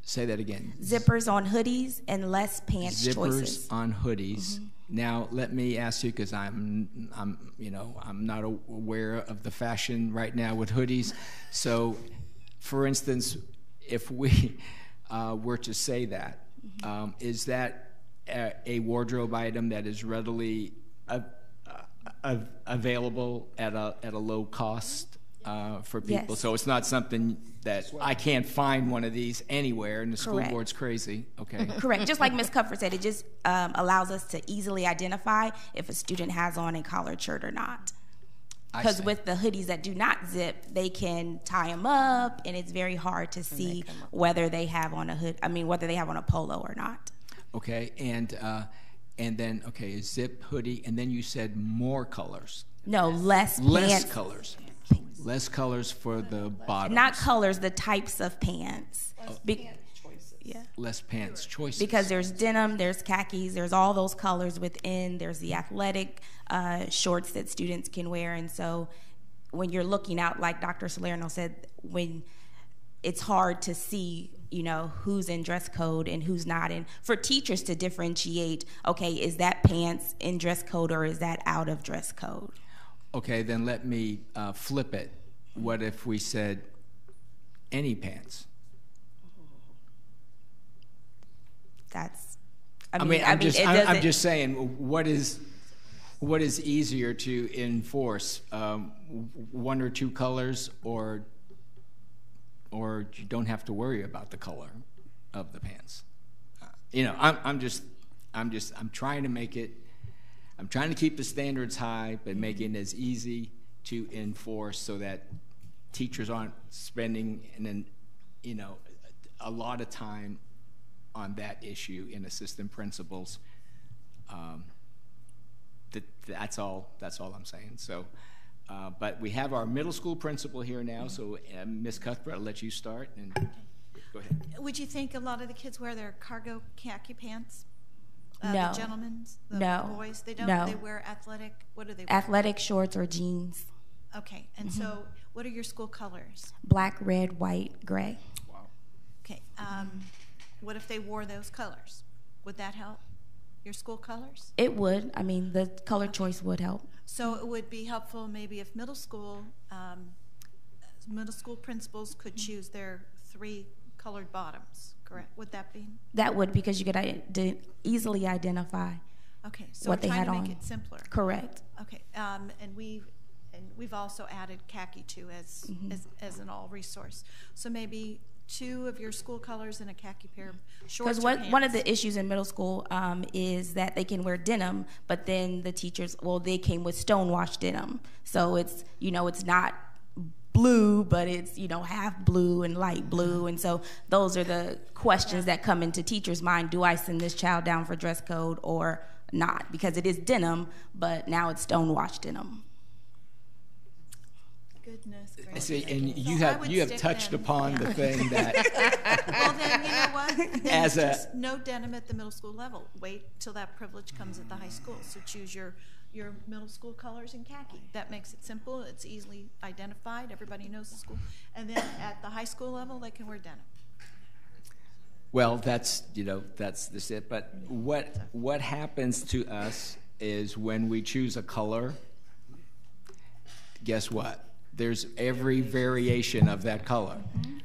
Say that again. Zippers on hoodies and less pants choices. Zippers on hoodies. Now let me ask you, because I'm not aware of the fashion right now with hoodies. So, for instance, if we were to say that, is that a wardrobe item that is readily available at a low cost for people? Yes. So it's not something that I can't find one of these anywhere, and the school Correct. board's crazy. Okay. Correct. Just like Ms. Cuthbert said, it just allows us to easily identify if a student has on a collared shirt or not. Because with the hoodies that do not zip, they can tie them up, and it's very hard to see whether they have on a hood. I mean, whether they have on a polo or not. Okay, and then a zip hoodie, and then you said more colors. No, less pants. Colors. Less colors for the bottoms. Not colors, the types of pants. Yeah. Less pants choices. Because there's denim, there's khakis, there's all those colors within. There's the athletic shorts that students can wear. And so when you're looking out, like Dr. Salerno said, when it's hard to see, who's in dress code and who's not. And for teachers to differentiate, okay, is that pants in dress code or is that out of dress code? Okay, then let me flip it. What if we said any pants? I'm just saying, what is easier to enforce? One or two colors, or you don't have to worry about the color of the pants. I'm trying to make it. I'm trying to keep the standards high, but making it as easy to enforce so that teachers aren't spending a lot of time on that issue in assistant principals. That's all I'm saying. So, but we have our middle school principal here now. So, Ms. Cuthbert, I'll let you start and go ahead. Would you think a lot of the kids wear their cargo khaki pants? No. The gentlemen, the No. boys, they don't. No. They wear athletic. What do they wear? Athletic shorts or jeans. Okay, and so what are your school colors? Black, red, white, gray. Wow. Okay, what if they wore those colors? Would that help? Your school colors? It would. I mean, the color choice would help. So it would be helpful maybe if middle school principals could choose their 3 colored bottoms, correct? Would that be? That would, because you could easily identify Okay, so what we're they trying had to on. make it simpler. Correct. Okay, and we've also added khaki too as an all resource. So maybe 2 of your school colors and a khaki pair of shorts. Because one of the issues in middle school is that they can wear denim, but then the teachers, they came with stonewashed denim, so it's it's not blue, but it's half blue and light blue, and so those are the questions that come into teachers' mind. Do I send this child down for dress code or not? Because it is denim, but now it's stonewashed denim. Goodness gracious. See, and you have touched upon the thing that. Well, then you know what? Then As just no denim at the middle school level. Wait till that privilege comes at the high school. So choose your middle school colors in khaki. That makes it simple. It's easily identified. Everybody knows the school. And then at the high school level, they can wear denim. Well, that's just it. But what happens to us is when we choose a color, guess what? There's every variation of that color.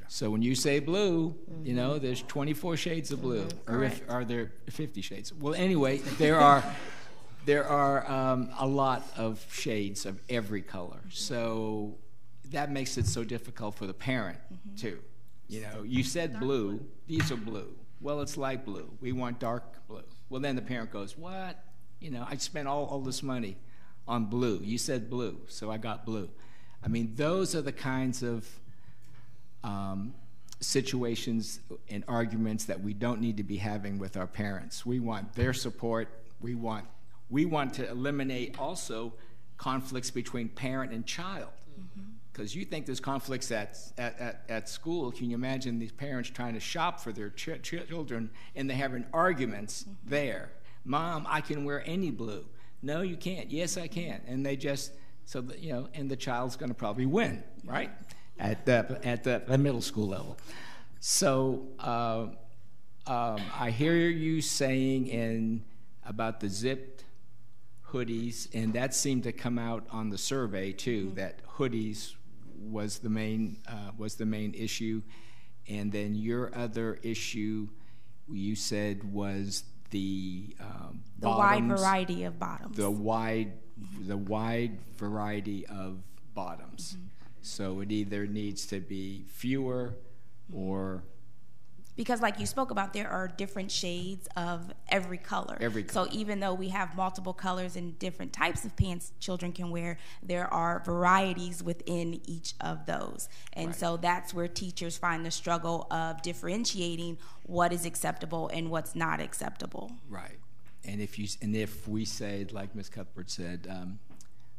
So when you say blue, there's 24 shades of blue. Or are there 50 shades? Well, anyway, there are a lot of shades of every color. So that makes it so difficult for the parent too. You said blue. These are blue. Well, it's light blue. We want dark blue. Well, then the parent goes, what? I spent all this money on blue. You said blue, so I got blue. I mean, those are the kinds of situations and arguments that we don't need to be having with our parents. We want their support. We want to eliminate also conflicts between parent and child. Because you think there's conflicts at school. Can you imagine these parents trying to shop for their children and they're having arguments there? Mom, I can wear any blue. No, you can't. Yes, I can. And they just, so that, you know, and the child's going to probably win, right? At the middle school level. So I hear you saying about the zipped hoodies, and that seemed to come out on the survey too, that hoodies was the main issue. And then your other issue you said was the wide variety of bottoms. The wide variety of bottoms. So it either needs to be fewer or... Because like you spoke about, there are different shades of every color. So even though we have multiple colors and different types of pants children can wear, there are varieties within each of those. And so that's where teachers find the struggle of differentiating what is acceptable and what's not acceptable. Right. And if we say, like Ms. Cuthbert said,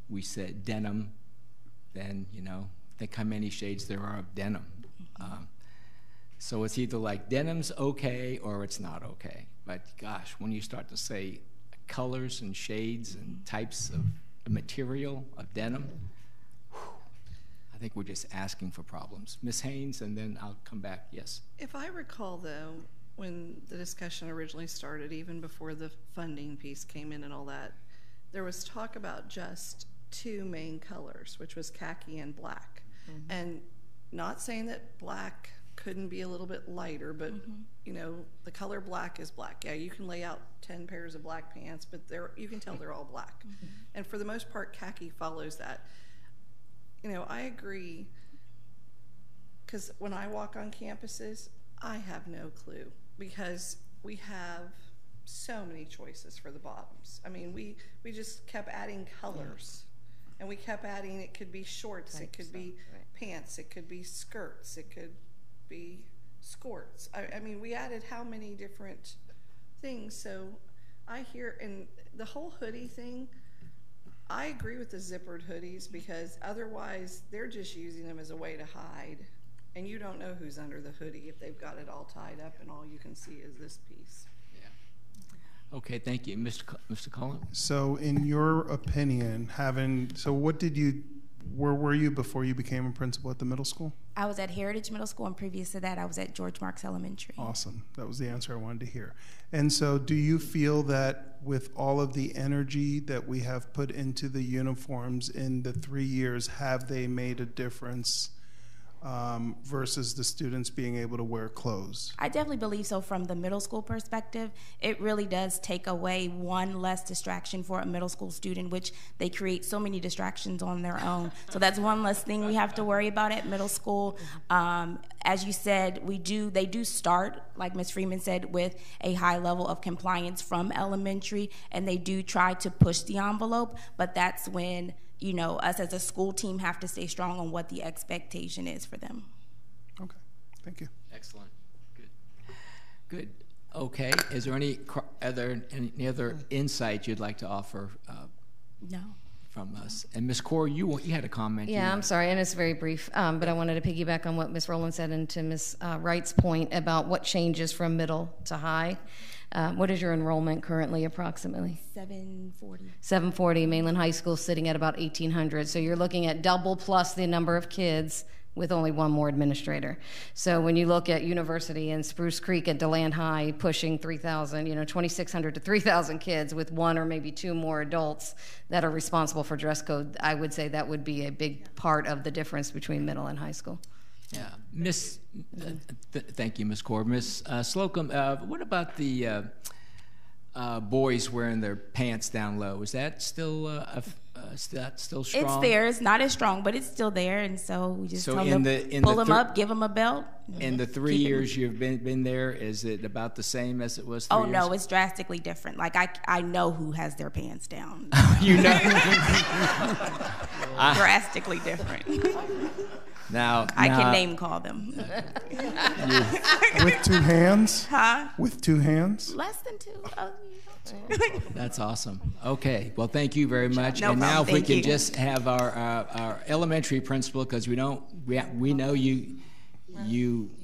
we said denim, then, you know, think how many shades there are of denim. So it's either like denim's okay or it's not okay. But gosh, when you start to say colors and shades and types of material of denim, I think we're just asking for problems. Ms. Haynes, and then I'll come back. Yes. If I recall, though, when the discussion originally started, even before the funding piece came in and all that, there was talk about just two main colors, which was khaki and black. And not saying that black couldn't be a little bit lighter, but you know, the color black is black. Yeah, you can lay out 10 pairs of black pants, but you can tell they're all black. And for the most part, khaki follows that. You know, I agree, because when I walk on campuses, I have no clue, because we have so many choices for the bottoms. I mean, we just kept adding colors. And we kept adding, it could be shorts, it could be pants, it could be skirts, it could be skirts. I mean, we added how many different things. So I hear, and the whole hoodie thing, I agree with the zippered hoodies, because otherwise they're just using them as a way to hide. And you don't know who's under the hoodie if they've got it all tied up and all you can see is this piece. Okay, thank you. Mr. Cullen? So in your opinion, where were you before you became a principal at the middle school? I was at Heritage Middle School, and previous to that, I was at George Marks Elementary. Awesome. That was the answer I wanted to hear. And so do you feel that with all of the energy that we have put into the uniforms in the 3 years, have they made a difference versus the students being able to wear clothes? I definitely believe so. From the middle school perspective, it really does take away one less distraction for a middle school student, which they create so many distractions on their own. So that's one less thing we have to worry about at middle school. As you said, they do start, like Ms. Freeman said, with a high level of compliance from elementary, and they do try to push the envelope, but that's when, you know, us as a school team have to stay strong on what the expectation is for them. Okay, thank you. Excellent, good. Okay, is there any other insight you'd like to offer? No. From us. And Ms. Kaur, you had a comment. Yeah, I'm sorry, and it's very brief, but I wanted to piggyback on what Ms. Rowland said and to Ms. Wright's point about what changes from middle to high. What is your enrollment currently approximately? 740. 740. Mainland High School sitting at about 1,800. So you're looking at double plus the number of kids with only one more administrator. So when you look at University and Spruce Creek at DeLand High pushing 3,000, 2,600 to 3,000 kids with one or maybe two more adults that are responsible for dress code, I would say that would be a big part of the difference between middle and high school. Yeah, thank you, Ms. Kaur. Ms. Slocum, what about the boys wearing their pants down low. Is that still still strong? It's there. It's not as strong, but it's still there, and so we just tell them in pull them up, give them a belt. In the 3 years you've been there, is it about the same as it was 3 years? No, it's drastically different. Like I know who has their pants down. You know, drastically different. Now I can name call them. With 2 hands? Huh? With 2 hands? Less than 2. That's awesome. Okay, well, thank you very much. No and now, problem. if we Thank can you. just have our elementary principal, because we know you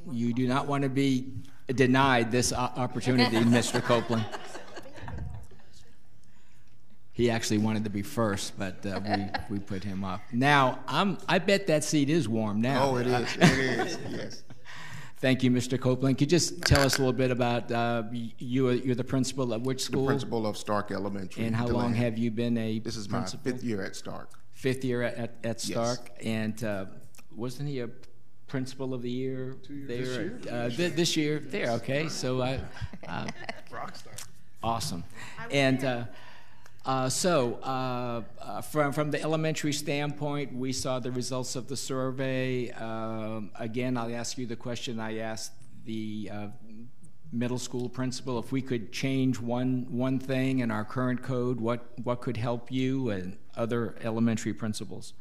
do not want to be denied this opportunity, Mr. Copeland. He actually wanted to be first, but we put him up. Now, I bet that seat is warm now. Oh, it is. It is. Yes. Thank you, Mr. Copeland. Could you just tell us a little bit about you're the principal at which school? The principal of Stark Elementary. And how long have you been a This is principal? my 5th year at Stark. 5th year at Stark, Yes. And wasn't he a principal of the year 2 years there? this year. This year there. Okay, so Rockstar. Awesome. And from the elementary standpoint, we saw the results of the survey. Again, I'll ask you the question I asked the middle school principal. If we could change one thing in our current code, what could help you and other elementary principals?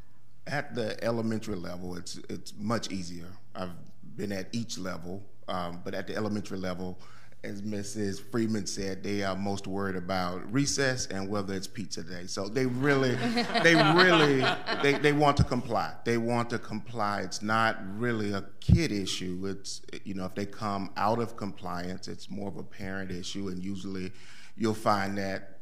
At the elementary level, it's much easier. I've been at each level, but at the elementary level, as Mrs. Freeman said, they are most worried about recess and whether it's pizza day. So they really want to comply. They want to comply. It's not really a kid issue. It's, if they come out of compliance, it's more of a parent issue, and usually you'll find that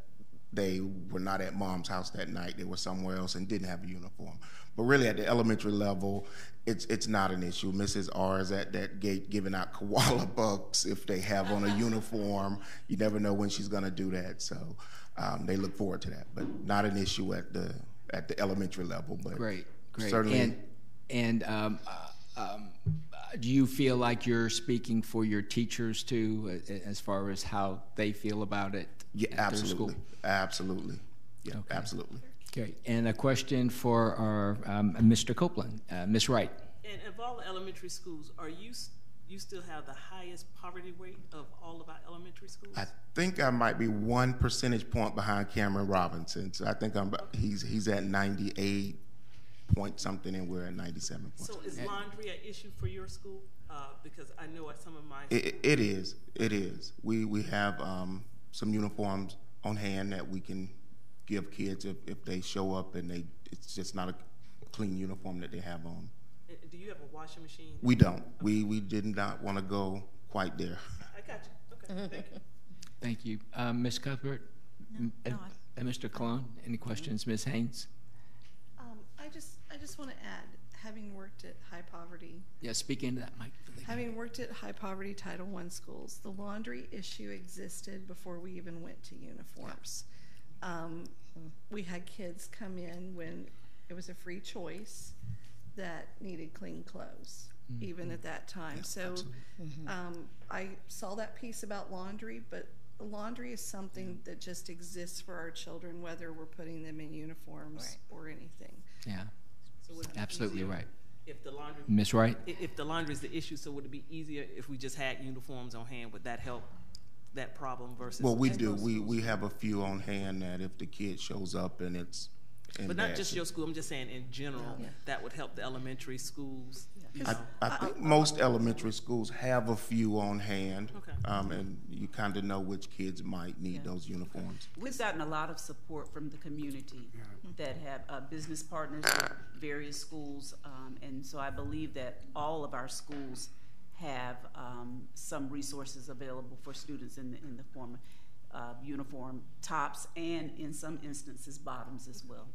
they were not at mom's house that night. They were somewhere else and didn't have a uniform. But really at the elementary level, it's not an issue. Mrs. R is at that gate giving out koala bucks if they have on a uniform. You never know when she's going to do that. So they look forward to that. But not an issue at the elementary level. But great. Certainly. And do you feel like you're speaking for your teachers too, as far as how they feel about it? Yeah, at their school? Absolutely. Yeah, Okay. absolutely. Okay, and a question for our Mr. Copeland, Ms. Wright. And of all the elementary schools, are you still have the highest poverty rate of all of our elementary schools? I think I might be 1 percentage point behind Cameron Robinson. So I think he's at 98 point something, and we're at 97 points. So is laundry an issue for your school? Because I know at some of my It is. We have some uniforms on hand that we can give kids if they show up and it's just not a clean uniform that they have on. Do you have a washing machine? We don't. We did not want to go quite there. I got you. Okay, thank you. Thank you. Ms. Cuthbert? And Mr. Cologne, any questions? Ms. Haynes? I just want to add, having worked at high poverty. Yeah, speak into that mic. Having worked at high poverty Title I schools, the laundry issue existed before we even went to uniforms. We had kids come in when it was a free choice that needed clean clothes, even at that time. Yeah, so I saw that piece about laundry, but laundry is something that just exists for our children, whether we're putting them in uniforms or anything. Yeah, so absolutely right. If the laundry, Ms. Wright? If the laundry is the issue, so would it be easier if we just had uniforms on hand? Would that help that problem versus? Well, we do. We have a few on hand that if the kid shows up and it's but not just your school. I'm just saying in general that would help the elementary schools. I think most elementary schools have a few on hand, okay. And you kind of know which kids might need those uniforms. We've gotten a lot of support from the community that have business partners with various schools, and so I believe that all of our schools have some resources available for students in the form of uniform tops and in some instances bottoms as well.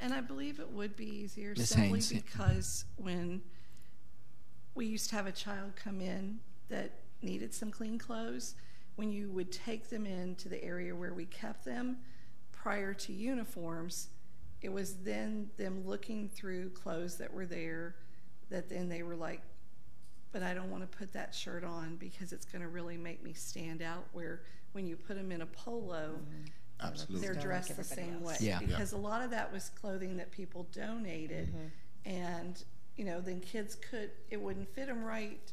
And I believe it would be easier Ms. simply Haynes, because when we used to have a child come in that needed some clean clothes, when you would take them into the area where we kept them prior to uniforms, it was then them looking through clothes that were there that then they were like, but I don't want to put that shirt on because it's going to really make me stand out, where when you put them in a polo, Absolutely. they're dressed the same way. Yeah. Because a lot of that was clothing that people donated, and then kids it wouldn't fit them right.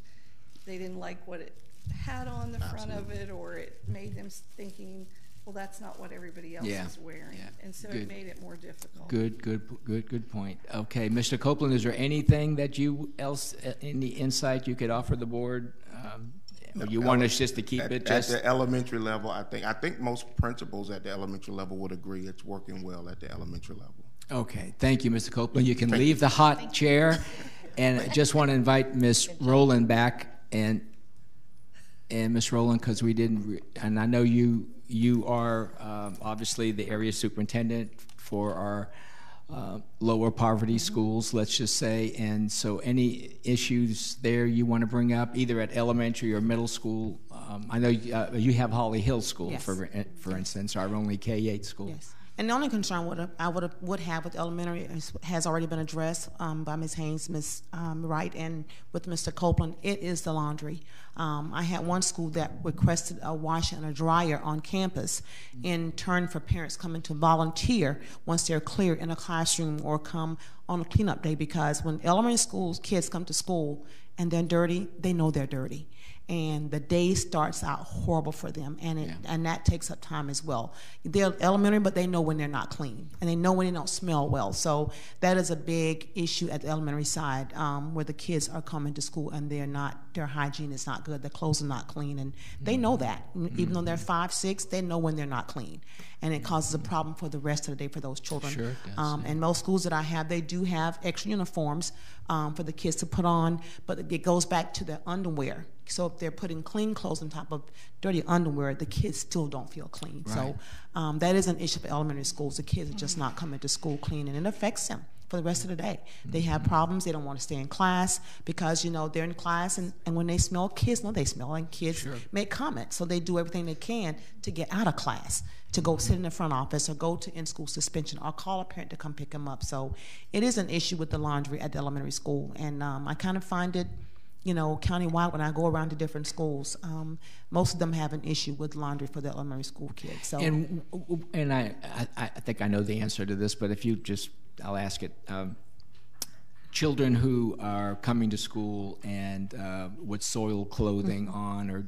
They didn't like what it had on the front of it, or it made them thinking, well, that's not what everybody else is wearing. And so it made it more difficult. Good point. Okay, Mr. Copeland, is there anything that any insight you could offer the board? You want us just to keep it just at the elementary level? I think most principals at the elementary level would agree it's working well at the elementary level. Okay, thank you, Mr. Copeland. You can leave the hot chair, and I just want to invite Ms. Rowland back, and Ms. Rowland, because we didn't, and I know you are obviously the area superintendent for our lower poverty schools, let's just say, and so any issues there you want to bring up, either at elementary or middle school? I know you have Holly Hill School, yes, for instance, our only K-8 school. Yes. And the only concern I would have with elementary has already been addressed by Ms. Haynes, Ms. Wright, and with Mr. Copeland. It is the laundry. I had one school that requested a washer and a dryer on campus in turn for parents coming to volunteer once they're clear in a classroom or come on a cleanup day, because when elementary schools kids come to school and they're dirty, they know they're dirty. And the day starts out horrible for them, and that takes up time as well. They're elementary, but they know when they're not clean, and they know when they don't smell well. So that is a big issue at the elementary side, where the kids are coming to school and their hygiene is not good, their clothes are not clean, and they know that. Even though they're 5, 6, they know when they're not clean, and it causes a problem for the rest of the day for those children. Sure, yes. And most schools that I have, they do have extra uniforms for the kids to put on, but it goes back to their underwear. So if they're putting clean clothes on top of dirty underwear, the kids still don't feel clean. Right. So that is an issue for elementary schools. The kids are just not coming to school clean, and it affects them for the rest of the day. They have problems. They don't want to stay in class because, they're in class, and when they smell, kids know they smell, and kids make comments. So they do everything they can to get out of class, to go sit in the front office or go to in-school suspension or call a parent to come pick them up. So it is an issue with the laundry at the elementary school, and I kind of find it, countywide when I go around to different schools, most of them have an issue with laundry for the elementary school kids. So, and I think I know the answer to this, but if you I'll ask it. Children who are coming to school and with soiled clothing on or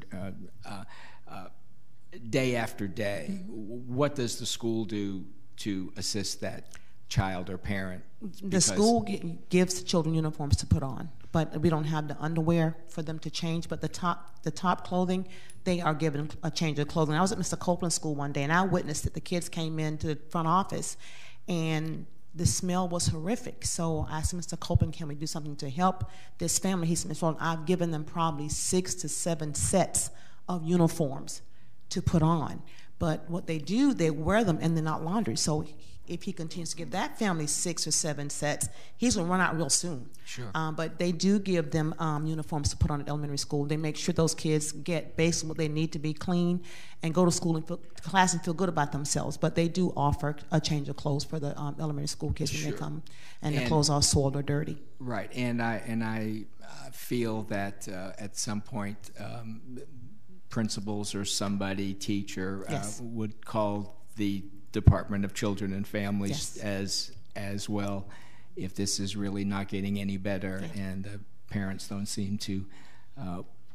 day after day, what does the school do to assist that child or parent? The school gives the children uniforms to put on, but we don't have the underwear for them to change. But the top clothing, they are given a change of clothing. I was at Mr. Copeland's school one day, and I witnessed that the kids came into the front office, and the smell was horrific. So I asked Mr. Copeland, can we do something to help this family? He said, Ms. Rowland, I've given them probably 6 to 7 sets of uniforms to put on. But what they do, they wear them and they're not laundered. So if he continues to give that family 6 or 7 sets, he's going to run out real soon. Sure. But they do give them uniforms to put on at elementary school. They make sure those kids get basically what they need to be clean and go to school and class and feel good about themselves. But they do offer a change of clothes for the elementary school kids when they come and their clothes are soiled or dirty. Right, and I feel that at some point principals or somebody, teacher, would call the Department of Children and Families as well, if this is really not getting any better and the parents don't seem to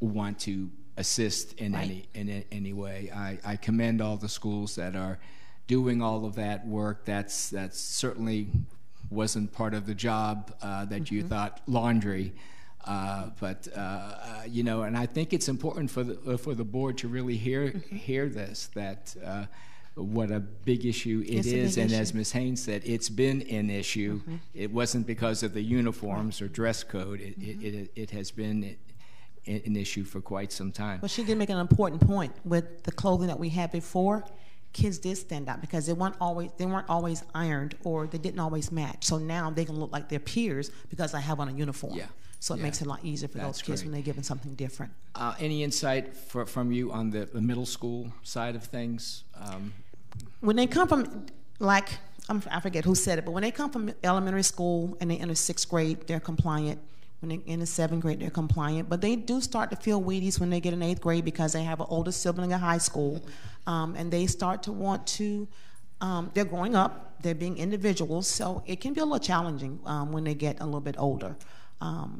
want to assist in any way. I commend all the schools that are doing all of that work. That's certainly wasn't part of the job that you thought laundry. But and I think it's important for the board to really hear this, that what a big issue it is, and as Ms. Haynes said, it's been an issue. It wasn't because of the uniforms or dress code. It has been an issue for quite some time. Well, she did make an important point with the clothing that we had before. Kids did stand out because they weren't always ironed, or they didn't always match. So now they can look like their peers because I have on a uniform. Yeah. So it makes it a lot easier for those kids when they're given something different. Any insight from you on the middle school side of things? When they come from, I forget who said it, but when they come from elementary school and they enter 6th grade, they're compliant. When they're in the 7th grade, they're compliant. But they do start to feel Wheaties when they get in 8th grade because they have an older sibling in high school. And they start to want to, they're growing up, they're being individuals. So it can be a little challenging when they get a little bit older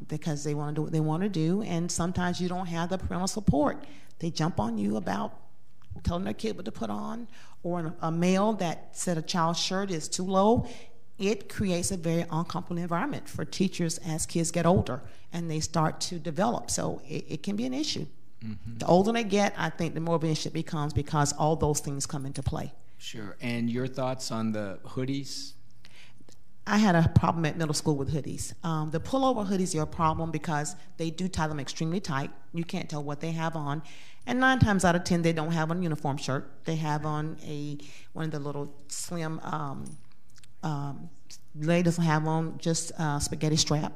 because they want to do what they want to do. And sometimes you don't have the parental support. They jump on you about telling their kid what to put on, or a male that said a child's shirt is too low. It creates a very uncomfortable environment for teachers as kids get older and they start to develop. So it can be an issue. Mm-hmm. The older they get, I think the more of an issue it becomes because all those things come into play. Sure. And your thoughts on the hoodies? I had a problem at middle school with hoodies. The pullover hoodies are a problem because they do tie them extremely tight. You can't tell what they have on. And 9 times out of 10, they don't have on a uniform shirt. They have on one of the little slim, ladies have on just a spaghetti strap.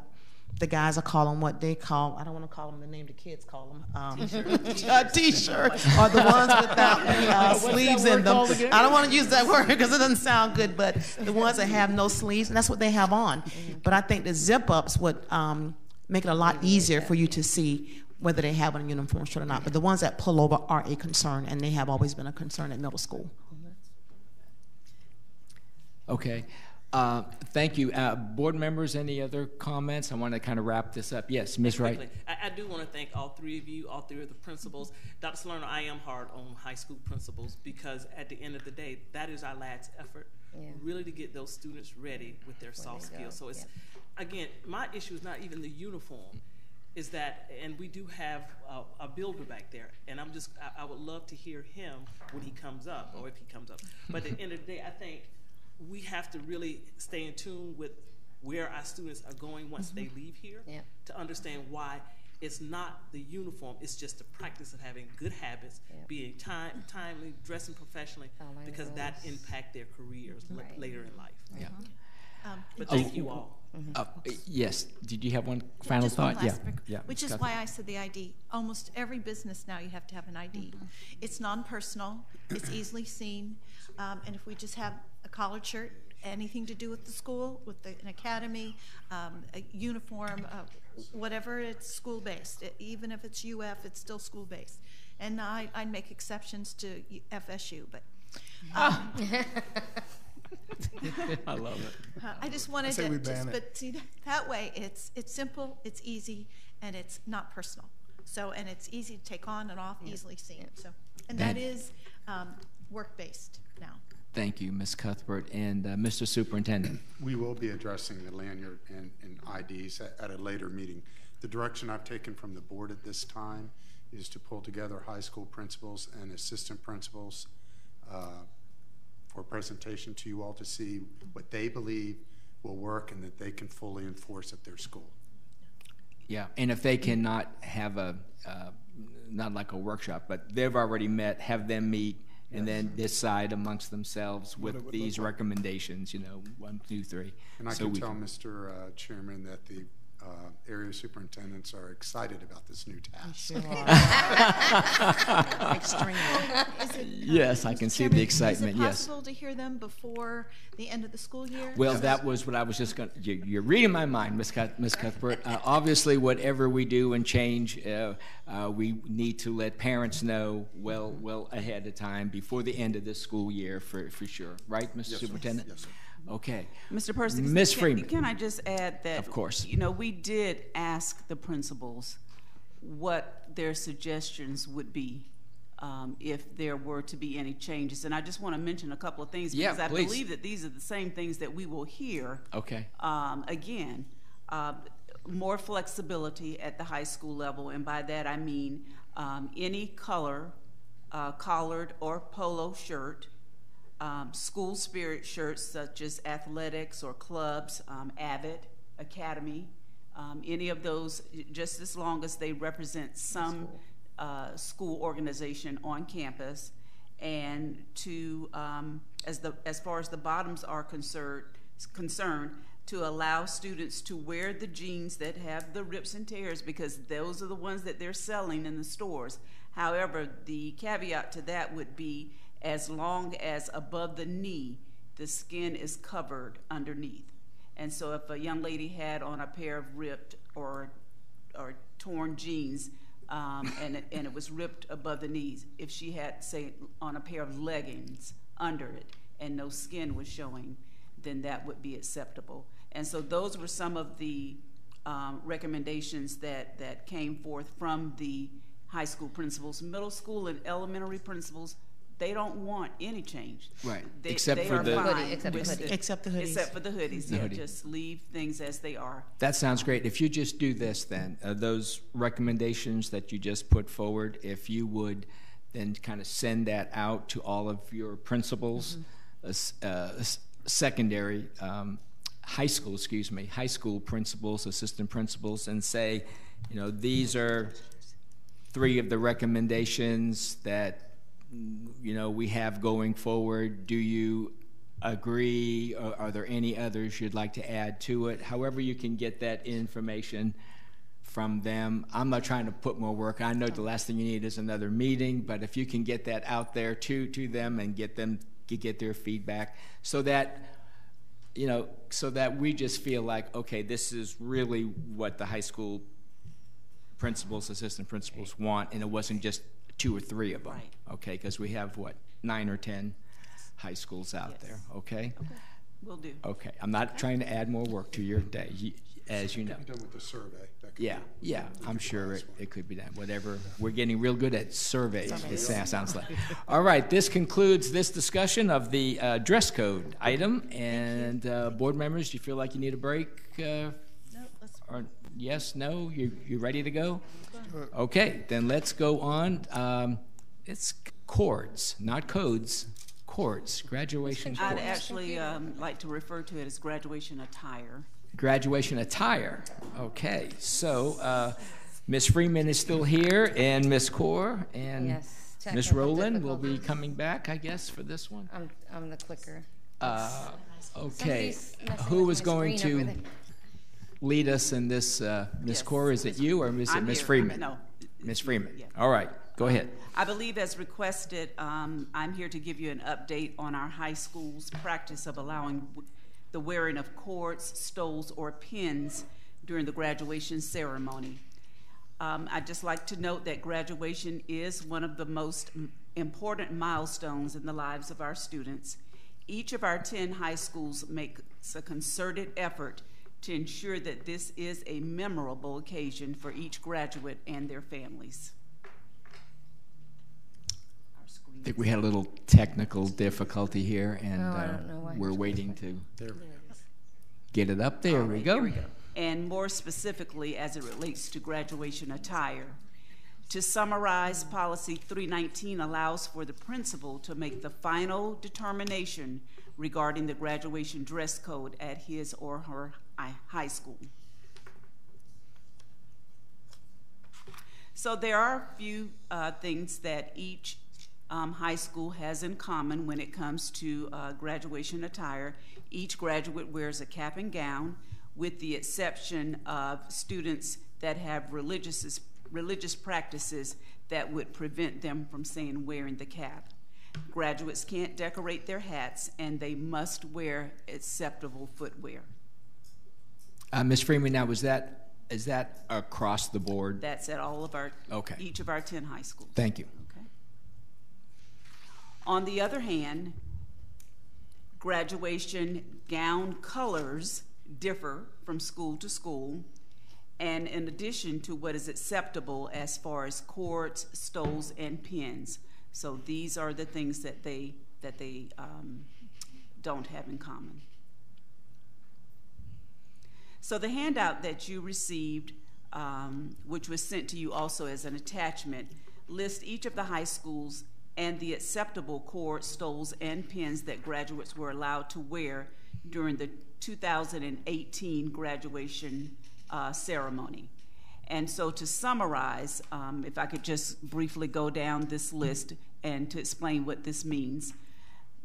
The guys will call them what they call, I don't want to call them the name the kids call them, T-shirt, or the ones without sleeves in them. I don't want to use that word because it doesn't sound good, but the ones that have no sleeves, and that's what they have on. But I think the zip-ups would make it a lot easier for you to see whether they have on a uniform shirt or not. But the ones that pull over are a concern, and they have always been a concern at middle school. Okay. Thank you. Board members, any other comments? I want to kind of wrap this up. Yes, Ms. Wright. I do want to thank all 3 of you, all 3 of the principals. Dr. Salerno, I am hard on high school principals because at the end of the day, that is our last effort, really to get those students ready with their soft skills. So it's, again, my issue is not even the uniform. Is that, and we do have a builder back there, and I would love to hear him when he comes up, or if he comes up. But at the end of the day, I think we have to really stay in tune with where our students are going once they leave here to understand why it's not the uniform, it's just the practice of having good habits, being timely, dressing professionally, because that impact their careers later in life. But thank you all. Yes. Did you have one final just thought? One last Yeah. Which is why I said the ID. Almost every business now you have to have an ID. It's non-personal. It's easily seen. And if we just have a collared shirt, anything to do with the school, with an academy, a uniform, whatever, it's school-based. Even if it's UF, it's still school-based. And I'd make exceptions to FSU, but. I love it. I just wanted to, but see, that way it's simple, it's easy, and it's not personal. So, and it's easy to take on and off, easily seen. So, and that is work-based now. Thank you, Ms. Cuthbert. And Mr. Superintendent. We will be addressing the lanyard and IDs at a later meeting. The direction I've taken from the board at this time is to pull together high school principals and assistant principals for presentation to you all to see what they believe will work and that they can fully enforce at their school. Yeah, and if they cannot have not like a workshop, but they've already met, have them meet, and then decide amongst themselves with these recommendations, 1, 2, 3. And I can tell Mr. Chairman that the area superintendents are excited about this new task. Extremely. Yes, I can see the excitement. Is it possible to hear them before the end of the school year? Well, that was what I was just going to. You're reading my mind, Ms. Cuthbert. Obviously, whatever we do and change, we need to let parents know well ahead of time before the end of this school year for sure. Right, Mr. Superintendent? Yes, sir. Okay. Mr. Percy, Ms. Freeman. Can I just add that, of course, we did ask the principals what their suggestions would be if there were to be any changes. And I just want to mention a couple of things because I believe that these are the same things that we will hear. Okay. Again, more flexibility at the high school level, and by that I mean any color, collared or polo shirt, school spirit shirts such as athletics or clubs, Avid, Academy, any of those, just as long as they represent some school organization on campus, and to as far as the bottoms are concerned, to allow students to wear the jeans that have the rips and tears because those are the ones that they're selling in the stores. However, the caveat to that would be as long as above the knee, the skin is covered underneath. And so if a young lady had on a pair of ripped or torn jeans, and it was ripped above the knees, if she had, say, on a pair of leggings under it and no skin was showing, then that would be acceptable. And so those were some of the recommendations that came forth from the high school principals. Middle school and elementary principals, they don't want any change. Right. Except for the hoodie. Except the hoodies. Except for the hoodies. Yeah, just leave things as they are. That sounds great. If you just do this, then those recommendations that you just put forward, if you would then kind of send that out to all of your principals, secondary, high school principals, assistant principals, and say, you know, these are 3 of the recommendations that, you know, we have going forward. Do you agree, or are there any others you'd like to add to it? However you can get that information from them. I'm not trying to put more work. I know the last thing you need is another meeting, but if you can get that out there to them and get their feedback, so that, you know, so that we just feel like, okay, this is really what the high school principals, assistant principals want, and it wasn't just 2 or 3 of them, right. Okay? Because we have, what, 9 or 10 high schools out there, okay? Okay, will do. Okay, I'm not trying to add more work to your day, as you know. Done with the survey. Yeah, I'm sure it could be done. Whatever, we're getting real good at surveys, it sounds like. All right, this concludes this discussion of the dress code item. And board members, do you feel like you need a break? No, let's. Or yes, no, you ready to go? Okay, then let's go on. It's cords, not codes. Cords, graduation cords. I'd actually like to refer to it as graduation attire. Graduation attire. Okay, so Ms. Freeman is still here, and Ms. Kaur, and Yes, Ms. Rowland will be coming back, I guess, for this one. I'm the clicker. Okay, who is going to lead us in this? Ms. Kaur, is it you or Ms. Freeman? No. Ms. Freeman. Yeah. All right, go ahead. I believe, as requested, I'm here to give you an update on our high school's practice of allowing the wearing of cords, stoles, or pins during the graduation ceremony. I'd just like to note that graduation is one of the most important milestones in the lives of our students. Each of our 10 high schools makes a concerted effort to ensure that this is a memorable occasion for each graduate and their families. I think we had a little technical difficulty here, and we're waiting to get it up. There we go. Here we go. And more specifically, as it relates to graduation attire. To summarize, Policy 319 allows for the principal to make the final determination regarding the graduation dress code at his or her high school. So there are a few things that each high school has in common when it comes to graduation attire. Each graduate wears a cap and gown, with the exception of students that have religious practices that would prevent them from, saying, wearing the cap. Graduates can't decorate their hats, and they must wear acceptable footwear. Ms. Freeman, now is that across the board? That's at all of our, each of our 10 high schools. Thank you. Okay. On the other hand, graduation gown colors differ from school to school, and in addition to what is acceptable as far as cords, stoles, and pins. So these are the things that they don't have in common. So the handout that you received, which was sent to you also as an attachment, lists each of the high schools and the acceptable cords, stoles, and pins that graduates were allowed to wear during the 2018 graduation ceremony. And so to summarize, if I could just briefly go down this list and to explain what this means.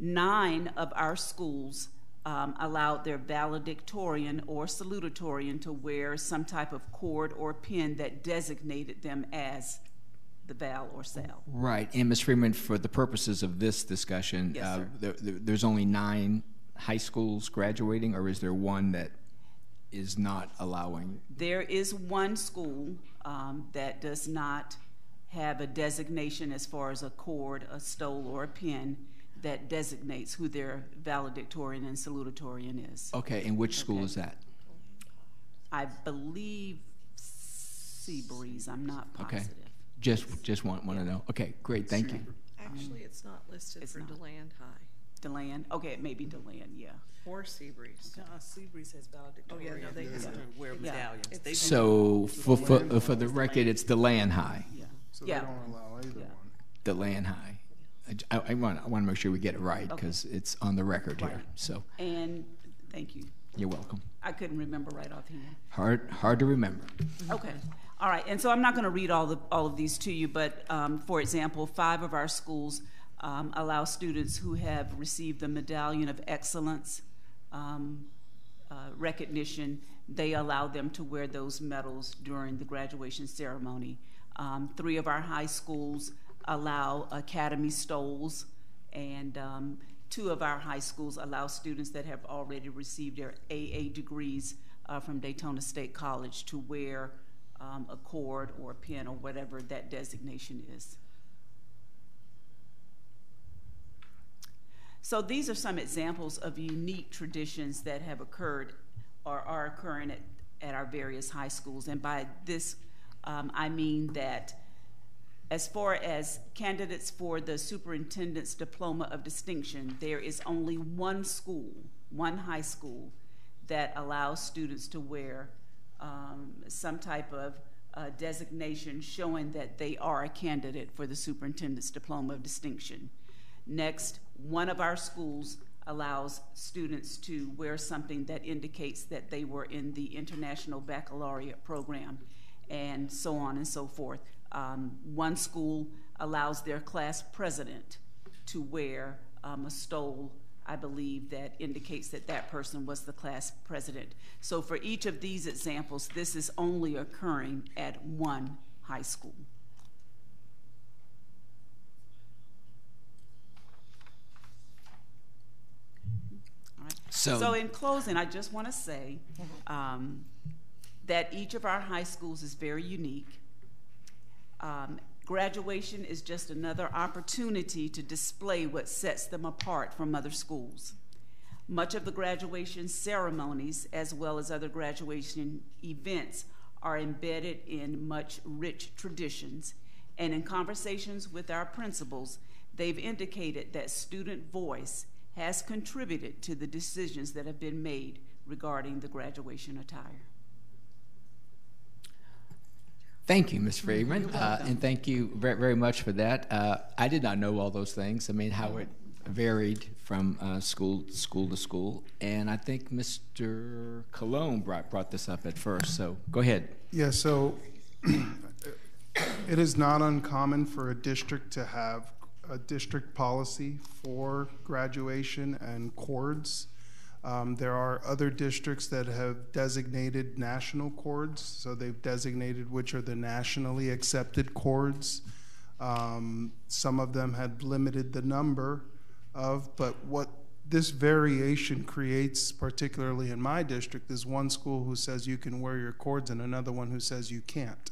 9 of our schools allowed their valedictorian or salutatorian to wear some type of cord or pin that designated them as the val or sal. Right, and Ms. Freeman, for the purposes of this discussion, yes, there's only 9 high schools graduating, or is there one that is not allowing? There is one school that does not have a designation as far as a cord, a stole, or a pin that designates who their valedictorian and salutatorian is. Okay, and which school is that? I believe Seabreeze. I'm not positive. Okay, just want to know. Okay, great, thank you. Actually, it's not listed for DeLand High. DeLand? Okay, it may be DeLand, yeah. Or Seabreeze. Seabreeze has valedictorian. Oh, yeah, no, they wear medallions. So for the record, it's DeLand High. Yeah. So they don't allow either one. DeLand High. I want to make sure we get it right because it's on the record here. So. And thank you. You're welcome. I couldn't remember right offhand. Hard to remember. Okay. All right. And so I'm not going to read all of these to you, but for example, 5 of our schools allow students who have received the Medallion of Excellence recognition. They allow them to wear those medals during the graduation ceremony. 3 of our high schools allow Academy Stoles, and 2 of our high schools allow students that have already received their AA degrees from Daytona State College to wear a cord or a pin or whatever that designation is. So these are some examples of unique traditions that have occurred or are occurring at our various high schools. And by this, I mean that as far as candidates for the Superintendent's Diploma of Distinction, there is only one school, one high school, that allows students to wear some type of designation showing that they are a candidate for the Superintendent's Diploma of Distinction. Next, one of our schools allows students to wear something that indicates that they were in the International Baccalaureate program, and so on and so forth. One school allows their class president to wear a stole, I believe, that indicates that that person was the class president. So for each of these examples, this is only occurring at one high school. All right. So in closing, I just want to say that each of our high schools is very unique. Graduation is just another opportunity to display what sets them apart from other schools. Much of the graduation ceremonies, as well as other graduation events, are embedded in much rich traditions. And in conversations with our principals, they've indicated that student voice has contributed to the decisions that have been made regarding the graduation attire. Thank you, Ms. Friedman, and thank you very, very much for that. I did not know all those things. I mean, how it varied from school to school, and I think Mr. Colon brought this up at first, so go ahead. Yeah, so it is not uncommon for a district to have a district policy for graduation and cords. There are other districts that have designated national cords, so they've designated which are the nationally accepted cords. Some of them had limited the number of, but what this variation creates, particularly in my district, is one school who says you can wear your cords and another one who says you can't.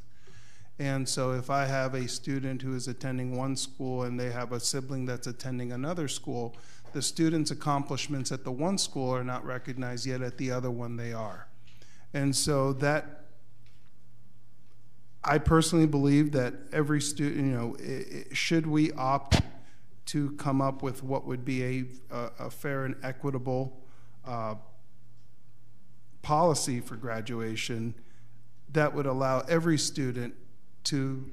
And so if I have a student who is attending one school and they have a sibling that's attending another school, the student's accomplishments at the one school are not recognized, yet at the other one they are. And so that, I personally believe that every student, should we opt to come up with what would be a fair and equitable policy for graduation that would allow every student to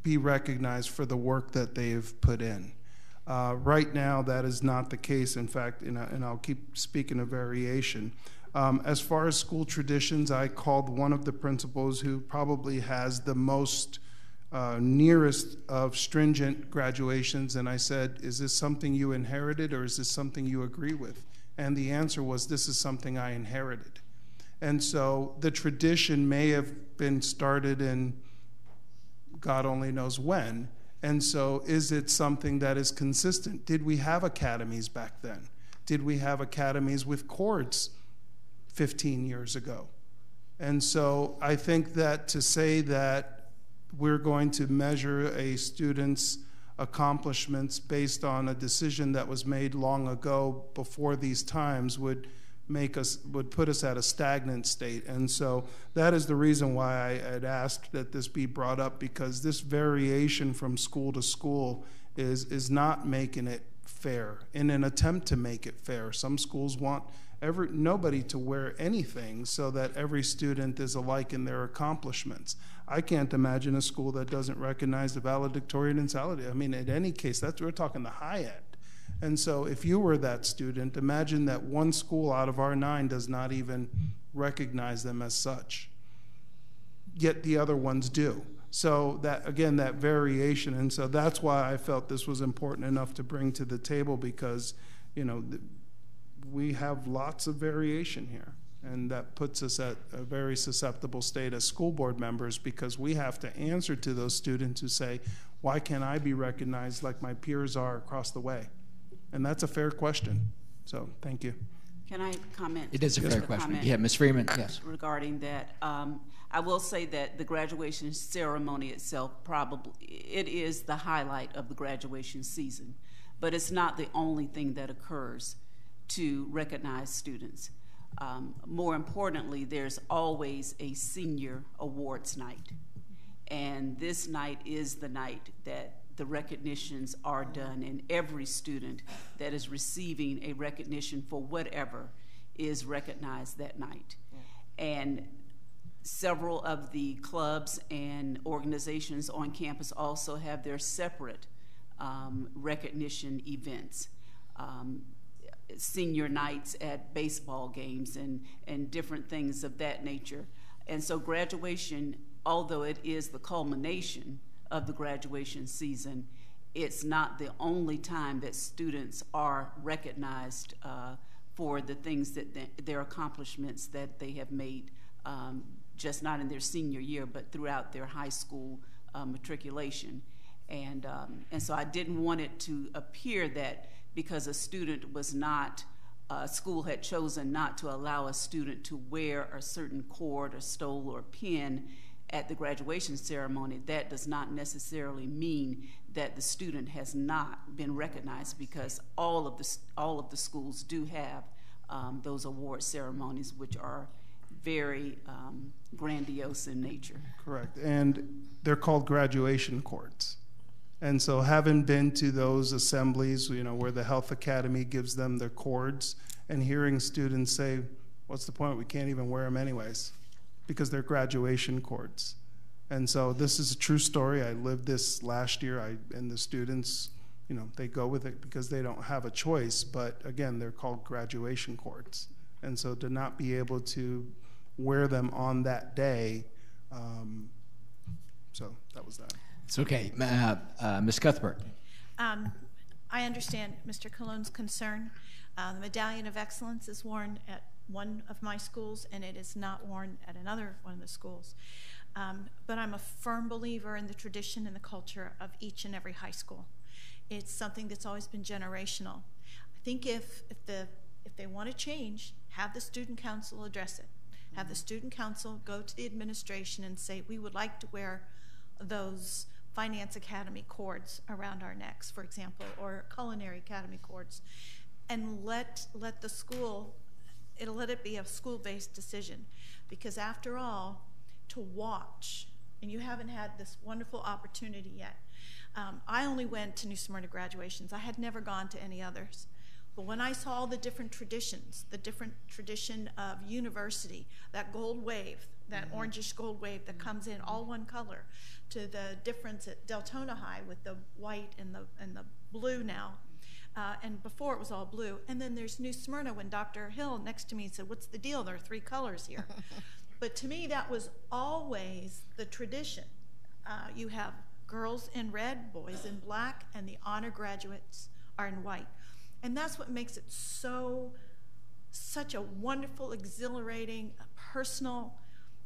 be recognized for the work that they've put in. Right now, that is not the case. In fact, and I'll keep speaking of variation. As far as school traditions, I called one of the principals who probably has the most nearest of stringent graduations, and I said, is this something you inherited or is this something you agree with? And the answer was, this is something I inherited. And so the tradition may have been started in God only knows when. And so is it something that is consistent? Did we have academies back then? Did we have academies with cords 15 years ago. And so I think that to say that we're going to measure a student's accomplishments based on a decision that was made long ago before these times would put us at a stagnant state. And so that is the reason why I had asked that this be brought up, because this variation from school to school is not making it fair in an attempt to make it fair. Some schools want nobody to wear anything so that every student is alike in their accomplishments. I can't imagine a school that doesn't recognize the valedictorian and salutatorian. I mean, in any case, we're talking the high end. And so if you were that student, imagine that one school out of our 9 does not even recognize them as such, yet the other ones do. So that, again, that variation, and so that's why I felt this was important enough to bring to the table, because, you know, we have lots of variation here, and that puts us at a very susceptible state as school board members, because we have to answer to those students who say, why can't I be recognized like my peers are across the way? And that's a fair question. So thank you. Can I comment? It is a fair question. Yeah, Ms. Freeman, yes. Regarding that, I will say that the graduation ceremony itself, it is the highlight of the graduation season, but it's not the only thing that occurs to recognize students. More importantly, there's always a senior awards night. And this night is the night that the recognitions are done, and every student that is receiving a recognition for whatever is recognized that night. And several of the clubs and organizations on campus also have their separate recognition events. Senior nights at baseball games and different things of that nature. And so graduation, although it is the culmination of the graduation season, it's not the only time that students are recognized for the things that their accomplishments that they have made, just not in their senior year, but throughout their high school matriculation. And so I didn't want it to appear that because a student was not, school had chosen not to allow a student to wear a certain cord or stole or pin at the graduation ceremony, that does not necessarily mean that the student has not been recognized, because all of the schools do have those award ceremonies, which are very grandiose in nature. Correct, and they're called graduation cords. And so having been to those assemblies, you know, where the Health Academy gives them their cords, and hearing students say, what's the point? We can't even wear them anyways, because they're graduation cords. And so this is a true story. I lived this last year, and the students, you know, they go with it because they don't have a choice, but again, they're called graduation cords. And so to not be able to wear them on that day, so that was that. It's okay. Ms. Cuthbert. I understand Mr. Colon's concern. The Medallion of Excellence is worn at one of my schools, and it is not worn at another one of the schools. But I'm a firm believer in the tradition and the culture of each and every high school. It's something that's always been generational. I think if they want to change, have the student council address it. Have the student council go to the administration and say, we would like to wear those Finance Academy cords around our necks, for example, or Culinary Academy cords, and let the school, let it be a school-based decision. Because after all, to watch, and you haven't had this wonderful opportunity yet. I only went to New Smyrna graduations. I had never gone to any others. But when I saw the different traditions, the different tradition of university, that gold wave, that orangish gold wave that comes in all one color, to the difference at Deltona High with the white and the blue now, and before it was all blue. And then there's New Smyrna when Dr. Hill next to me said, what's the deal? There are 3 colors here. But to me, that was always the tradition. You have girls in red, boys in black, and the honor graduates are in white. And that's what makes it such a wonderful, exhilarating, personal,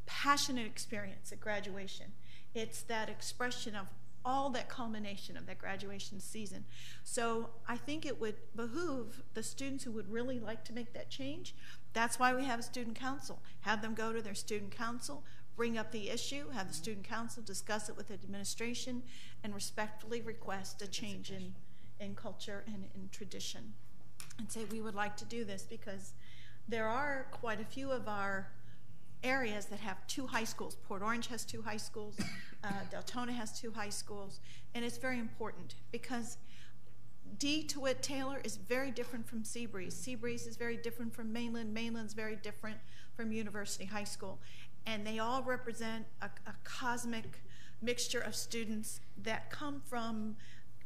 passionate experience at graduation. It's that expression of all that culmination of that graduation season. So I think it would behoove the students who would really like to make that change. That's why we have a student council. Have them go to their student council, bring up the issue, have the student council discuss it with the administration, and respectfully request a change in culture and in tradition. And say we would like to do this because there are quite a few of our areas that have 2 high schools. Port Orange has 2 high schools, Deltona has 2 high schools, and it's very important because DeWitt Taylor is very different from Seabreeze. Seabreeze is very different from Mainland. Mainland's very different from University High School. And they all represent a cosmic mixture of students that come from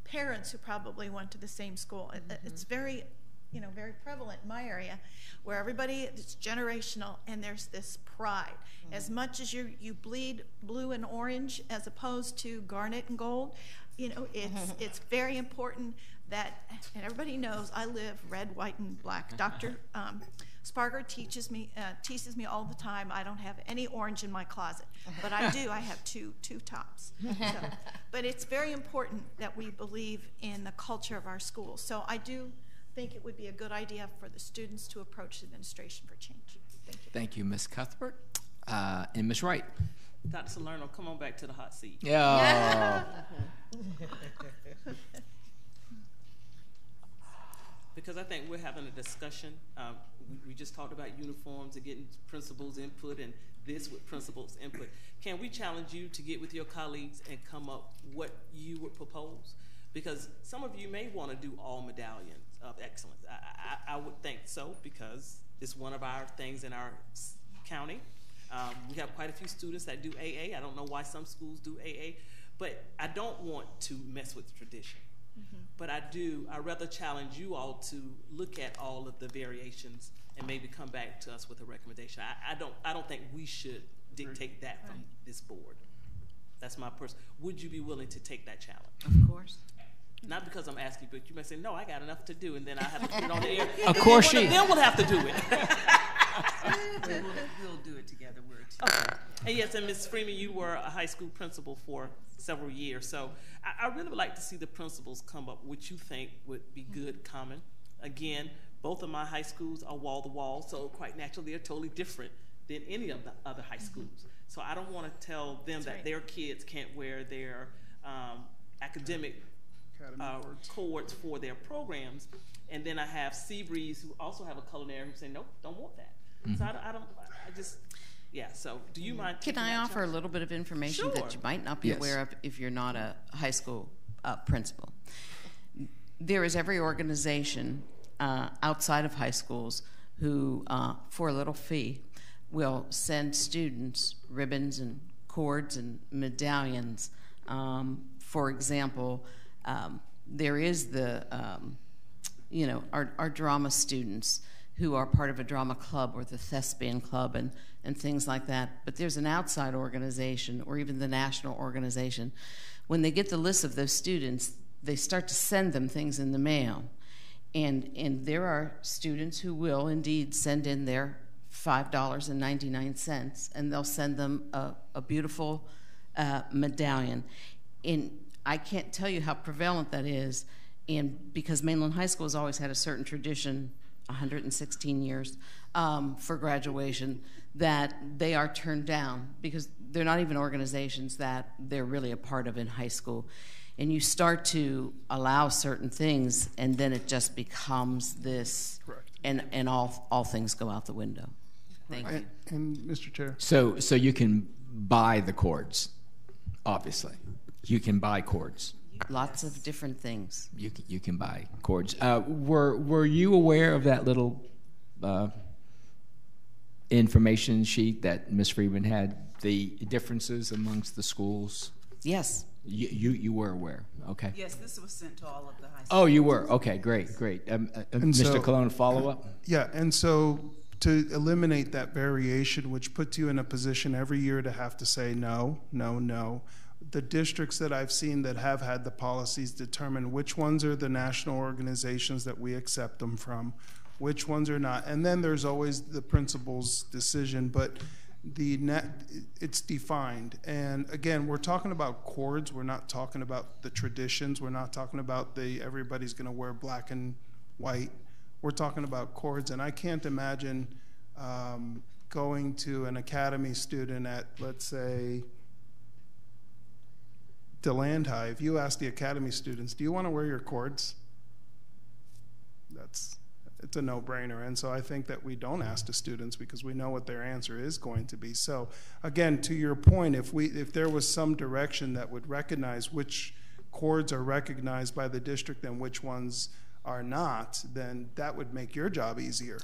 parents who probably went to the same school. It's very, very prevalent in my area, where everybody, it's generational, and there's this pride. As much as you bleed blue and orange as opposed to garnet and gold, it's very important that, and everybody knows I live red, white, and black. Dr. Sparger teases me all the time. I don't have any orange in my closet, but I do. I have two tops. But it's very important that we believe in the culture of our schools. So I do think it would be a good idea for the students to approach the administration for change. Thank you. Thank you, Ms. Cuthbert. And Ms. Wright. Dr. Salerno, come on back to the hot seat. Yeah. Because I think we're having a discussion. We just talked about uniforms and getting principals' input and this with principals' input. Can we challenge you to get with your colleagues and come up what you would propose? Because some of you may want to do all medallions of excellence. I would think so, because it's one of our things in our county. We have quite a few students that do AA. I don't know why some schools do AA, but I don't want to mess with tradition. But I'd rather challenge you all to look at all of the variations and maybe come back to us with a recommendation. I don't think we should dictate that from this board. That's my personal. Would you be willing to take that challenge? Of course. Not because I'm asking, but you may say, no, I got enough to do, and then I have to put it on the air. Of course then we'll have to do it. We'll do it together. We're a team. Okay. And yes, and Ms. Freeman, you were a high school principal for several years, so I really would like to see the principals come up with what you think would be good common. Again, both of my high schools are wall-to-wall, so quite naturally they're totally different than any of the other high schools. So I don't want to tell them that their kids can't wear their academic cohorts for their programs, and then I have Seabreeze who also have a culinary who say, nope, don't want that. So so do you mind? Can I offer a little bit of information that you might not be aware of if you're not a high school principal? There is every organization outside of high schools who, for a little fee, will send students ribbons and cords and medallions. For example, there is the, our drama students who are part of a drama club or the thespian club and things like that. But there's an outside organization or even the national organization. When they get the list of those students, they start to send them things in the mail. And there are students who will indeed send in their $5.99, and they'll send them a beautiful medallion. And I can't tell you how prevalent that is, and because Mainland High School has always had a certain tradition, 116 years for graduation, that they are turned down because they're not even organizations that they're really a part of in high school. And you start to allow certain things, and then it just becomes this, and all things go out the window. Thank you. And Mr. Chair. So you can buy the cords, obviously. You can buy cords. Lots of different things. You can buy cords. Were you aware of that little information sheet that Ms. Freeman had, the differences amongst the schools? Yes. You were aware, okay. Yes, this was sent to all of the high schools. Oh, you were? Okay, great. Mr. Colon, follow-up? Yeah, and so to eliminate that variation, which puts you in a position every year to have to say no, no, no, the districts that I've seen that have had the policies determine which ones are the national organizations that we accept them from, which ones are not. And then there's always the principal's decision, but it's defined. And again, we're talking about chords. We're not talking about the traditions. We're not talking about everybody's going to wear black and white. We're talking about chords. And I can't imagine going to an academy student at, let's say, DeLand High. If you ask the academy students, do you want to wear your chords? It's a no-brainer. And so I think that we don't ask the students because we know what their answer is going to be. So again, to your point, if there was some direction that would recognize which chords are recognized by the district and which ones are not, then that would make your job easier.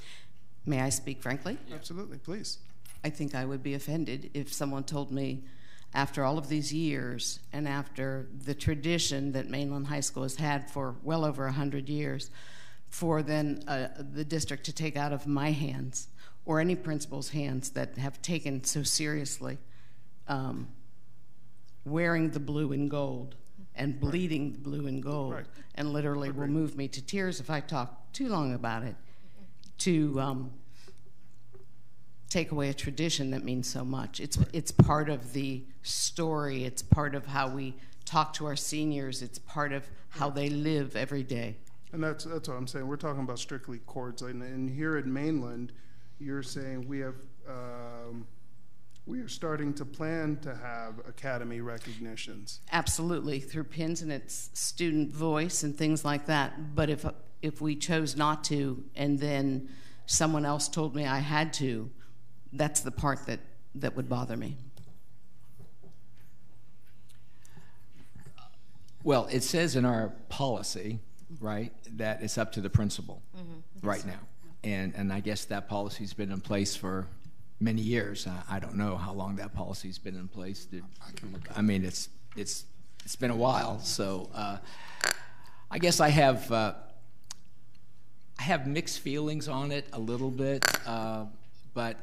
May I speak frankly? Absolutely, please. I think I would be offended if someone told me, after all of these years and after the tradition that Mainland High School has had for well over 100 years, for then the district to take out of my hands or any principal's hands that have taken so seriously wearing the blue and gold and bleeding the blue and gold, and literally will move me to tears if I talk too long about it, to take away a tradition that means so much. It's part of the story. It's part of how we talk to our seniors. It's part of how they live every day. And that's what I'm saying. We're talking about strictly chords. And here at Mainland, you're saying we are starting to plan to have academy recognitions. Absolutely, through pins and its student voice and things like that. But if we chose not to, and then someone else told me I had to, that's the part that would bother me. Well, it says in our policy, right, that it's up to the principal right now. And I guess that policy's been in place for many years. I don't know how long that policy's been in place. I mean, it's been a while. So I guess I have mixed feelings on it a little bit, but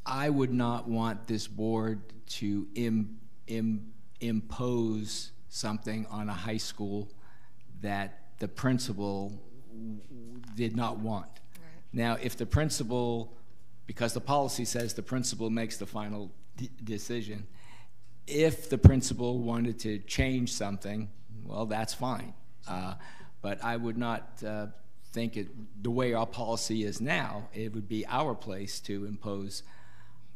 I would not want this board to impose something on a high school that the principal did not want. Right. Now, if the principal, because the policy says the principal makes the final decision, if the principal wanted to change something, well, that's fine. But I would not think the way our policy is now, it would be our place to impose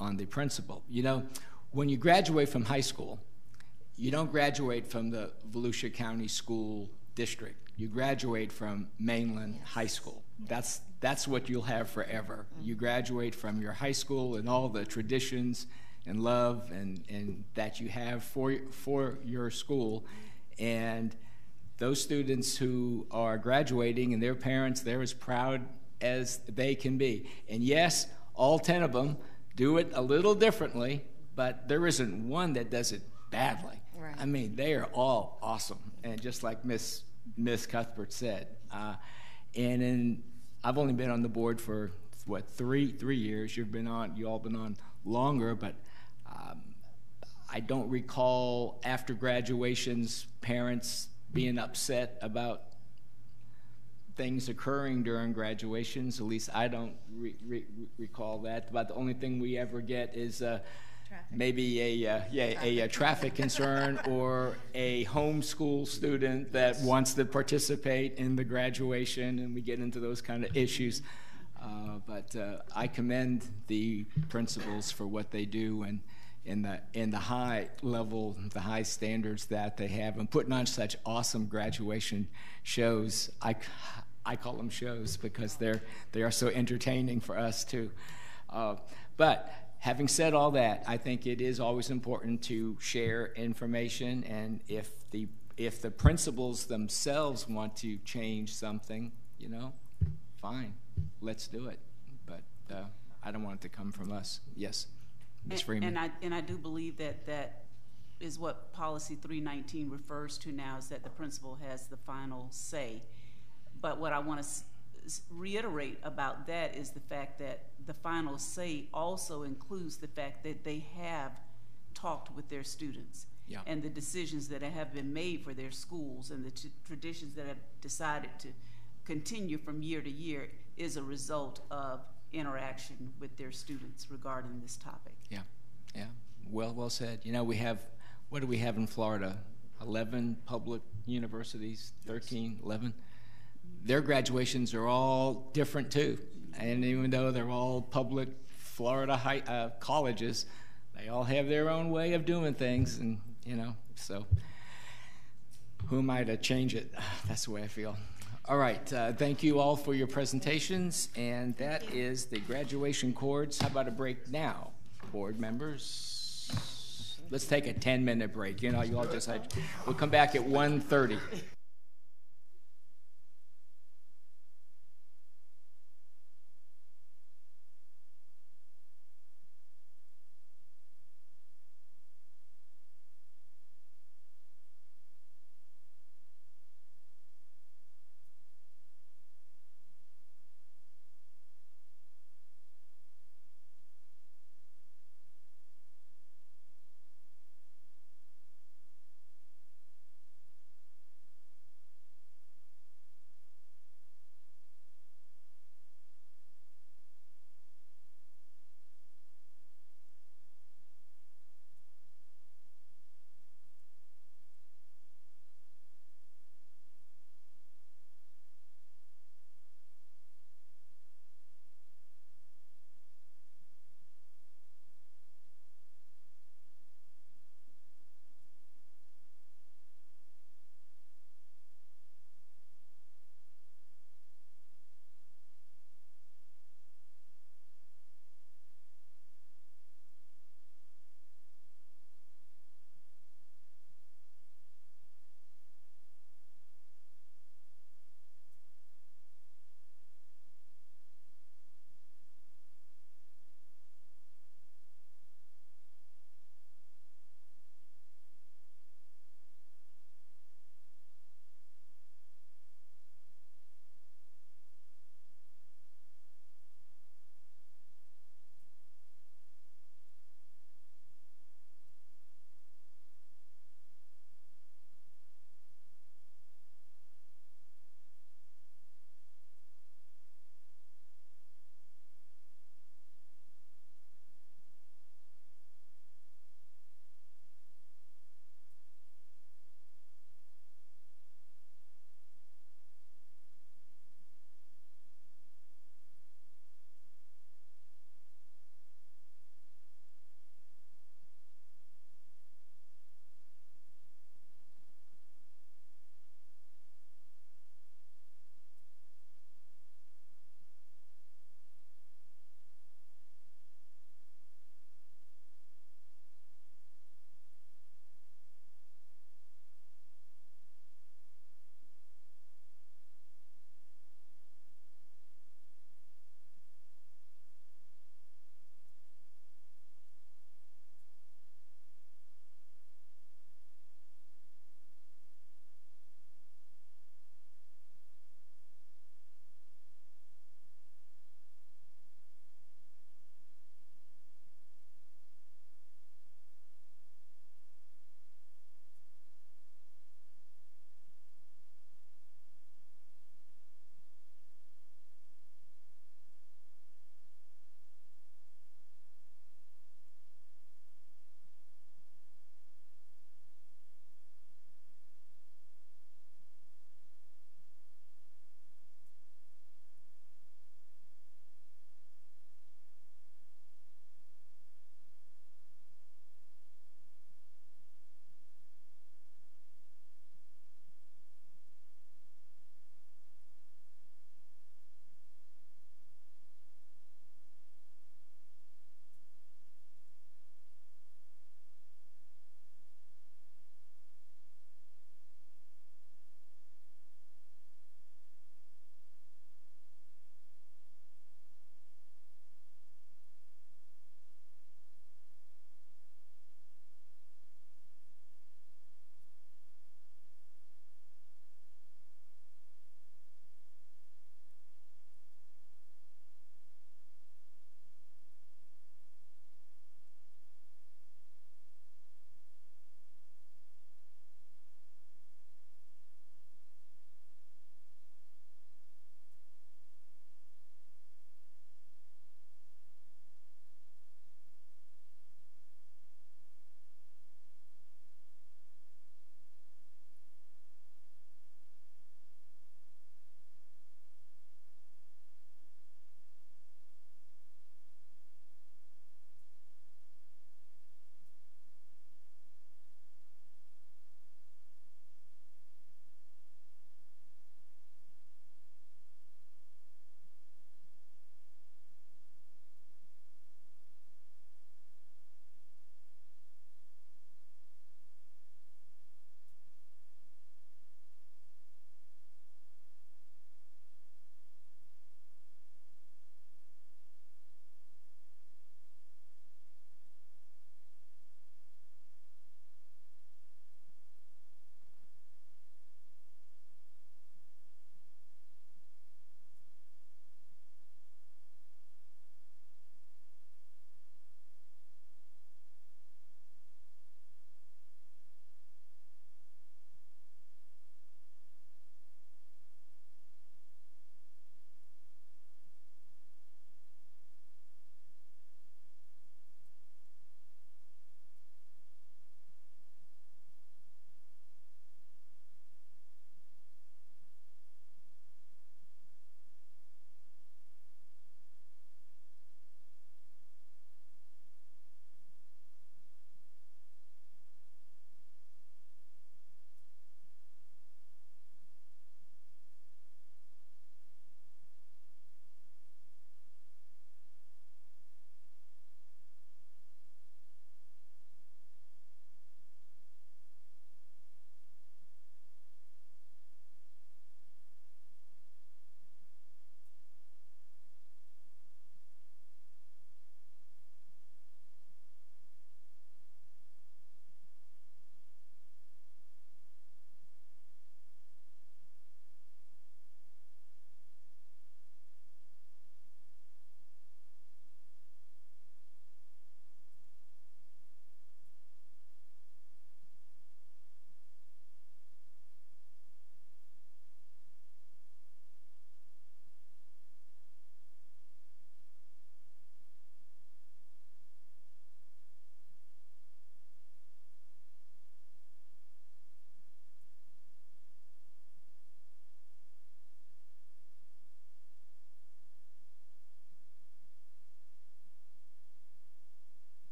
on the principal. You know, when you graduate from high school, you don't graduate from the Volusia County School District. You graduate from Mainland High School. That's what you'll have forever. You graduate from your high school and all the traditions and love and that you have for your school. And those students who are graduating and their parents, they're as proud as they can be. And yes, all 10 of them do it a little differently, but there isn't one that does it badly. Right. I mean, they are all awesome. And just like Miss Cuthbert said, I've only been on the board for what, three years. You all been on longer, but I don't recall after graduations parents being upset about things occurring during graduations. At least I don't recall that. But the only thing we ever get is maybe a traffic concern or a homeschool student that wants to participate in the graduation, and we get into those kind of issues. But I commend the principals for what they do and in the high level, the high standards that they have, and putting on such awesome graduation shows. I call them shows because they are so entertaining for us too. But having said all that, I think it is always important to share information, and if the principals themselves want to change something, you know, fine, let's do it. But I don't want it to come from us. Yes, Ms. Freeman. And I do believe that is what Policy 319 refers to now, is that the principal has the final say. But what I want to reiterate about that is the fact that the final say also includes the fact that they have talked with their students. Yeah. And the decisions that have been made for their schools and the traditions that have decided to continue from year to year is a result of interaction with their students regarding this topic. Yeah, yeah, well said. You know, we have, what do we have in Florida? 11 public universities, 13, 11. Their graduations are all different too. And even though they're all public Florida colleges, they all have their own way of doing things. And, you know, so who am I to change it? That's the way I feel. All right, thank you all for your presentations. And that is the graduation chords. How about a break now, board members? Let's take a 10-minute break. You know, you all just had, we'll come back at 1:30.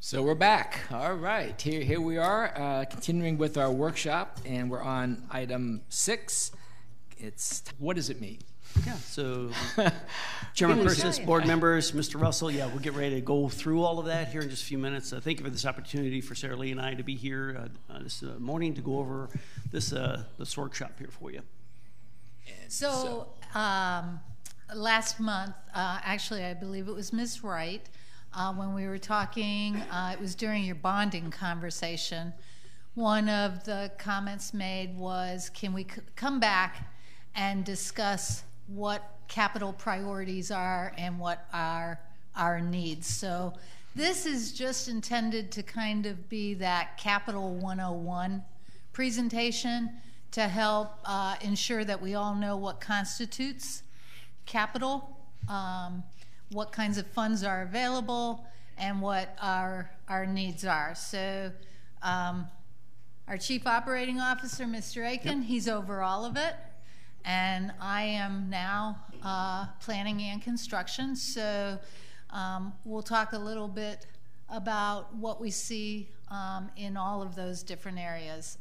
So we're back. All right, here we are, continuing with our workshop, and we're on item 6. What does it mean? Yeah, so Chairman Persis, board members, Mr. Russell, we'll get ready to go through all of that here in just a few minutes. Thank you for this opportunity for Sarah Lee and I to be here this morning to go over this workshop here for you. So last month, actually I believe it was Ms. Wright, when we were talking, it was during your bonding conversation, one of the comments made was, can we come back and discuss what capital priorities are and what are our needs? So this is just intended to kind of be that Capital 101 presentation to help ensure that we all know what constitutes capital, what kinds of funds are available, and what our needs are. So our Chief Operating Officer, Mr. Aiken, he's over all of it. And I am now planning and construction. So we'll talk a little bit about what we see in all of those different areas.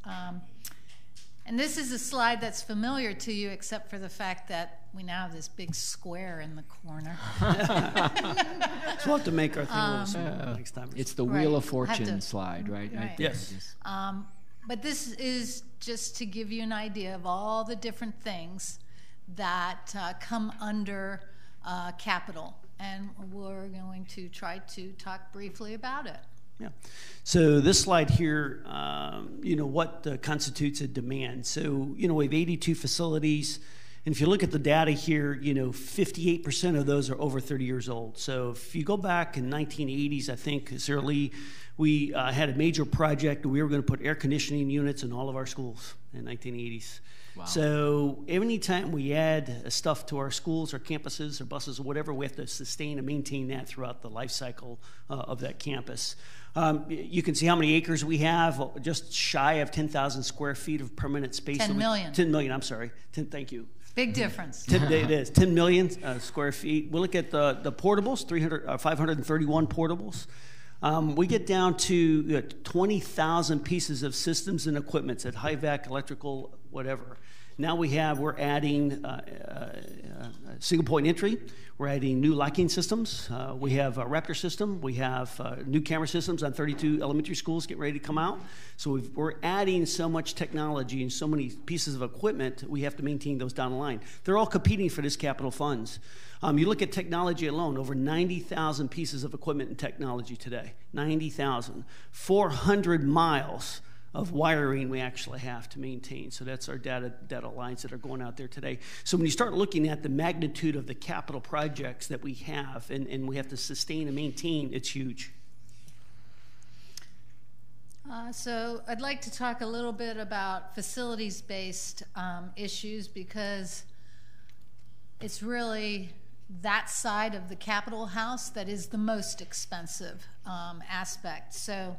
And this is a slide that's familiar to you, except for the fact that we now have this big square in the corner. So we'll have to make our thing a little smaller next time. It's the Wheel of Fortune slide, right? Right. Yes. But this is just to give you an idea of all the different things that come under capital. And we're going to try to talk briefly about it. Yeah. So this slide here, what constitutes a demand. So, we have 82 facilities. And if you look at the data here, 58% of those are over 30 years old. So if you go back in 1980s, I think, Sarah Lee, we had a major project. We were going to put air conditioning units in all of our schools in 1980s. Wow. So anytime we add stuff to our schools or campuses or buses or whatever, we have to sustain and maintain that throughout the life cycle of that campus. You can see how many acres we have, just shy of 10,000 square feet of permanent space. 10 million. 10 million, I'm sorry. Thank you. Big difference. It is 10 million square feet. We'll look at the portables, 531 portables. We get down to 20,000 pieces of systems and equipment at high-vac, electrical, whatever. Now we're adding single-point entry. We're adding new locking systems. We have a Raptor system. We have new camera systems on 32 elementary schools getting ready to come out. So we're adding so much technology and so many pieces of equipment, we have to maintain those down the line. They're all competing for this capital funds. You look at technology alone, over 90,000 pieces of equipment and technology today. 90,000. 400 miles of wiring we actually have to maintain. So that's our data lines that are going out there today. So when you start looking at the magnitude of the capital projects that we have and we have to sustain and maintain, it's huge. So I'd like to talk a little bit about facilities-based issues, because it's really that side of the Capitol House that is the most expensive aspect. So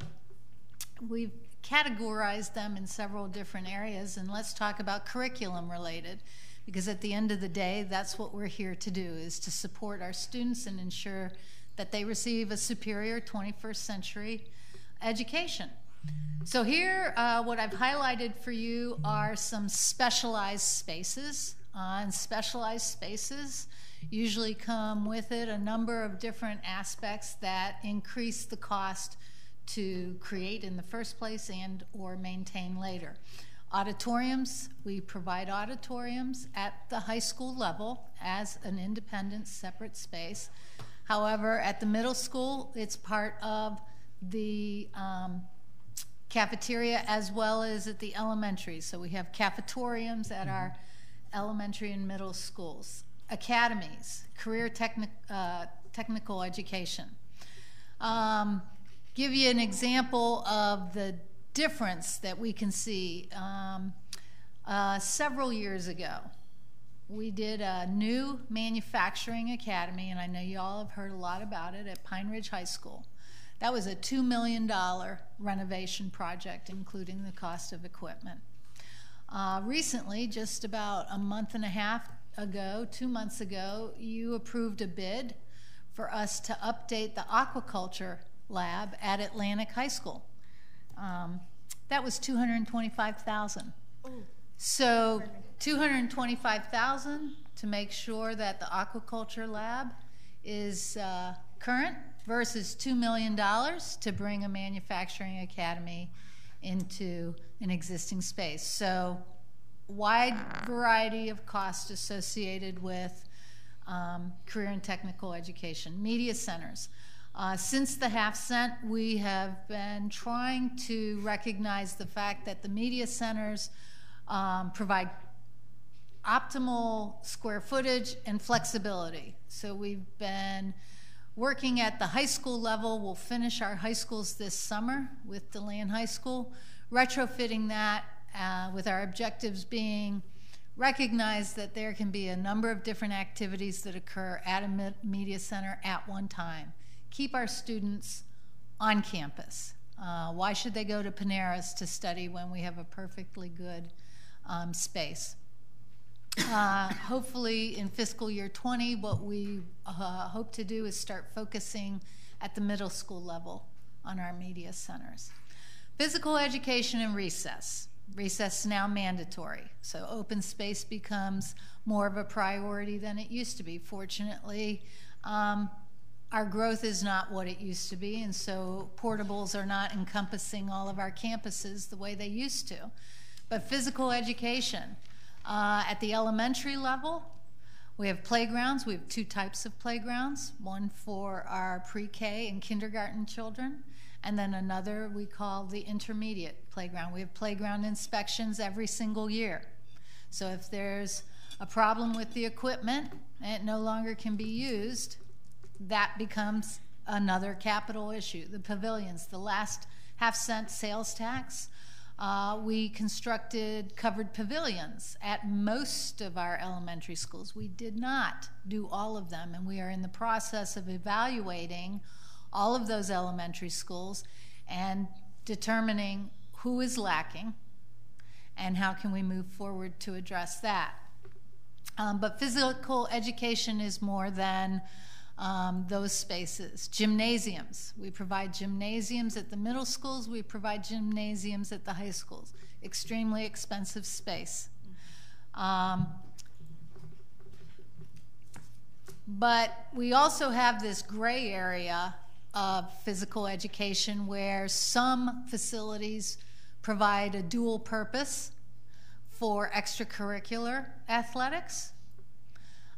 we've categorized them in several different areas, and let's talk about curriculum related, because at the end of the day, that's what we're here to do, is to support our students and ensure that they receive a superior 21st century education. So here, what I've highlighted for you are some specialized spaces, and specialized spaces usually come with it a number of different aspects that increase the cost to create in the first place and or maintain later. Auditoriums, we provide auditoriums at the high school level as an independent, separate space. However, at the middle school, it's part of the cafeteria as well as at the elementary. So we have cafetoriums at our elementary and middle schools. Academies, career technical education. Give you an example of the difference that we can see. Several years ago, we did a new manufacturing academy, and I know you all have heard a lot about it, at Pine Ridge High School. That was a $2 million renovation project, including the cost of equipment. Recently, just about a month and a half ago, 2 months ago, you approved a bid for us to update the aquaculture lab at Atlantic High School. That was $225,000. So $225,000 to make sure that the aquaculture lab is current versus $2 million to bring a manufacturing academy into an existing space. So wide variety of costs associated with career and technical education. Media centers. Since the half cent, we have been trying to recognize the fact that the media centers provide optimal square footage and flexibility. So we've been working at the high school level. We'll finish our high schools this summer with DeLand High School, retrofitting that with our objectives being recognize that there can be a number of different activities that occur at a media center at one time. Keep our students on campus. Why should they go to Paneras to study when we have a perfectly good space? Hopefully in fiscal year 20, what we hope to do is start focusing at the middle school level on our media centers. Physical education and recess. Recess is now mandatory, so open space becomes more of a priority than it used to be. Fortunately, our growth is not what it used to be, and so portables are not encompassing all of our campuses the way they used to. But physical education, at the elementary level, we have playgrounds. We have two types of playgrounds, one for our pre-K and kindergarten children, and then another we call the intermediate playground. We have playground inspections every single year. So if there's a problem with the equipment and it no longer can be used, that becomes another capital issue. The pavilions, the last half-cent sales tax, we constructed covered pavilions at most of our elementary schools. We did not do all of them, and we are in the process of evaluating all of those elementary schools and determining who is lacking and how can we move forward to address that. But physical education is more than those spaces. Gymnasiums. We provide gymnasiums at the middle schools. We provide gymnasiums at the high schools. Extremely expensive space. But we also have this gray area of physical education where some facilities provide a dual purpose for extracurricular athletics.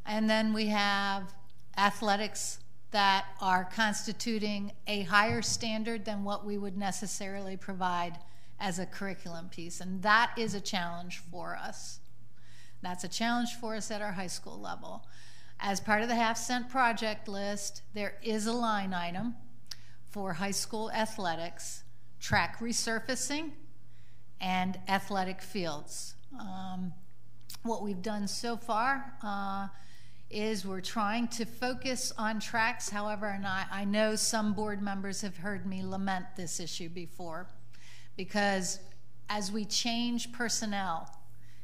And then we have athletics that are constituting a higher standard than what we would necessarily provide as a curriculum piece. And that is a challenge for us. That's a challenge for us at our high school level. As part of the half-cent project list, there is a line item for high school athletics, track resurfacing, and athletic fields. What we've done so far is we're trying to focus on tracks. However, and I know some board members have heard me lament this issue before, because as we change personnel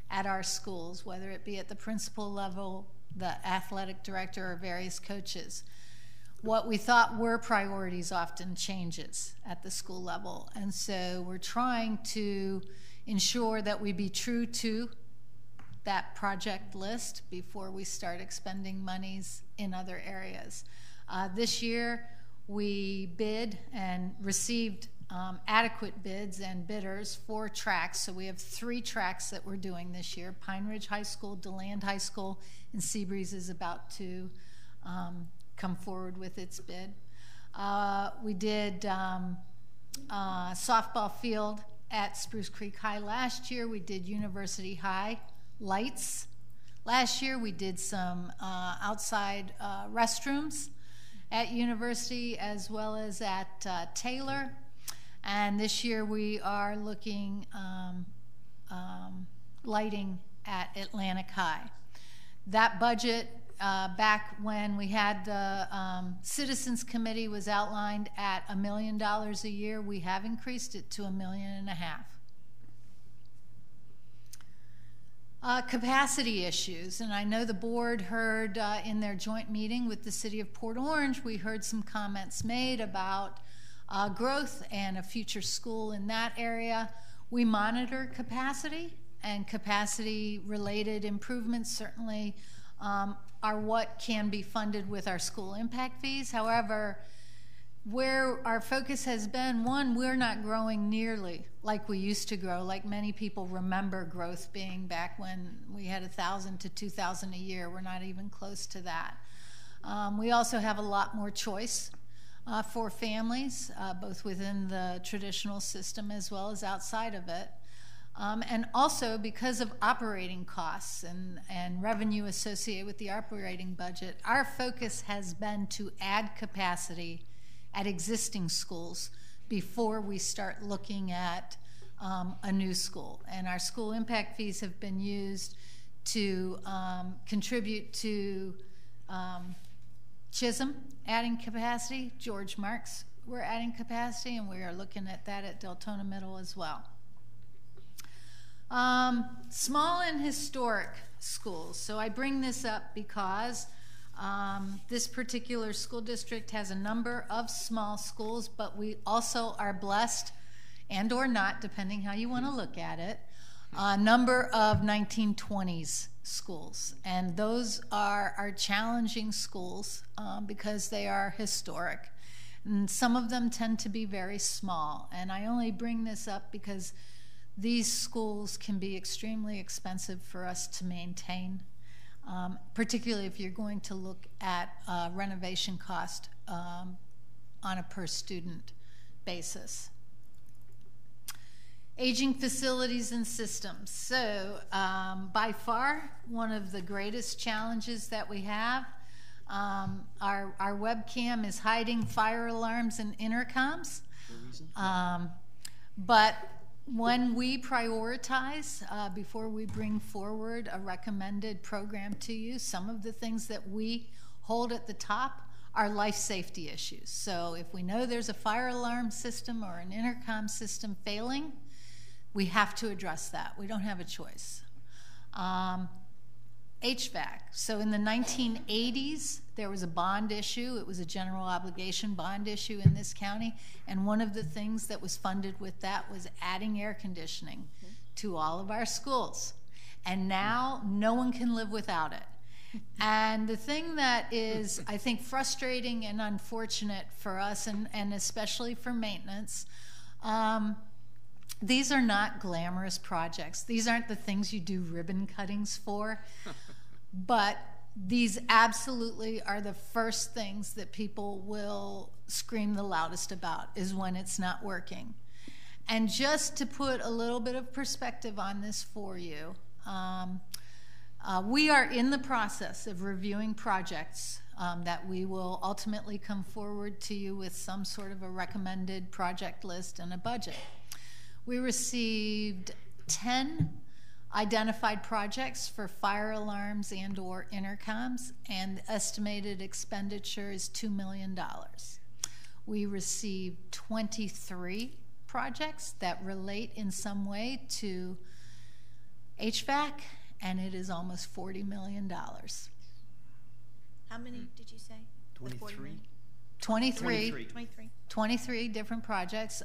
at our schools, whether it be at the principal level, the athletic director, or various coaches, what we thought were priorities often changes at the school level. And so we're trying to ensure that we be true to that project list before we start expending monies in other areas. This year, we bid and received adequate bids and bidders for tracks. So we have 3 tracks that we're doing this year: Pine Ridge High School, DeLand High School, and Seabreeze is about to come forward with its bid. We did softball field at Spruce Creek High last year. We did University High lights. Last year we did some outside restrooms at University as well as at Taylor. And this year we are looking lighting at Atlantic High. That budget back when we had the Citizens Committee was outlined at $1 million a year. We have increased it to $1.5 million. Capacity issues, and I know the board heard in their joint meeting with the City of Port Orange, we heard some comments made about growth and a future school in that area. We monitor capacity, and capacity-related improvements certainly are what can be funded with our school impact fees. However, where our focus has been, one, we're not growing nearly like we used to grow, like many people remember growth being back when we had 1,000 to 2,000 a year. We're not even close to that. We also have a lot more choice for families, both within the traditional system as well as outside of it. And also because of operating costs and revenue associated with the operating budget, our focus has been to add capacity at existing schools before we start looking at a new school. And our school impact fees have been used to contribute to Chisholm adding capacity, George Marks we're adding capacity, and we are looking at that at Deltona Middle as well. Small and historic schools. So I bring this up because this particular school district has a number of small schools, but we also are blessed, and or not, depending how you want to look at it, a number of 1920s schools. And those are challenging schools because they are historic. And some of them tend to be very small. And I only bring this up because these schools can be extremely expensive for us to maintain, particularly if you're going to look at renovation cost on a per student basis. Aging facilities and systems. So by far, one of the greatest challenges that we have, our webcam is hiding fire alarms and intercoms. But when we prioritize, before we bring forward a recommended program to you, some of the things that we hold at the top are life safety issues. So if we know there's a fire alarm system or an intercom system failing, we have to address that. We don't have a choice. HVAC. So in the 1980s, there was a bond issue. It was a general obligation bond issue in this county. And one of the things that was funded with that was adding air conditioning to all of our schools. And now no one can live without it. And the thing that is, I think, frustrating and unfortunate for us, and especially for maintenance, these are not glamorous projects. These aren't the things you do ribbon cuttings for. But these absolutely are the first things that people will scream the loudest about, is when it's not working. And just to put a little bit of perspective on this for you, we are in the process of reviewing projects that we will ultimately come forward to you with some sort of a recommended project list and a budget. We received 10 identified projects for fire alarms and or intercoms, and the estimated expenditure is $2 million. We received 23 projects that relate in some way to HVAC, and it is almost $40 million. How many did you say? 23. 23 different projects.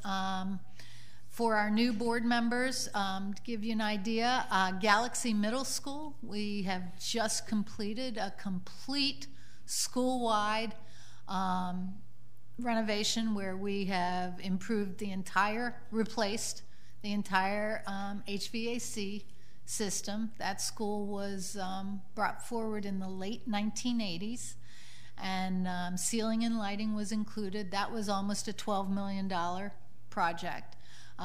For our new board members, to give you an idea, Galaxy Middle School, we have just completed a complete school-wide renovation where we have replaced the entire HVAC system. That school was brought forward in the late 1980s, and ceiling and lighting was included. That was almost a $12 million project.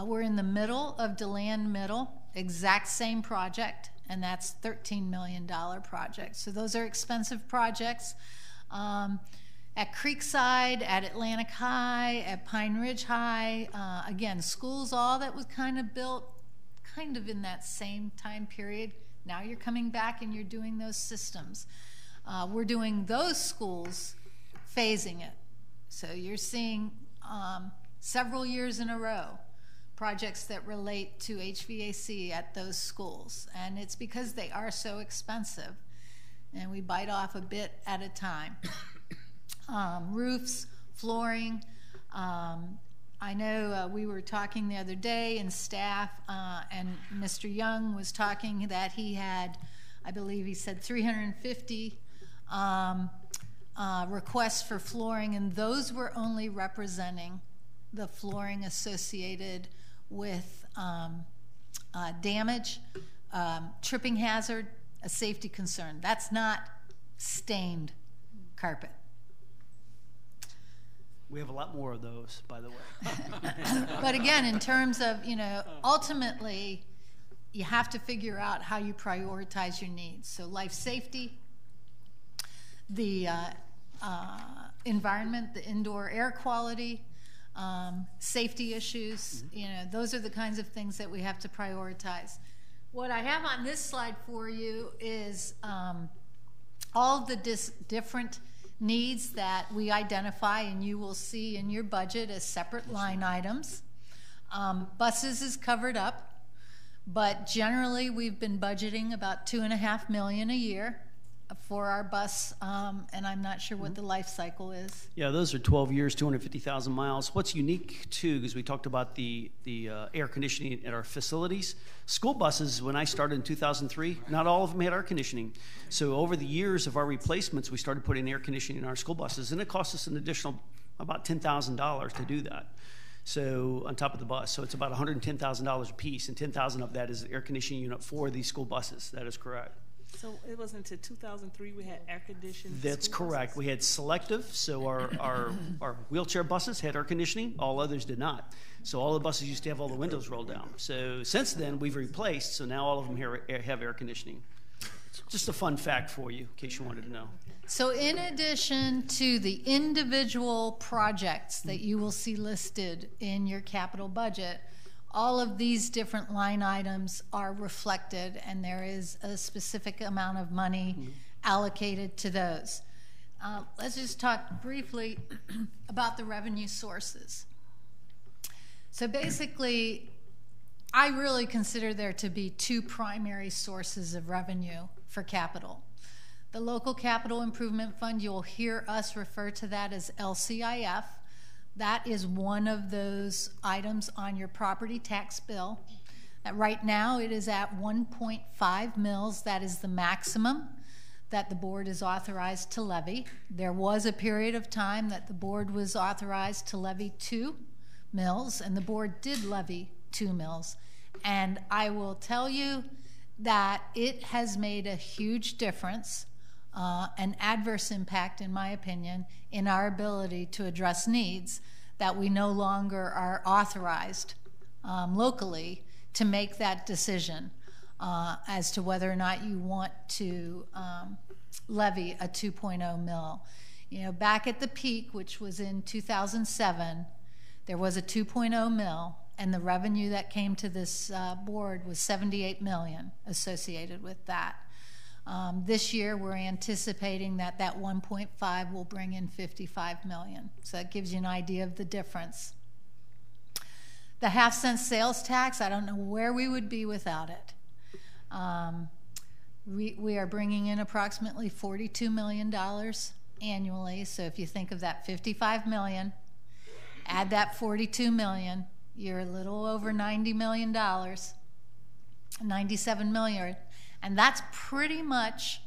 We're in the middle of DeLand Middle, exact same project, and that's $13 million project. So those are expensive projects. At Creekside, at Atlantic High, at Pine Ridge High, again, schools all that was kind of built kind of in that same time period. Now you're coming back and you're doing those systems. We're doing those schools, phasing it. So you're seeing several years in a row projects that relate to HVAC at those schools. And it's because they are so expensive, and we bite off a bit at a time. Roofs, flooring, I know we were talking the other day in staff, and Mr. Young was talking that he had, I believe he said 350 requests for flooring, and those were only representing the flooring associated with damage, tripping hazard, a safety concern. That's not stained carpet. We have a lot more of those, by the way. But again, in terms of, ultimately, you have to figure out how you prioritize your needs. So life safety, the environment, the indoor air quality, safety issues, those are the kinds of things that we have to prioritize. What I have on this slide for you is all the different needs that we identify and you will see in your budget as separate line items. Buses is covered up, but generally we've been budgeting about $2.5 million a year for our bus, and I'm not sure what the life cycle is. Yeah, those are 12 years, 250,000 miles. What's unique, too, because we talked about the air conditioning at our facilities. School buses, when I started in 2003, not all of them had air conditioning. So over the years of our replacements, we started putting air conditioning in our school buses, and it cost us an additional about $10,000 to do that. So on top of the bus, so it's about $110,000 a piece, and $10,000 of that is the air conditioning unit for these school buses. That is correct. So it wasn't until 2003 we had air conditioning. That's correct. We had selective, so our wheelchair buses had air conditioning. All others did not. So all the buses used to have all the windows rolled down. So since then we've replaced. So now all of them have air conditioning. Just a fun fact for you, in case you wanted to know. So in addition to the individual projects that you will see listed in your capital budget, all of these different line items are reflected, and there is a specific amount of money allocated to those. Let's just talk briefly about the revenue sources. So basically, I really consider there to be two primary sources of revenue for capital. The Local Capital Improvement Fund, you'll hear us refer to that as LCIF. That is one of those items on your property tax bill. Right now it is at 1.5 mils. That is the maximum that the board is authorized to levy. There was a period of time that the board was authorized to levy 2 mils, and the board did levy 2 mils. And I will tell you that it has made a huge difference, an adverse impact, in my opinion, in our ability to address needs, that we no longer are authorized locally to make that decision as to whether or not you want to levy a 2.0 mil. Back at the peak, which was in 2007, there was a 2.0 mil, and the revenue that came to this board was $78 million associated with that. This year, we're anticipating that 1.5 will bring in $55 million. So that gives you an idea of the difference. The half-cent sales tax, I don't know where we would be without it. We are bringing in approximately $42 million annually. So if you think of that $55 million, add that $42 million, you're a little over $90 million, $97 million. And that's pretty much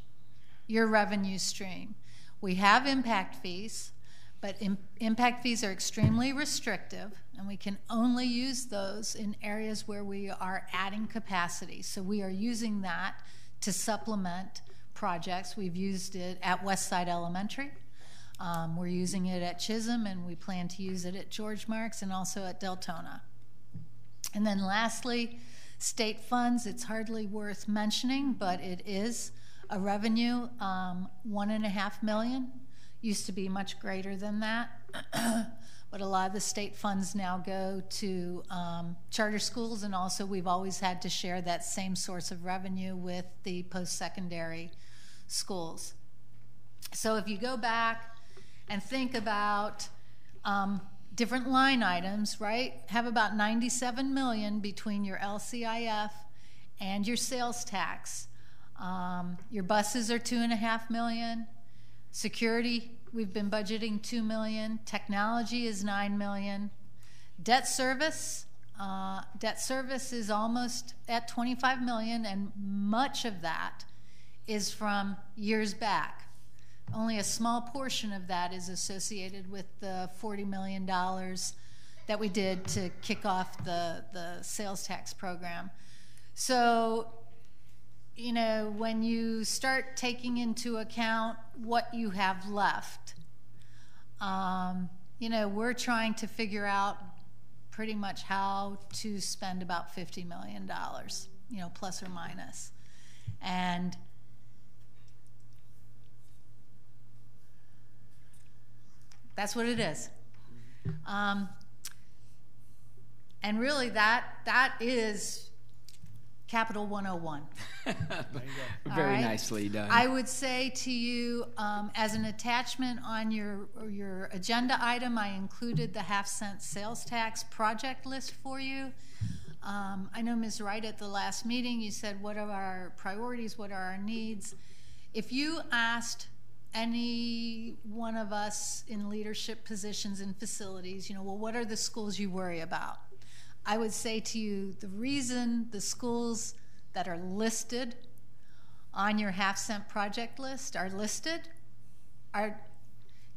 your revenue stream. We have impact fees, but impact fees are extremely restrictive, and we can only use those in areas where we are adding capacity. So we are using that to supplement projects. We've used it at Westside Elementary. We're using it at Chisholm, and we plan to use it at George Marks and also at Deltona. And then lastly, state funds, it's hardly worth mentioning, but it is a revenue, $1.5 million. Used to be much greater than that. But a lot of the state funds now go to charter schools, and also we've always had to share that same source of revenue with the post-secondary schools. So if you go back and think about different line items, right? Have about $97 million between your LCIF and your sales tax. Your buses are $2.5 million. Security, we've been budgeting $2 million. Technology is $9 million. Debt service is almost at 25 million, and much of that is from years back. Only a small portion of that is associated with the $40 million that we did to kick off the sales tax program. So, you know, when you start taking into account what you have left, you know, we're trying to figure out pretty much how to spend about $50 million, you know, plus or minus. And that's what it is. And really that is Capital 101. Very nicely done. I would say to you, as an attachment on your agenda item, I included the half-cent sales tax project list for you. I know Ms. Wright at the last meeting, you said, what are our priorities, what are our needs? If you asked any one of us in leadership positions in facilities, you know, well, what are the schools you worry about? I would say to you, the reason the schools that are listed on your half-cent project list are listed are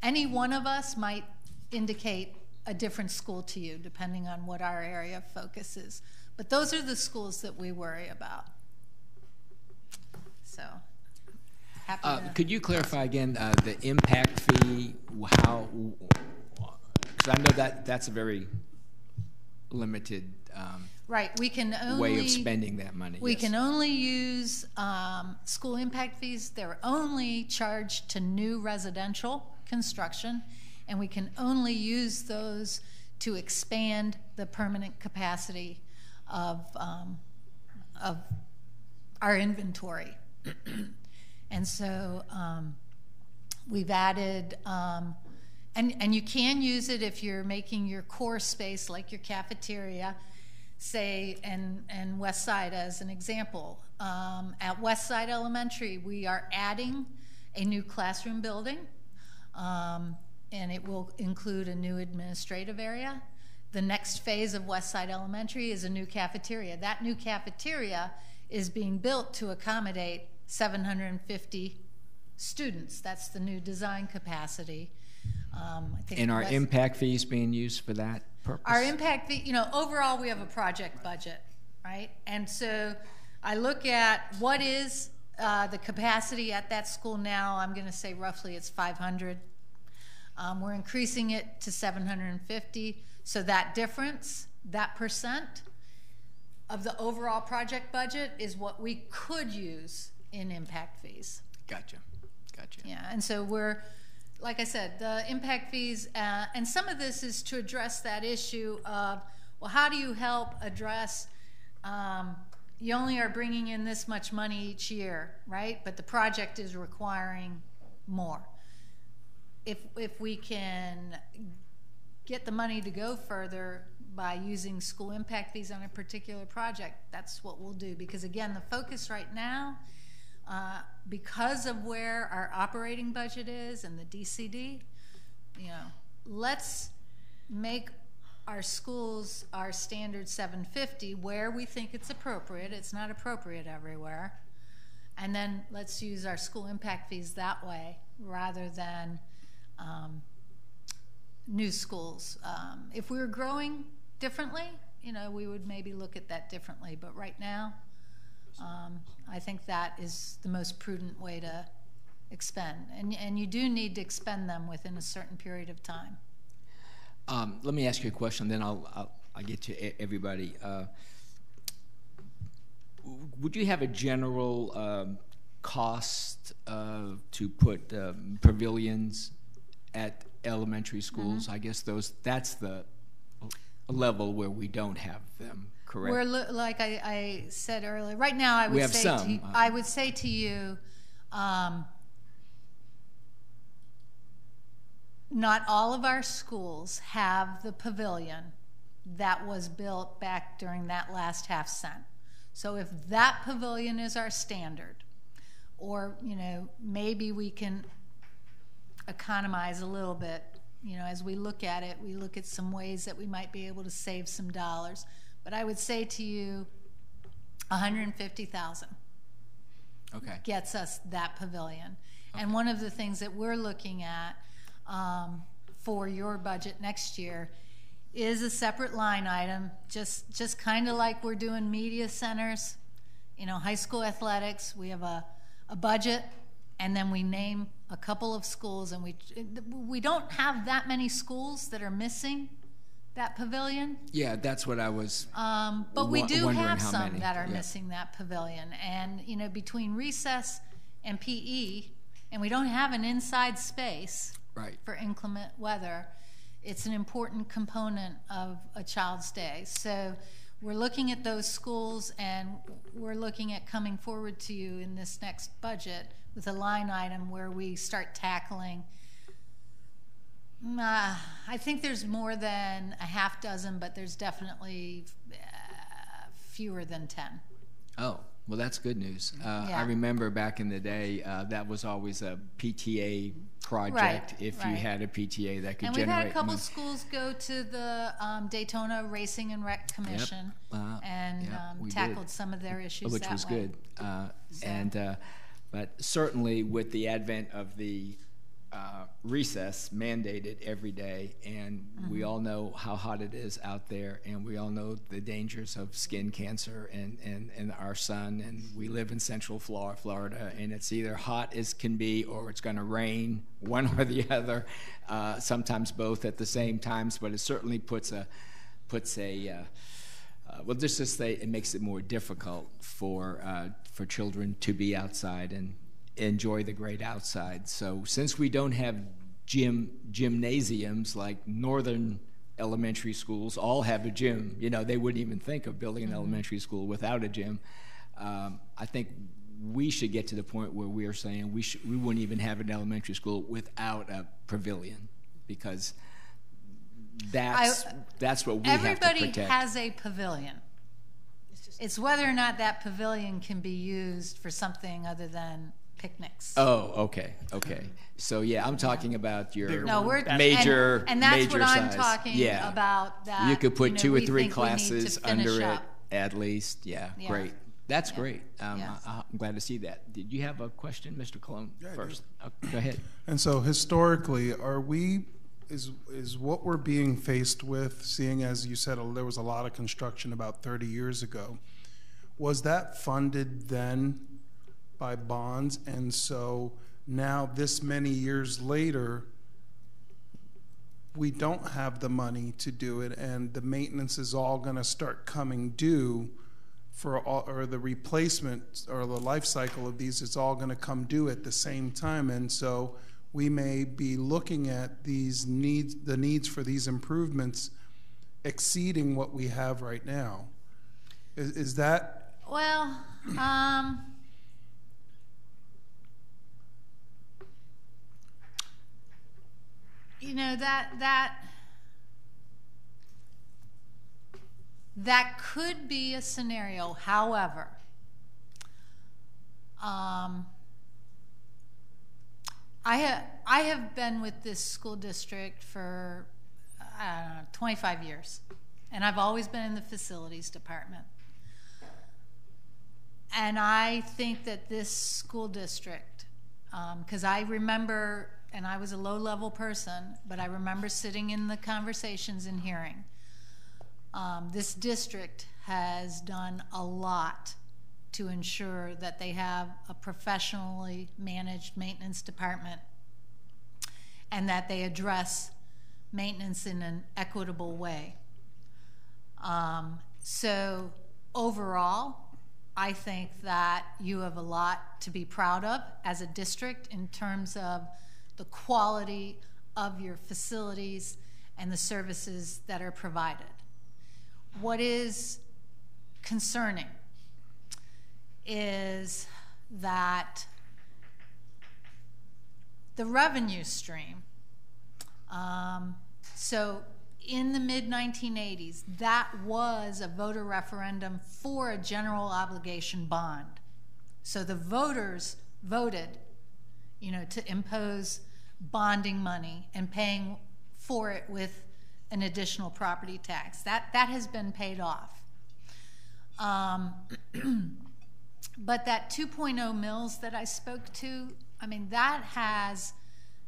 any one of us might indicate a different school to you, depending on what our area of focus is. But those are the schools that we worry about. So, happy to... Could you clarify again the impact fee, how, because I know that's a very limited right. We can only, way of spending that money. We can only use school impact fees. They're only charged to new residential construction, and we can only use those to expand the permanent capacity of our inventory. And so we've added, and you can use it if you're making your core space like your cafeteria, say, and West Side as an example. At West Side Elementary, we are adding a new classroom building, and it will include a new administrative area. The next phase of West Side Elementary is a new cafeteria. That new cafeteria is being built to accommodate 750 students. That's the new design capacity. I think and our impact fees being used for that purpose? Our impact fee, you know, overall we have a project budget, right? And so I look at what is the capacity at that school now. I'm going to say roughly it's 500. We're increasing it to 750. So that difference, that percent of the overall project budget is what we could use in impact fees. Gotcha. Yeah, and so we're, like I said, the impact fees, and some of this is to address that issue of, well, how do you help address, you only are bringing in this much money each year, right? But the project is requiring more. If we can get the money to go further by using school impact fees on a particular project, that's what we'll do. Because again, the focus right now, because of where our operating budget is and the DCD, you know, let's make our schools our standard 750 where we think it's appropriate. It's not appropriate everywhere. And then let's use our school impact fees that way rather than new schools. If we were growing differently, you know, we would maybe look at that differently. But right now, I think that is the most prudent way to expend. And you do need to expend them within a certain period of time. Let me ask you a question, then I'll get to everybody. Would you have a general cost to put pavilions at elementary schools? I guess that's the level where we don't have them, correct? We're like I said earlier. Right now, I would say to you, not all of our schools have the pavilion that was built back during that last half cent. So if that pavilion is our standard, or, you know, maybe we can economize a little bit as we look at it, we look at some ways that we might be able to save some dollars. But I would say to you, $150,000 gets us that pavilion. And one of the things that we're looking at for your budget next year is a separate line item, just kind of like we're doing media centers, high school athletics. We have a budget, and then we name a couple of schools, and we don't have that many schools that are missing that pavilion. Yeah, that's what I was but we do have some many. that are missing that pavilion. And, between recess and PE, and we don't have an inside space for inclement weather, it's an important component of a child's day. So we're looking at those schools, and we're looking at coming forward to you in this next budget with a line item where we start tackling. I think there's more than a half dozen, but there's definitely fewer than 10. Oh, well, that's good news. I remember back in the day, that was always a PTA project. If you had a PTA that could generate. And we've had a couple schools go to the Daytona Racing and Rec Commission and tackled some of their issues which that was way. Good. But certainly with the advent of the recess mandated every day, and we all know how hot it is out there, and we all know the dangers of skin cancer and our sun, and we live in Central Florida, and it's either hot as can be or it's going to rain, one or the other, sometimes both at the same times, but it certainly puts a well, just to say, it makes it more difficult for children to be outside and enjoy the great outside. So since we don't have gymnasiums like northern elementary schools all have a gym, they wouldn't even think of building an elementary school without a gym. I think we should get to the point where we are saying we wouldn't even have an elementary school without a pavilion, because that's what we have to protect. Everybody has a pavilion. It's whether or not that pavilion can be used for something other than picnics. Oh, okay. So yeah, I'm talking about your major, and that's major what size. I'm talking about. That you could put 2 or 3 think classes under up. it at least. Yeah. Great. That's great. I'm glad to see that. Did you have a question, Mr. Colon? First, go ahead. And so historically, is what we're being faced with, seeing as you said there was a lot of construction about 30 years ago, was that funded then by bonds? And so now this many years later, we don't have the money to do it, and the maintenance is all going to start coming due for all, or the replacement or the life cycle of these is all going to come due at the same time. And so we may be looking at these needs, the needs for these improvements exceeding what we have right now. Is that? Well, that could be a scenario. However, I have been with this school district for 25 years, and I've always been in the facilities department. And I think that this school district, because I remember, and I was a low-level person, but I remember sitting in the conversations and hearing, this district has done a lot to ensure that they have a professionally managed maintenance department and that they address maintenance in an equitable way. So overall, I think that you have a lot to be proud of as a district in terms of the quality of your facilities and the services that are provided. What is concerning is that the revenue stream, so in the mid-1980s, that was a voter referendum for a general obligation bond. So the voters voted, to impose bonding money and paying for it with an additional property tax. That has been paid off. But that 2.0 mills that I spoke to, I mean, that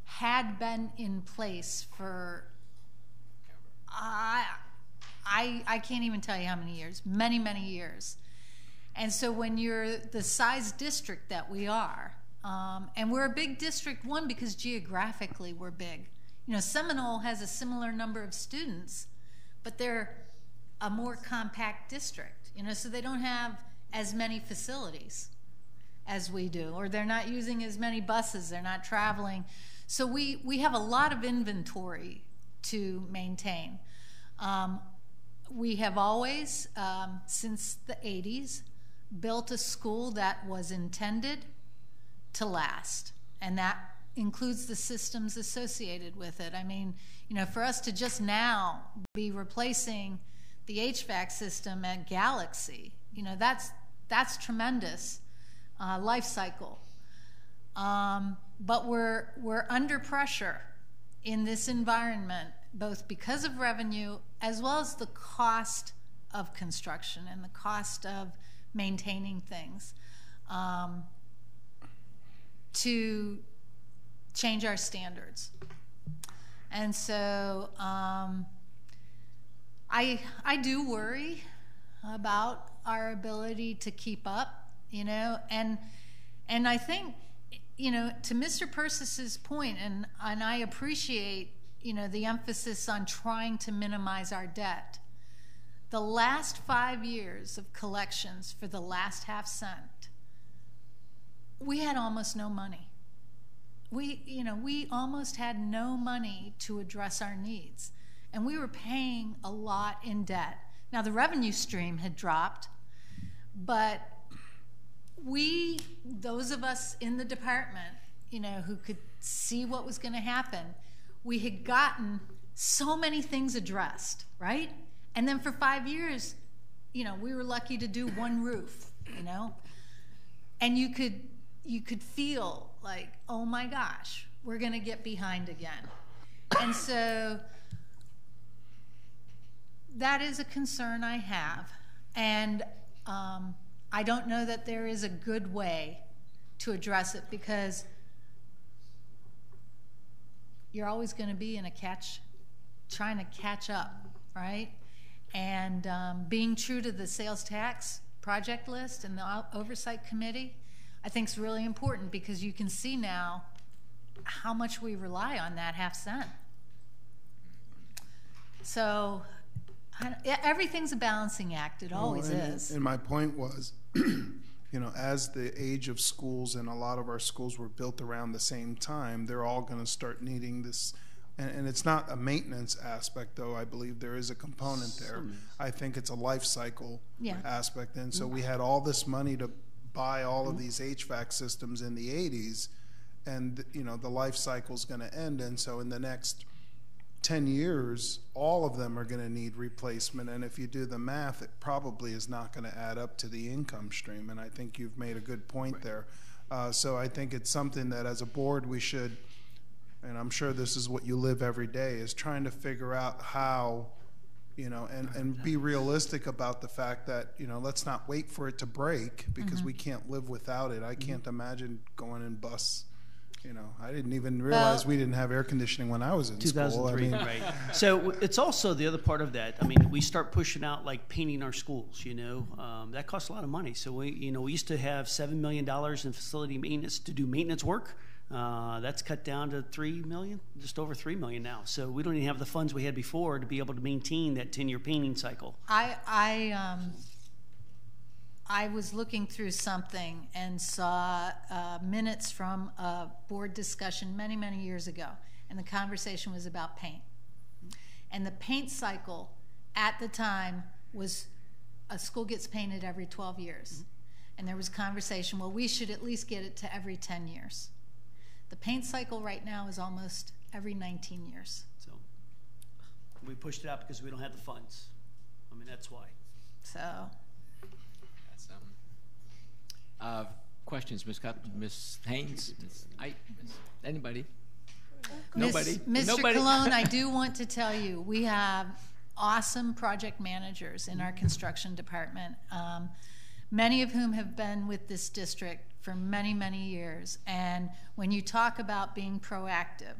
had been in place for, I can't even tell you how many years, many, many years. And so when you're the size district that we are, and we're a big district, one, because geographically we're big. You know, Seminole has a similar number of students, but they're a more compact district, you know, so they don't have as many facilities as we do, or they're not using as many buses, they're not traveling. So we have a lot of inventory to maintain. We have always, since the 80s, built a school that was intended to last, and that includes the systems associated with it. I mean, you know, for us to just now be replacing the HVAC system at Galaxy, you know, that's tremendous life cycle. But we're under pressure in this environment, both because of revenue as well as the cost of construction and the cost of maintaining things, to change our standards. And so I do worry about our ability to keep up, you know, and I think, you know, to Mr. Persis's point, and I appreciate, you know, the emphasis on trying to minimize our debt. The last 5 years of collections for the last half cent, we had almost no money. We almost had no money to address our needs, and we were paying a lot in debt. Now the revenue stream had dropped, but those of us in the department, you know, who could see what was going to happen, we had gotten so many things addressed, right? And then for 5 years, you know, we were lucky to do one roof, you know, and you could feel like, oh my gosh, we're going to get behind again. And so that is a concern I have. And I don't know that there is a good way to address it, because you're always going to be in trying to catch up, right? And being true to the sales tax project list and the oversight committee, I think is really important, because you can see now how much we rely on that half cent. So everything's a balancing act. It always is. And my point was, you know, as the age of schools, and a lot of our schools were built around the same time, they're all going to start needing this. And it's not a maintenance aspect, though. I believe there is a component there. I think it's a life cycle aspect. And so we had all this money to buy all of these HVAC systems in the 80s, and, you know, the life cycle is going to end. And so in the next 10 years, all of them are going to need replacement. And if you do the math, it probably is not going to add up to the income stream. And I think you've made a good point there. So I think it's something that as a board we should, and I'm sure this is what you live every day, is trying to figure out how, you know, and be realistic about the fact that, you know, let's not wait for it to break, because we can't live without it. I can't imagine going in bus. You know, I didn't even realize we didn't have air conditioning when I was in 2003, school. right. So it's also the other part of that. I mean, we start pushing out like painting our schools, you know. That costs a lot of money. So we used to have $7 million in facility maintenance to do maintenance work. That's cut down to $3 million, just over $3 million now. So we don't even have the funds we had before to be able to maintain that 10-year painting cycle. I was looking through something and saw minutes from a board discussion many, many years ago, and the conversation was about paint. And the paint cycle at the time was a school gets painted every 12 years. And there was conversation, well, we should at least get it to every 10 years. The paint cycle right now is almost every 19 years. So we pushed it out because we don't have the funds. I mean, that's why. So. Questions, Ms. Haynes? Anybody? Nobody. Mr. Colon, I do want to tell you, we have awesome project managers in our construction department, many of whom have been with this district for many, many years. And when you talk about being proactive,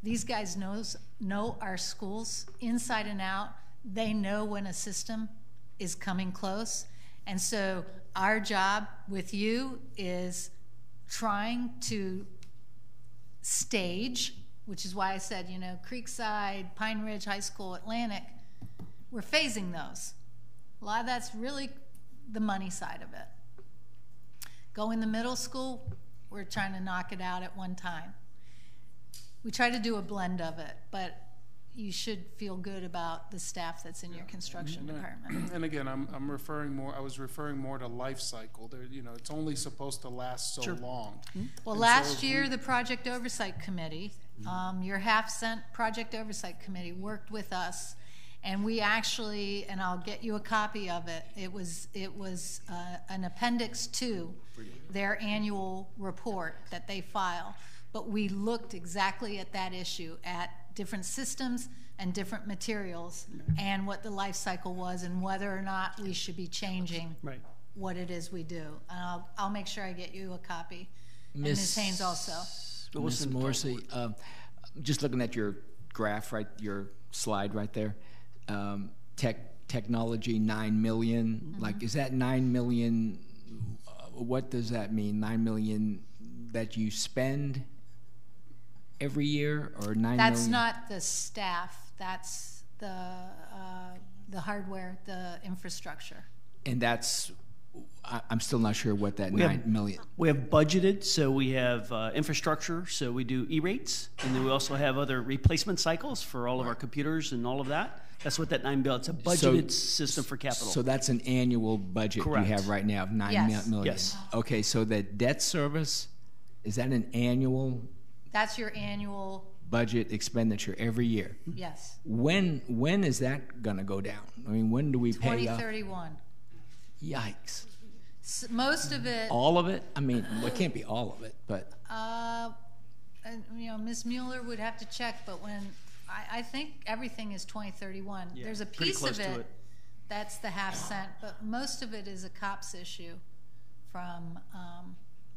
these guys know our schools inside and out. They know when a system is coming close. And so our job with you is trying to stage, which is why I said, you know, Creekside, Pine Ridge High School, Atlantic, we're phasing those. A lot of that's really the money side of it. Go in the middle school, we're trying to knock it out at one time. We try to do a blend of it, but you should feel good about the staff that's in your construction department. And again, I'm referring more. I was referring more to life cycle. There, you know, it's only supposed to last so long. Well, and last year the Project Oversight Committee, your half-cent Project Oversight Committee worked with us, and we actually, and I'll get you a copy of it. It was an appendix to their annual report that they file. But we looked exactly at that issue, at different systems and different materials, and what the life cycle was, and whether or not we should be changing what it is we do. And I'll make sure I get you a copy, and Ms. Haynes also. Ms. Morrissey, just looking at your graph, right, your slide right there, technology 9 million. Like, is that 9 million? What does that mean? 9 million that you spend every year, or 9 That's million? not the staff. That's the hardware, the infrastructure. And that's, I'm still not sure what that 9 million. We have budgeted, so we have infrastructure, so we do E-rates, and then we also have other replacement cycles for all of our computers and all of that. That's what that 9 billion. It's a budgeted system for capital. So that's an annual budget you have right now of 9 million. Yes. Okay, so the debt service, is that an annual? That's your annual budget expenditure every year. Yes. When is that going to go down? I mean, when do we pay up? 2031. Yikes. Most of it. All of it? I mean, well, it can't be all of it, but. You know, Ms. Mueller would have to check, but when I think everything is 2031. Yeah, there's a piece of it that's the half-cent, but most of it is a COPS issue from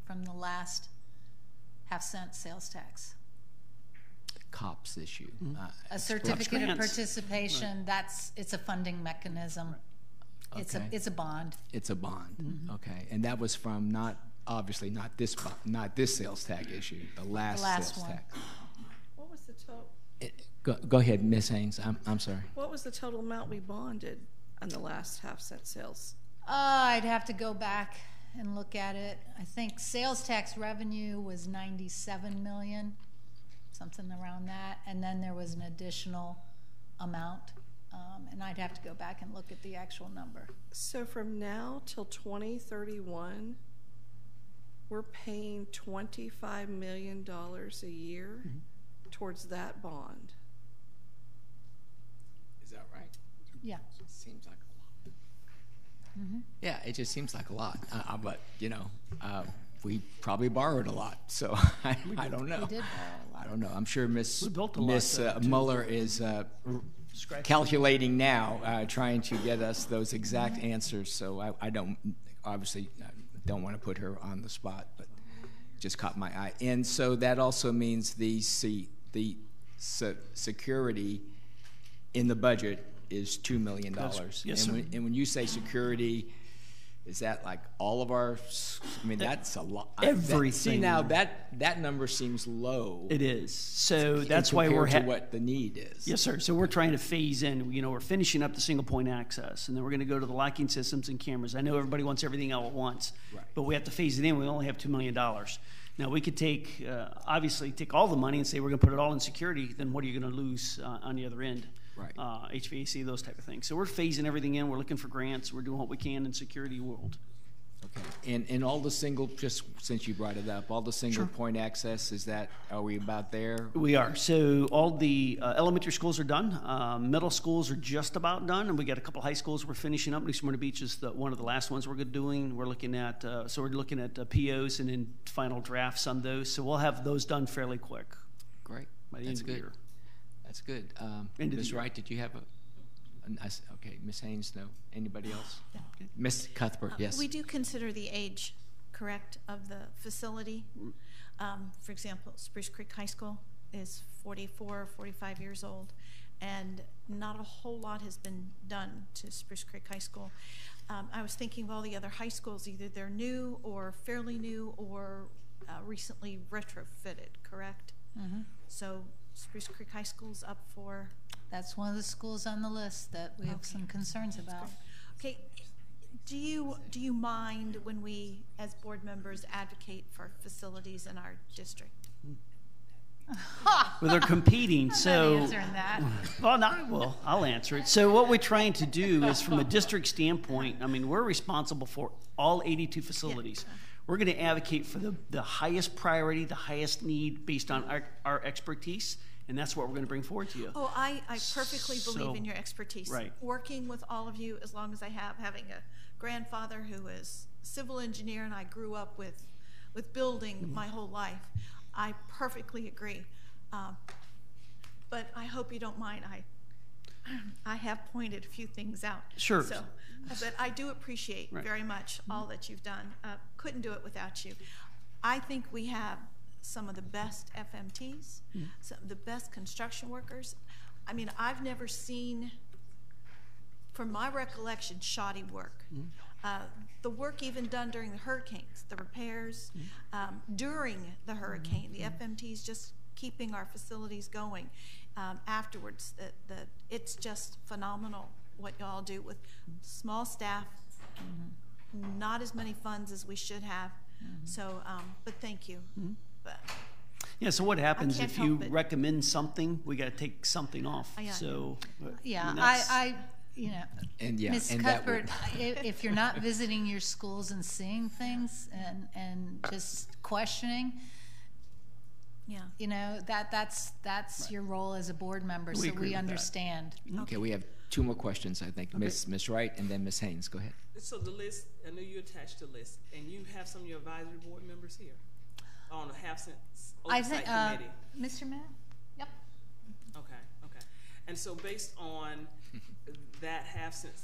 the last half-cent sales tax. COPS issue. A certificate of participation. It's a funding mechanism. Okay. It's a bond. It's a bond. Okay, and that was from obviously not this sales tax issue. The last sales one. tax. What was the total? Go ahead, Ms. Haynes. I'm sorry. What was the total amount we bonded on the last half-cent sales? I'd have to go back and look at it. I think sales tax revenue was 97 million, something around that, and then there was an additional amount, and I'd have to go back and look at the actual number. So from now till 2031, we're paying $25 million a year towards that bond. Is that right? Yeah. It seems like a lot. Yeah, it just seems like a lot. But, you know, we probably borrowed a lot, so I don't know. We did borrow a lot. I don't know. I'm sure Miss lot, Mueller is calculating now, trying to get us those exact answers. So I don't want to put her on the spot, but just caught my eye. And so that also means the security in the budget is $2 million. Yes, sir. And when you say security, is that like all of our? I mean, that's a lot. Everything. See, now that number seems low. It is. So that's why we're to what the need is. Yes, sir. So we're trying to phase in. You know, we're finishing up the single point access, and then we're going to go to the locking systems and cameras. I know everybody wants everything all at once, but we have to phase it in. We only have $2 million. Now we could obviously take all the money and say we're going to put it all in security. Then what are you going to lose on the other end? Right. HVAC, those type of things. So we're phasing everything in. We're looking for grants. We're doing what we can in security world. Okay. And all the single, just since you brought it up, all the single point access, are we about there? We are. So all the elementary schools are done. Middle schools are just about done, and we got a couple high schools we're finishing up. New Smyrna Beach is one of the last ones we're doing. We're looking at POs and then final drafts on those. So we'll have those done fairly quick. Great. By the That's end of the good. year. That's good. Ms. Wright, did you have okay, Ms. Haynes, no. Anybody else? Okay. Ms. Cuthbert, yes. We do consider the age, correct, of the facility. For example, Spruce Creek High School is 44, 45 years old, and not a whole lot has been done to Spruce Creek High School. I was thinking of all the other high schools, either they're new or fairly new or recently retrofitted, correct? Mm-hmm. So Spruce Creek High School's up for... That's one of the schools on the list that we have some concerns about. Okay, do you mind when we, as board members, advocate for facilities in our district? Well, they're competing, I'm so. not answering that. Well, no, well, I'll answer it. So what we're trying to do is, from a district standpoint, I mean, we're responsible for all 82 facilities. Yeah. We're going to advocate for the highest priority, the highest need based on our expertise, and that's what we're going to bring forward to you. Oh, I perfectly believe in your expertise. Right. Working with all of you, as long as I have, having a grandfather who is a civil engineer and I grew up with building my whole life, I perfectly agree. But I hope you don't mind. I have pointed a few things out. Sure. So, but I do appreciate very much all that you've done. Couldn't do it without you. I think we have some of the best FMTs, some of the best construction workers. I mean, I've never seen, from my recollection, shoddy work. The work even done during the hurricanes, the repairs during the hurricane, the FMTs just keeping our facilities going afterwards. It's just phenomenal what y'all do with small staff, not as many funds as we should have. So, but thank you. But yeah, so what happens if you recommend something, we got to take something off. So yeah, I you know, and Ms. Cuthbert, if you're not visiting your schools and seeing things and just questioning, you know, that's your role as a board member, so we understand. Okay, we have two more questions, I think. Okay. Ms. Wright and then Ms. Haynes. Go ahead. So the list, I know you attached the list, and you have some of your advisory board members here on the Half-Cent Oversight Committee. Mr. Matt? Yep. Okay. And so based on that Half-Cent,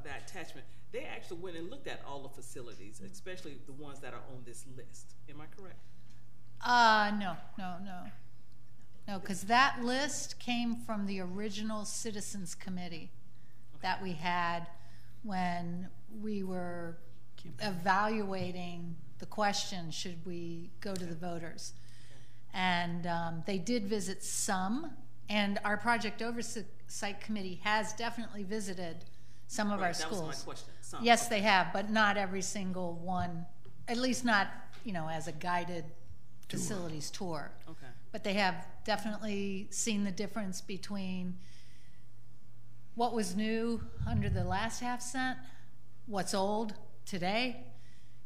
that attachment, they actually went and looked at all the facilities, especially the ones that are on this list. Am I correct? No, because that list came from the original Citizens Committee that we had when we were evaluating the question, should we go to the voters? And they did visit some, and our Project Oversight Committee has definitely visited some of our schools. That was my question. Some. Yes, they have, but not every single one, at least not, you know, as a guided facilities tour. Okay. But they have definitely seen the difference between what was new under the last Half-Cent, what's old today,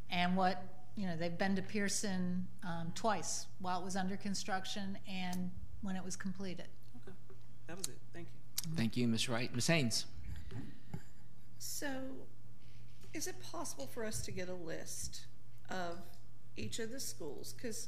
and what, you know, they've been to Pearson twice while it was under construction and when it was completed. Okay, that was it. Thank you. Thank you, Ms. Wright. Ms. Haynes. So, is it possible for us to get a list of each of the schools? Because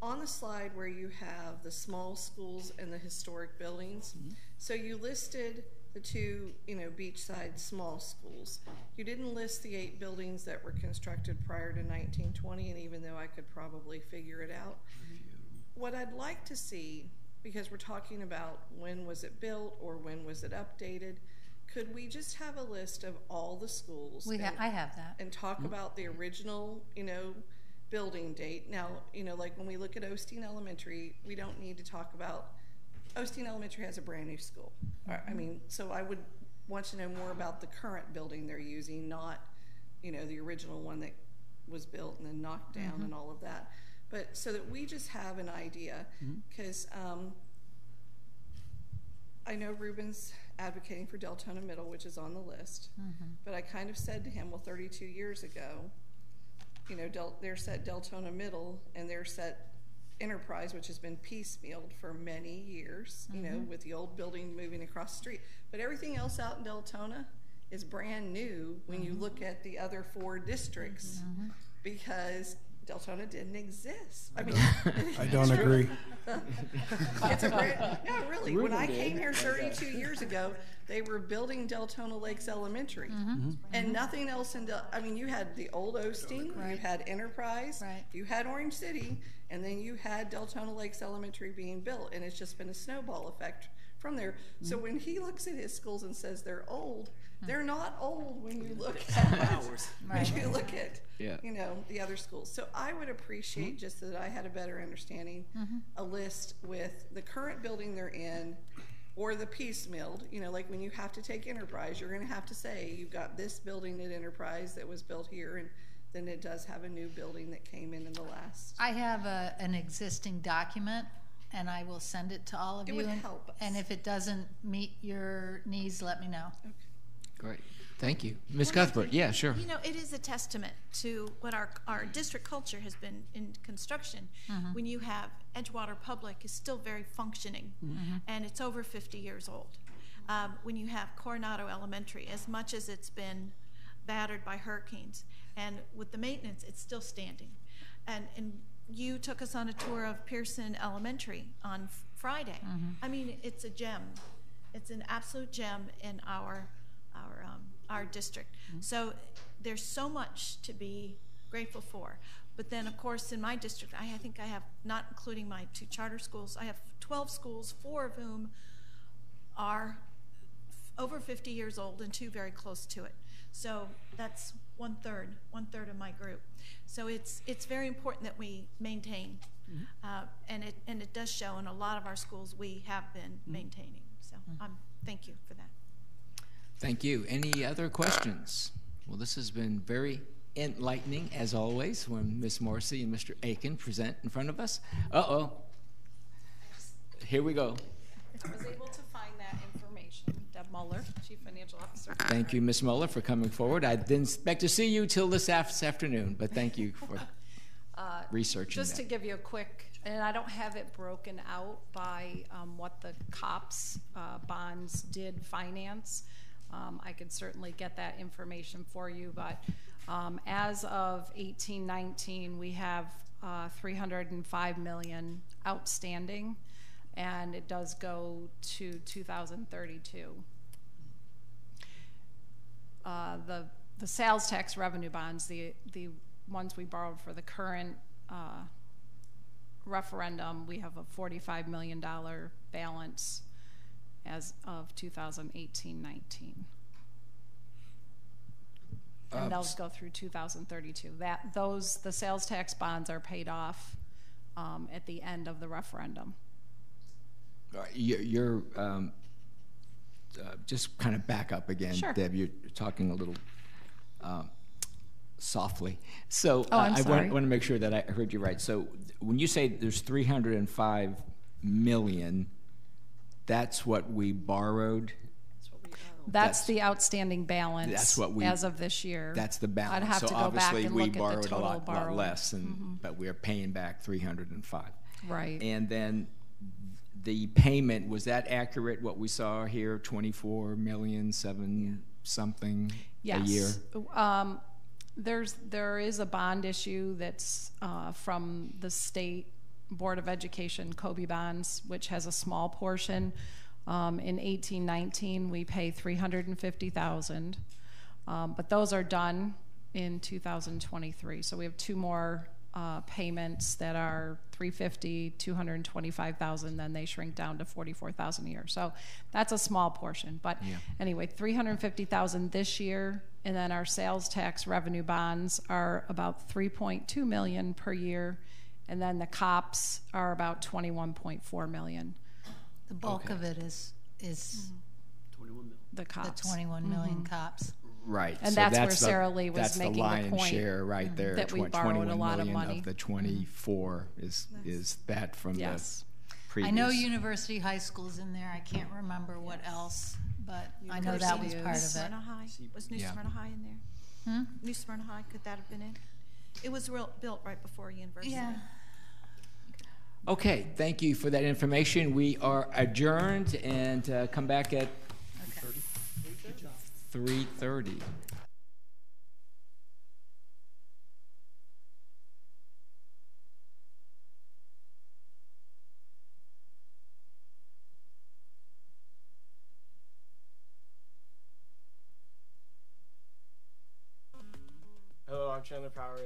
on the slide where you have the small schools and the historic buildings, so you listed the two, you know, beachside small schools. You didn't list the 8 buildings that were constructed prior to 1920, and even though I could probably figure it out, what I'd like to see, because we're talking about when was it built or when was it updated, could we just have a list of all the schools? I have that. And talk about the original, you know, building date. Now, you know, like when we look at Osteen Elementary, we don't need to talk about, Osteen Elementary has a brand new school. I mean, so I would want to know more about the current building they're using, not, you know, the original one that was built and then knocked down and all of that. But so that we just have an idea, because I know Ruben's advocating for Deltona Middle, which is on the list, but I kind of said to him, well, 32 years ago, you know, they're set Deltona Middle and they're set Enterprise, which has been piecemealed for many years, you know, with the old building moving across the street. But everything else out in Deltona is brand new when you look at the other 4 districts, because Deltona didn't exist. I mean, I don't agree. It's a great, no, really. When I came here 32 years ago, they were building Deltona Lakes Elementary, and nothing else. I mean, you had the old Osteen, you had Enterprise, you had Orange City, and then you had Deltona Lakes Elementary being built, and it's just been a snowball effect from there. So when he looks at his schools and says they're old, they're not old when you look at when you look at you know, the other schools. So I would appreciate just that I had a better understanding, a list with the current building they're in, or the piecemealed. You know, like when you have to take Enterprise, you're going to have to say you've got this building at Enterprise that was built here, and then it does have a new building that came in the last. I have an existing document, and I will send it to all of you. It would help us. And if it doesn't meet your needs, let me know. Okay. Great. Thank you. Ms. Cuthbert, yeah, sure. You know, it is a testament to what our district culture has been in construction. When you have Edgewater Public is still very functioning, and it's over 50 years old. When you have Coronado Elementary, as much as it's been battered by hurricanes, and with the maintenance, it's still standing. And you took us on a tour of Pearson Elementary on Friday. I mean, it's a gem. It's an absolute gem in our district. So there's so much to be grateful for. But then, of course, in my district, I think I have, not including my 2 charter schools, I have 12 schools, 4 of whom are over 50 years old and 2 very close to it. So that's one third of my group. So it's very important that we maintain, and it does show in a lot of our schools we have been maintaining. So thank you for that. Thank you. Any other questions? Well, this has been very enlightening, as always, when Ms. Morrissey and Mr. Aiken present in front of us. Uh-oh. Here we go. I was able to find that information. Deb Muller, Chief Financial Officer. Thank you, Ms. Muller, for coming forward. I didn't expect to see you till this afternoon, but thank you for researching Just that. to give you a quick, and I don't have it broken out by what the COPS bonds did finance. I could certainly get that information for you, but as of 18-19, we have $305 million outstanding, and it does go to 2032. The sales tax revenue bonds, the ones we borrowed for the current referendum, we have a $45 million balance as of 2018-19. And those go through 2032. The sales tax bonds are paid off at the end of the referendum. You're just kind of back up again, Sure. Deb. You're talking a little softly. So I'm sorry. I want to make sure that I heard you right. So when you say there's $305 million, that's what we borrowed? That's the outstanding balance. That's what we, as of this year. That's the balance. I'd have so to go back obviously and we look at the borrowed total a lot borrowing. less, but we're paying back 305. Right. And then the payment, was that accurate? What we saw here, 24 million, something a year. There is a bond issue that's from the state Board of Education, Kobe bonds, which has a small portion. In 18-19, we pay $350,000, but those are done in 2023. So we have 2 more payments that are $350,000, $225,000, then they shrink down to $44,000 a year. So that's a small portion. But anyway, $350,000 this year, and then our sales tax revenue bonds are about $3.2 million per year, and then the COPS are about $21.4 million. The bulk of it is 21 million. The COPS. The 21 million COPS. Right. And so that's where Sarah Lee was making the lion's point share right there. that we borrowed 21 a lot of million money. of the 24 is that from the previous. I know University High School's in there. I can't remember what else, but I know that was part of it. Smyrna High. Was New Smyrna High in there? New Smyrna High, could that have been it? It was built right before University. Yeah. Okay, thank you for that information. We are adjourned and come back at 3:30. Chandler Power